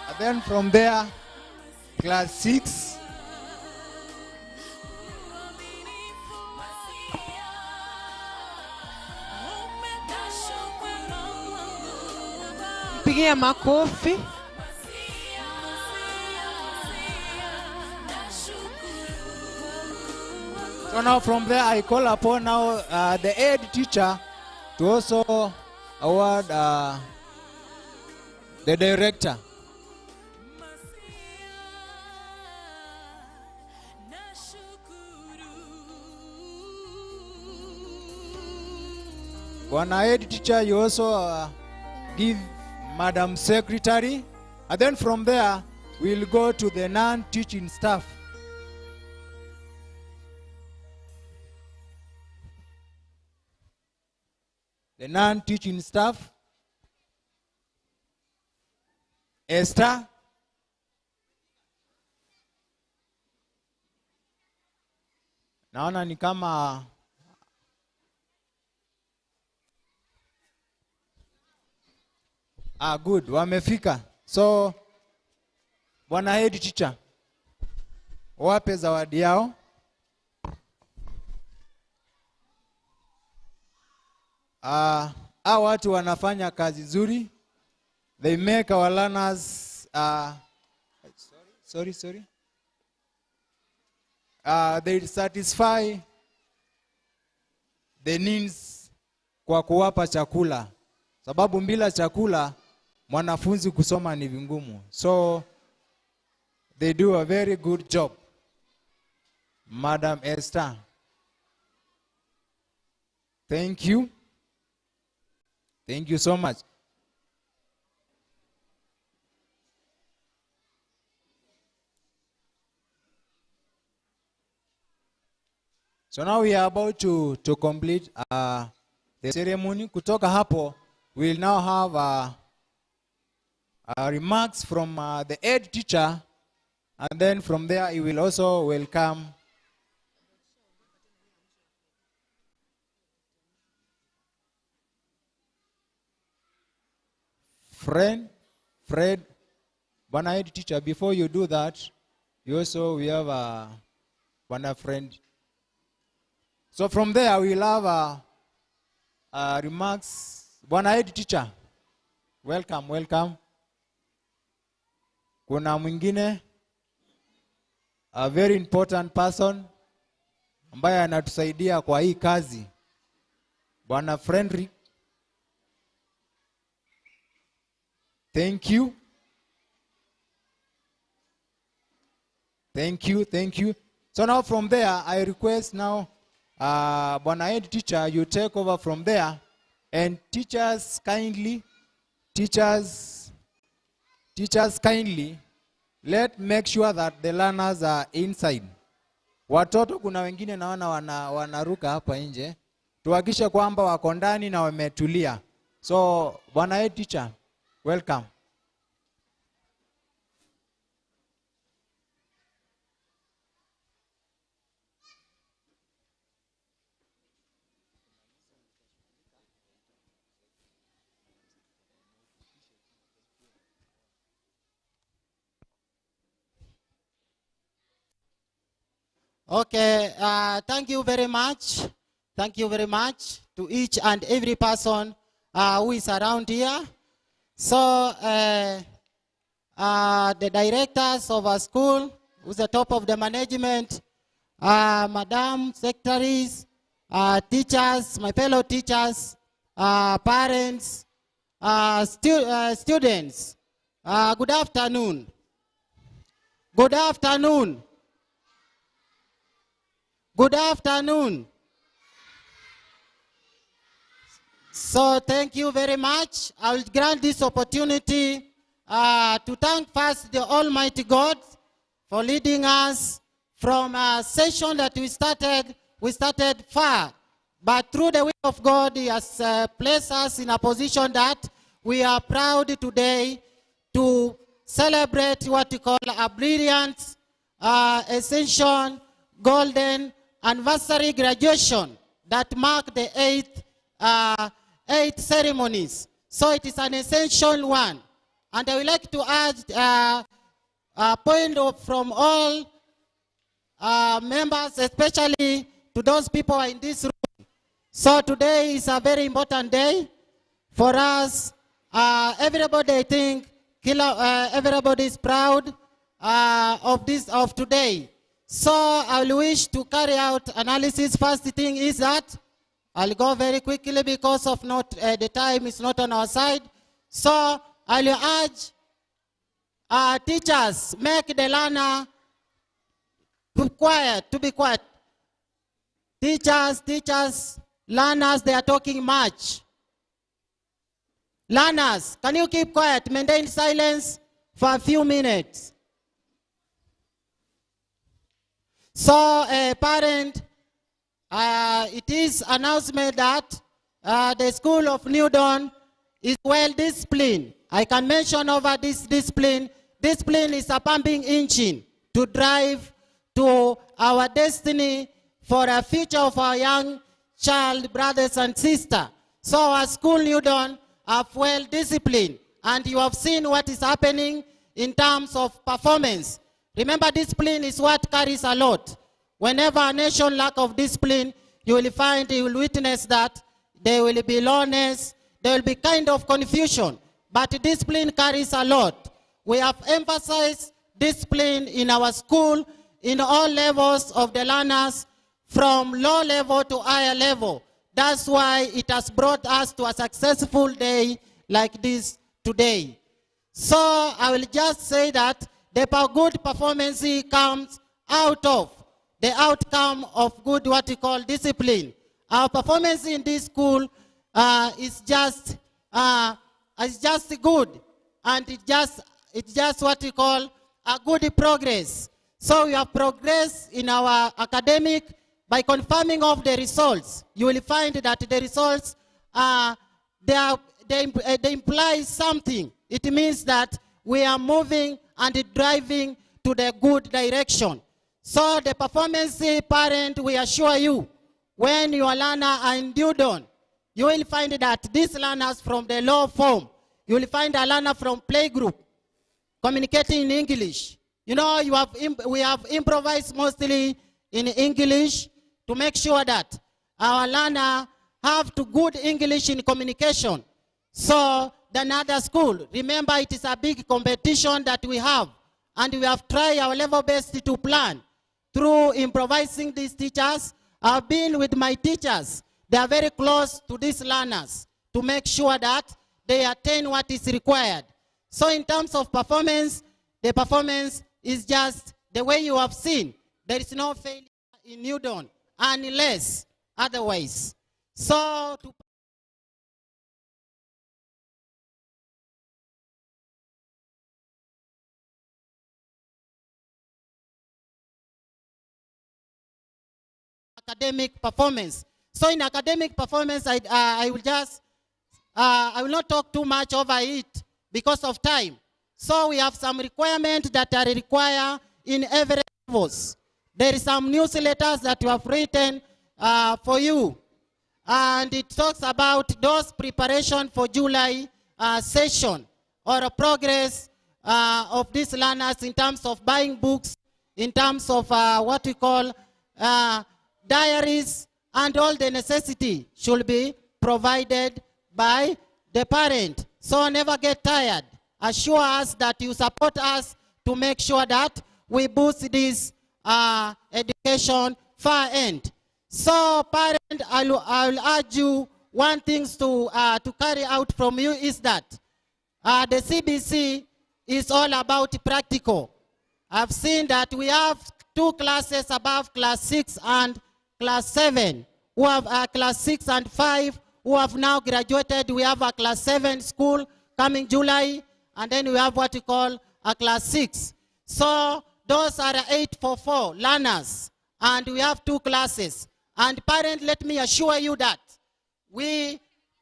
And then from there, class 6. Pigia makofi. So now from there, I call upon now the head teacher to also award the director. One head teacher, you also give Madam Secretary. And then from there, we'll go to the non-teaching staff. The non-teaching staff. Esther. Naona ni kama good, wamefika. So bwana head teacher, wape zawadi yao. Hao watu wanafanya kazi nzuri. They make our learners they satisfy the needs kwa kuwapa chakula. Sababu bila chakula mwanafunzi kusoma ni vingumu. So they do a very good job. Madam Esther, thank you. Thank you so much. So now we are about to complete the ceremony. Kutoka hapo, we'll now have remarks from the head teacher, and then from there he will also welcome Fred, Bwana head teacher. Before you do that, we have Bwana friend. So from there we'll have remarks. Bwana head teacher, welcome. Kuna mwingine, a very important person ambaye anatusaidia kwa hii kazi, Bwana Frederick. Thank you. So now from there, I request now, Bwana head teacher, you take over from there, and teachers kindly, let make sure that the learners are inside. Watoto kuna wengine naona wanaruka hapa nje. Tuhakikishe kwamba wako ndani na wametulia. So Bwana head teacher, welcome. Okay, thank you very much. Thank you very much to each and every person who is around here. So, the directors of our school, who's the top of the management, madam, secretaries, teachers, my fellow teachers, parents, students, good afternoon. Good afternoon. Good afternoon. So thank you very much. I will grant this opportunity to thank first the Almighty God for leading us from a session that we started far. But through the will of God, He has placed us in a position that we are proud today to celebrate what we call a brilliant, ascension, golden anniversary graduation that mark the eight ceremonies. So it is an essential one. And I would like to add a point from all members, especially to those people in this room. So today is a very important day for us. Everybody, I think, everybody is proud of today. So I will wish to carry out analysis. First thing is that I'll go very quickly because of the time is not on our side. So I will urge teachers, make the learner to be quiet. Teachers, learners, they are talking much. Learners, can you keep quiet? Maintain silence for a few minutes. So, parent, it is announcement that the school of Newdawn is well disciplined. I can mention over this discipline. Discipline is a pumping engine to drive to our destiny for a future of our young child, brothers and sisters. So our school Newdawn are well disciplined, and you have seen what is happening in terms of performance. Remember, discipline is what carries a lot. Whenever a nation lack of discipline, you will witness that there will be lowness, there will be kind of confusion. But discipline carries a lot. We have emphasized discipline in our school in all levels of the learners, from low level to higher level. That's why it has brought us to a successful day like this today. So I will just say that the good performance comes out of the outcome of good, what we call discipline. Our performance in this school is just good, and it's just what we call a good progress. So we have progressed in our academic by confirming of the results. You will find that the results they imply something. It means that we are moving and driving to the good direction. So the performance parent, we assure you, when your learner are in Newdawn, you will find that these learners from the low form, you will find a learner from playgroup communicating in English. You know, we have improvised mostly in English to make sure that our learner have to good English in communication. So than other school, remember it is a big competition that we have, and we have tried our level best to plan through improvising these teachers. I've been with my teachers. They are very close to these learners to make sure that they attain what is required. So in terms of performance, the performance is just the way you have seen. There is no failure in Newdawn unless otherwise. So to academic performance. So in academic performance, I will not talk too much over it because of time. So we have some requirements that are required in every levels. There is some newsletters that we have written for you, and it talks about those preparation for July session, or a progress of these learners in terms of buying books, in terms of what we call diaries, and all the necessity should be provided by the parent. So never get tired. Assure us that you support us to make sure that we boost this education far end. So parent, I'll urge you one thing to carry out from you is that the CBC is all about practical. I've seen that we have 2 classes above class 6 and class 7, who have class 6 and 5, who have now graduated. We have a class 7 school coming July, and then we have what we call a class 6. So those are 844 learners, and we have 2 classes. And parent, let me assure you that we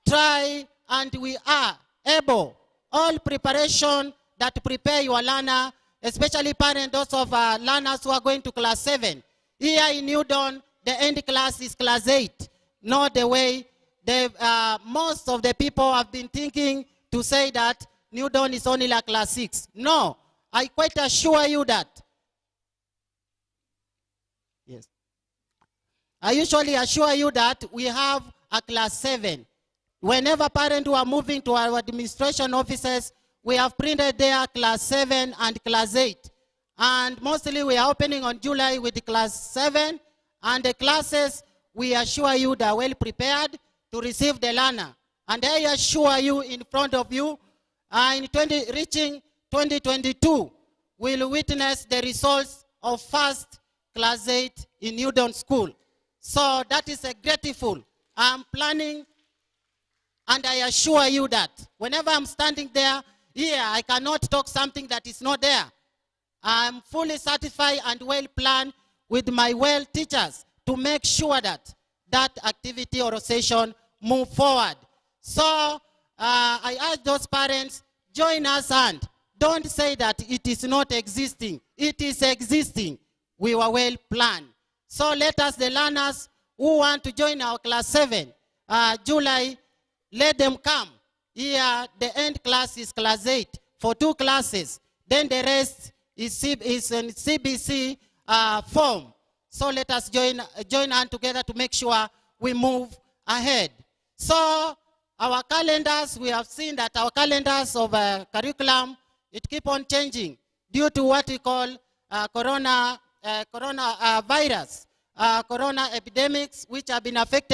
try and we are able, all preparation that prepare your learner, especially parent, those of learners who are going to class 7. Here in Newdawn, the end class is class 8. Not the way most of the people have been thinking to say that Newdawn is only like class 6. No, I quite assure you that. Yes. I usually assure you that we have a class 7. Whenever parents who are moving to our administration offices, we have printed there class 7 and class 8. And mostly we are opening on July with the class 7, and the classes, we assure you they are well prepared to receive the learner. And I assure you in front of you, reaching 2022, we'll witness the results of first class 8 in Newdawn School. So that is a grateful. I'm planning, and I assure you that whenever I'm standing there, here, I cannot talk something that is not there. I'm fully satisfied and well planned with my well teachers to make sure that that activity or session move forward. So I ask those parents, join us and don't say that it is not existing. It is existing. We were well planned. So let us, the learners who want to join our class 7, July, let them come. Here, the end class is class 8 for 2 classes. Then the rest is in CBC form. So let us join hands together to make sure we move ahead. So our calendars, we have seen that our calendars of curriculum, it keep on changing due to what we call corona virus, corona epidemics, which have been affect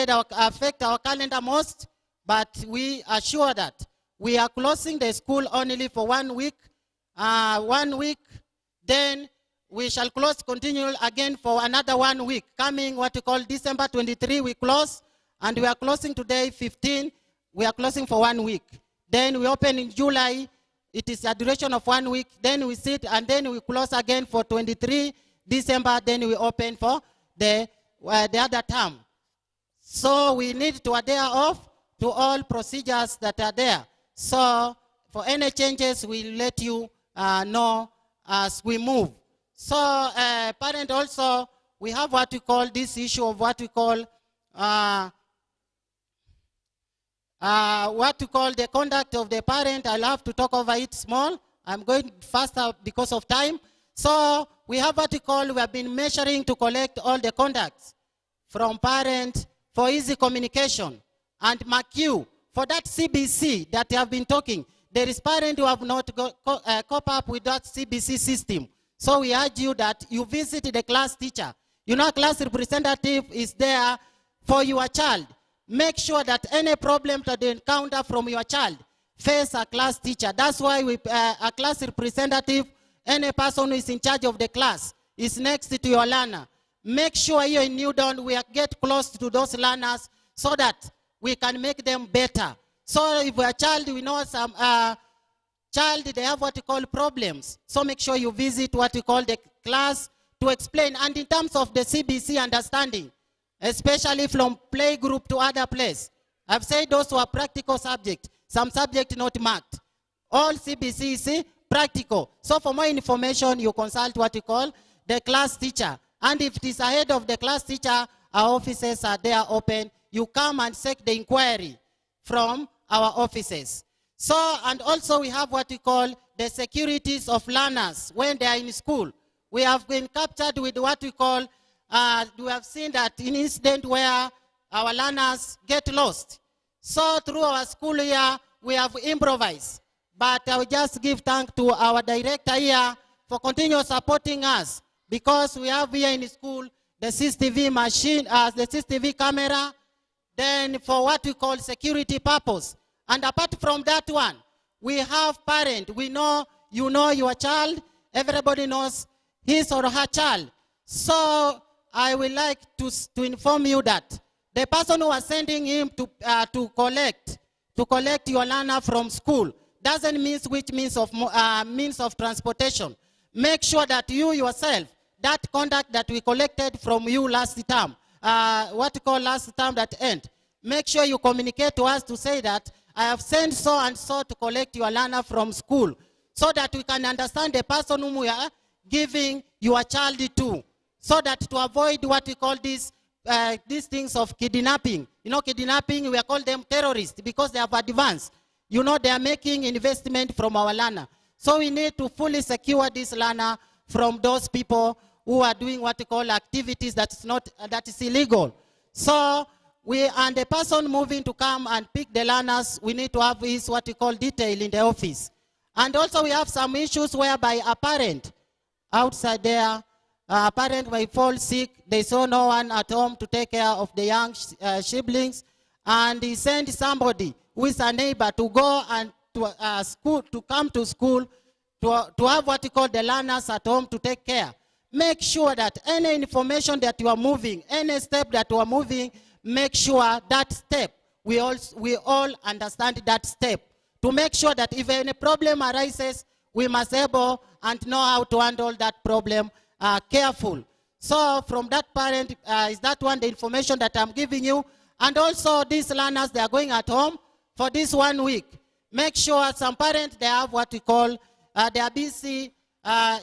our calendar most. But we are sure that we are closing the school only for 1 week. 1 week, then we shall continue again for another 1 week. Coming what we call December 23, we close, and we are closing today 15. We are closing for 1 week. Then we open in July. It is a duration of 1 week. Then we sit, and then we close again for 23 December. Then we open for the other term. So we need to adhere off to all procedures that are there. So for any changes, we'll let you know as we move. So parent also, we have what we call this issue of what we call the conduct of the parent. I'll have to talk over it small. I'm going faster because of time. So we have what we call, we have been measuring to collect all the conducts from parent for easy communication. And MACU, for that CBC that I have been talking, there is parents who have not cope up with that CBC system. So we urge you that you visit the class teacher. You know, class representative is there for your child. Make sure that any problem that they encounter from your child, face a class teacher. That's why a class representative, any person who is in charge of the class, is next to your learner. Make sure here in Newdawn we get close to those learners so that we can make them better. So if a child, we know some child, they have what we call problems. So make sure you visit what we call the class to explain. And in terms of the CBC understanding, especially from play group to other place, I've said those who are practical subject, some subject not marked. All CBC is practical. So for more information, you consult what we call the class teacher. And if it is ahead of the class teacher, our offices are there open. You come and seek the inquiry from our offices. So, and also we have what we call the securities of learners when they are in school. We have been captured with what we call, we have seen that in incident where our learners get lost. So through our school year, we have improvised. But I will just give thanks to our director here for continuing supporting us, because we have here in school the CCTV machine, the CCTV camera, then for what we call security purpose. And apart from that one, we have parent. We know, you know your child. Everybody knows his or her child. So I would like to inform you that the person who was sending him to collect your learner from school doesn't mean which means of transportation. Make sure that you yourself, that conduct that we collected from you last term, what we call last term that end, make sure you communicate to us to say that I have sent so and so to collect your learner from school, so that we can understand the person whom we are giving your child to, so that to avoid what we call these things of kidnapping. You know, kidnapping, we call them terrorists because they have advanced. You know, they are making investment from our learner. So we need to fully secure this learner from those people who are doing what we call activities that is illegal. So and the person moving to come and pick the learners, we need to have is what we call detail in the office. And also we have some issues whereby a parent outside there, a parent may fall sick, they saw no one at home to take care of the young siblings, and he sent somebody who is a neighbor to go and to come to school to have what we call the learners at home to take care. Make sure that any information that you are moving, any step that you are moving, make sure that step, we all understand that step, to make sure that if any problem arises, we must able and know how to handle that problem careful. So from that parent, is that one the information that I'm giving you? And also these learners, they are going at home for this 1 week. Make sure some parents, they have what we call, they are busy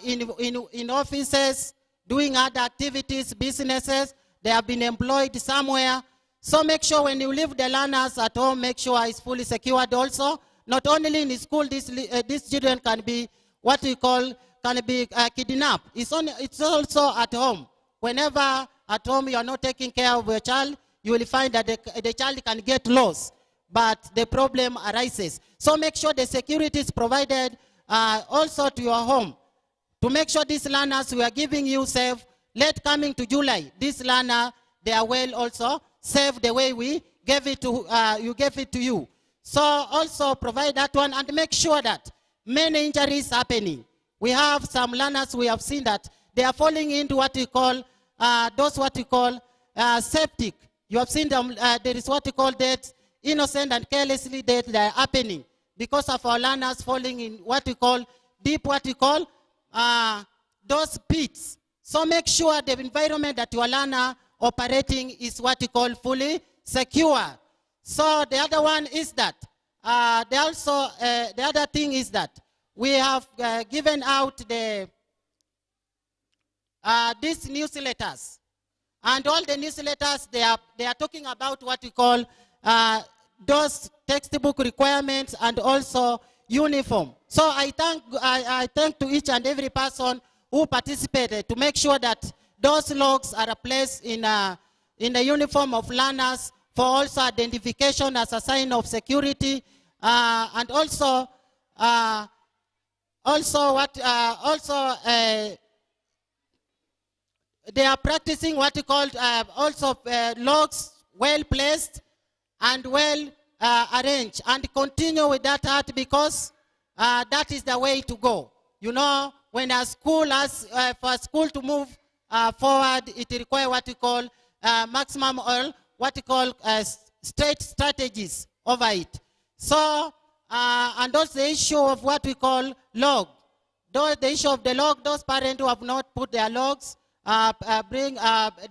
in offices, doing other activities, businesses. They have been employed somewhere. So make sure when you leave the learners at home, make sure it's fully secured also. Not only in school, these children can be what we call, can be kidnapped. It's also at home. Whenever at home you are not taking care of your child, you will find that the child can get lost, but the problem arises. So make sure the security is provided also to your home. To make sure these learners we are giving you safe, let coming to July, this learner, they are well also safe the way we gave it to, you gave it to you. So also provide that one and make sure that many injuries happening. We have some learners, we have seen that they are falling into what we call, septic. You have seen them, there is what we call death, innocent and carelessly death that are happening because of our learners falling in what we call deep, what we call those pits. So make sure the environment that your learner operating is what we call fully secure. So the other one is that, the other thing is that we have given out these newsletters. And all the newsletters, they are talking about what we call those textbook requirements and also uniform. So I thank to each and every person who participated to make sure that those logs are placed in the uniform of learners for also identification as a sign of security, and also they are practicing what we call logs well placed and well arranged, and continue with that art because that is the way to go. You know, when a school has, for a school to move forward, it requires what we call maximum or what we call straight strategies over it. So, and also the issue of what we call log. The issue of the log, those parents who have not put their logs, bring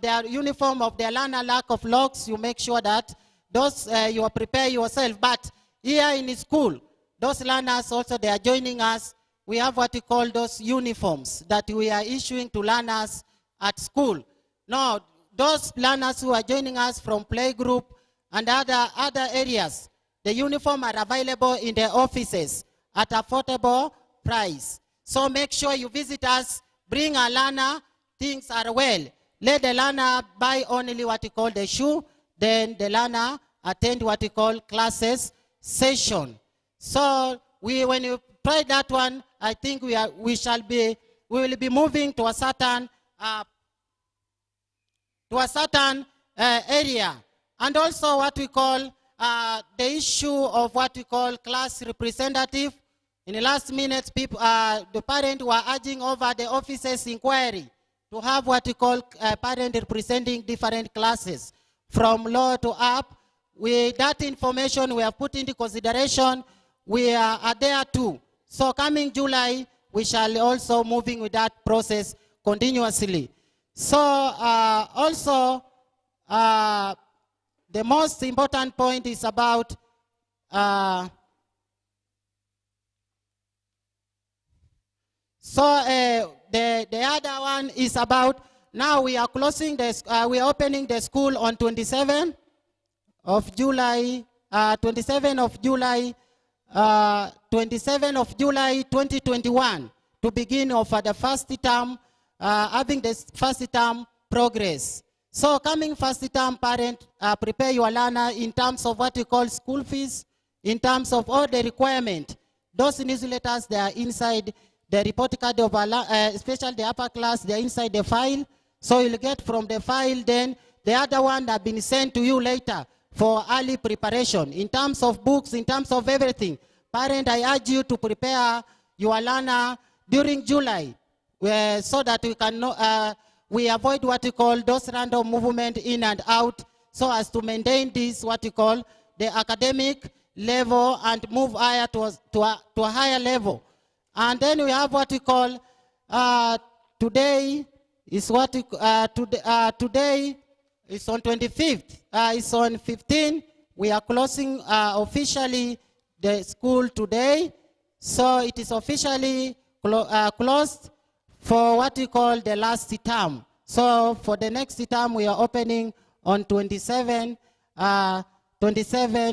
their uniform of their learner lack of logs, you make sure that those you prepare yourself. But here in school, those learners also, they are joining us. We have what we call those uniforms that we are issuing to learners at school. Now, those learners who are joining us from playgroup and other areas, the uniform are available in the offices at affordable price. So make sure you visit us, bring a learner, things are well. Let the learner buy only what we call the shoe, then the learner attend what we call classes session. So when you try that one, I think we will be moving to a certain area. And also what we call the issue of what we call class representative. In the last minutes, people, the parents were urging over the offices inquiry to have what we call parent representing different classes from low to up. With that information we have put into consideration, we are there too. So coming July, we shall also moving with that process continuously. So also, the most important point is about the other one is about, now we are closing this, we are opening the school on 27th of July, 27th of July 2021 to begin of the first term, having the first term progress. So coming first term, parent, prepare your learner in terms of what we call school fees, in terms of all the requirement. Those newsletters, they are inside the report card of, especially the upper class, they are inside the file. So you'll get from the file, then the other one that have been sent to you later for early preparation. In terms of books, in terms of everything, parent, I urge you to prepare your learner during July, so that we can we avoid what we call those random movement in and out, so as to maintain this what we call the academic level and move higher to a higher level. And then we have what we call today is what today is on 25th. It's on 15. We are closing officially the school today. So it is officially closed for what we call the last term. So for the next term, we are opening on 27,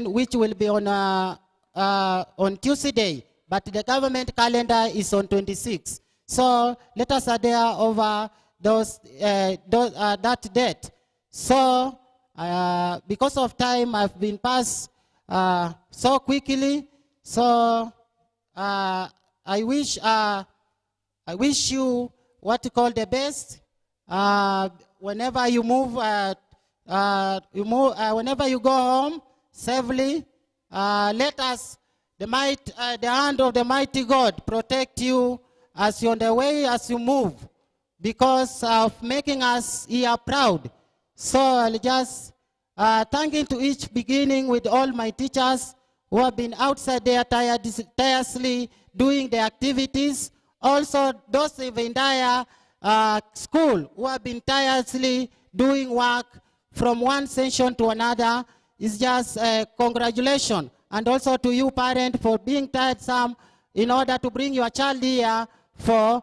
which will be on Tuesday. But the government calendar is on 26. So let us adhere over that date. So because of time, I've been passed so quickly. So I wish you what you call the best. Whenever you move, whenever you go home safely, let us, the hand of the mighty God protect you as you're on the way, as you move, because of making us here proud. So I'll just thanking to each, beginning with all my teachers who have been outside there tirelessly doing the activities. Also those in the entire school who have been tirelessly doing work from one session to another. Is just congratulations. And also to you parents for being tiresome in order to bring your child here for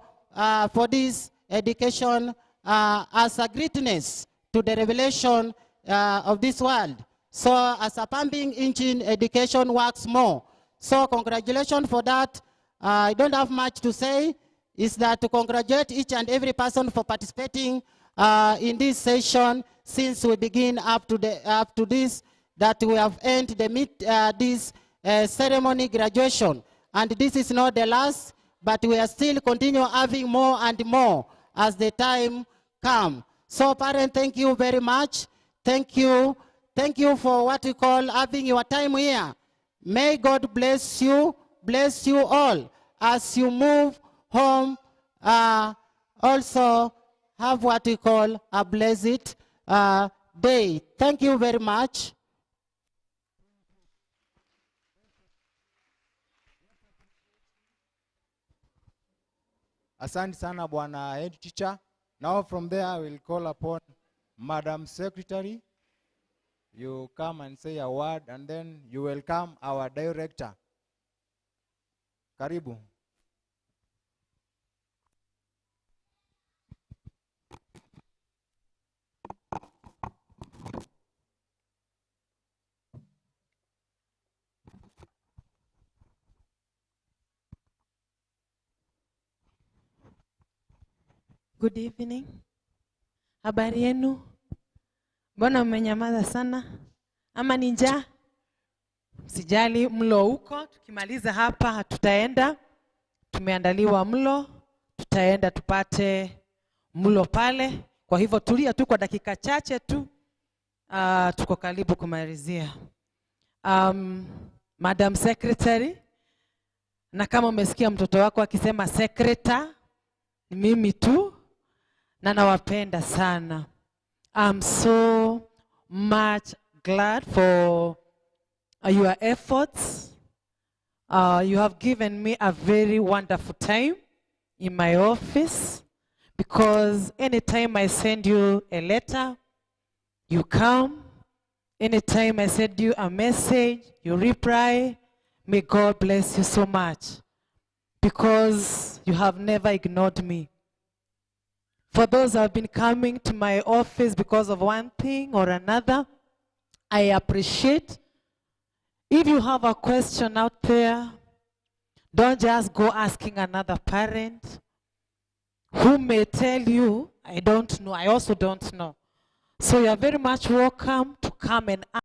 this education as a greatness to the revelation of this world. So as a pumping engine, education works more. So congratulations for that. I don't have much to say. Is that to congratulate each and every person for participating in this session since we begin up to this, that we have ended this ceremony graduation. And this is not the last, but we are still continue having more and more as the time comes. So parents, thank you very much. Thank you. Thank you for what we call having your time here. May God bless you all as you move home. Also have what we call a blessed day. Thank you very much. Asante sana Bwana Head Teacher. Now from there I will call upon Madam Secretary. You come and say a word, and then you welcome our director. Karibu. Good evening. Habari yenu? Mbona mmenyamaza sana? Ama ni njaa? Msijali, mlo huko. Tukimaliza hapa tutaenda. Tumeandaliwa mlo. Tutaenda tupate mlo pale. Kwa hivyo tulia tu kwa dakika chache tu. Tuko karibu kumalizia. Madam Secretary, na kama umesikia mtoto wako akisema secretary, ni mimi tu. Na nawapenda sana. I'm so much glad for your efforts. You have given me a very wonderful time in my office, because anytime I send you a letter, you come. Anytime I send you a message, you reply. May God bless you so much, because you have never ignored me. For those who have been coming to my office because of one thing or another, I appreciate. If you have a question out there, don't just go asking another parent who may tell you, I don't know, I also don't know. So you are very much welcome to come and ask.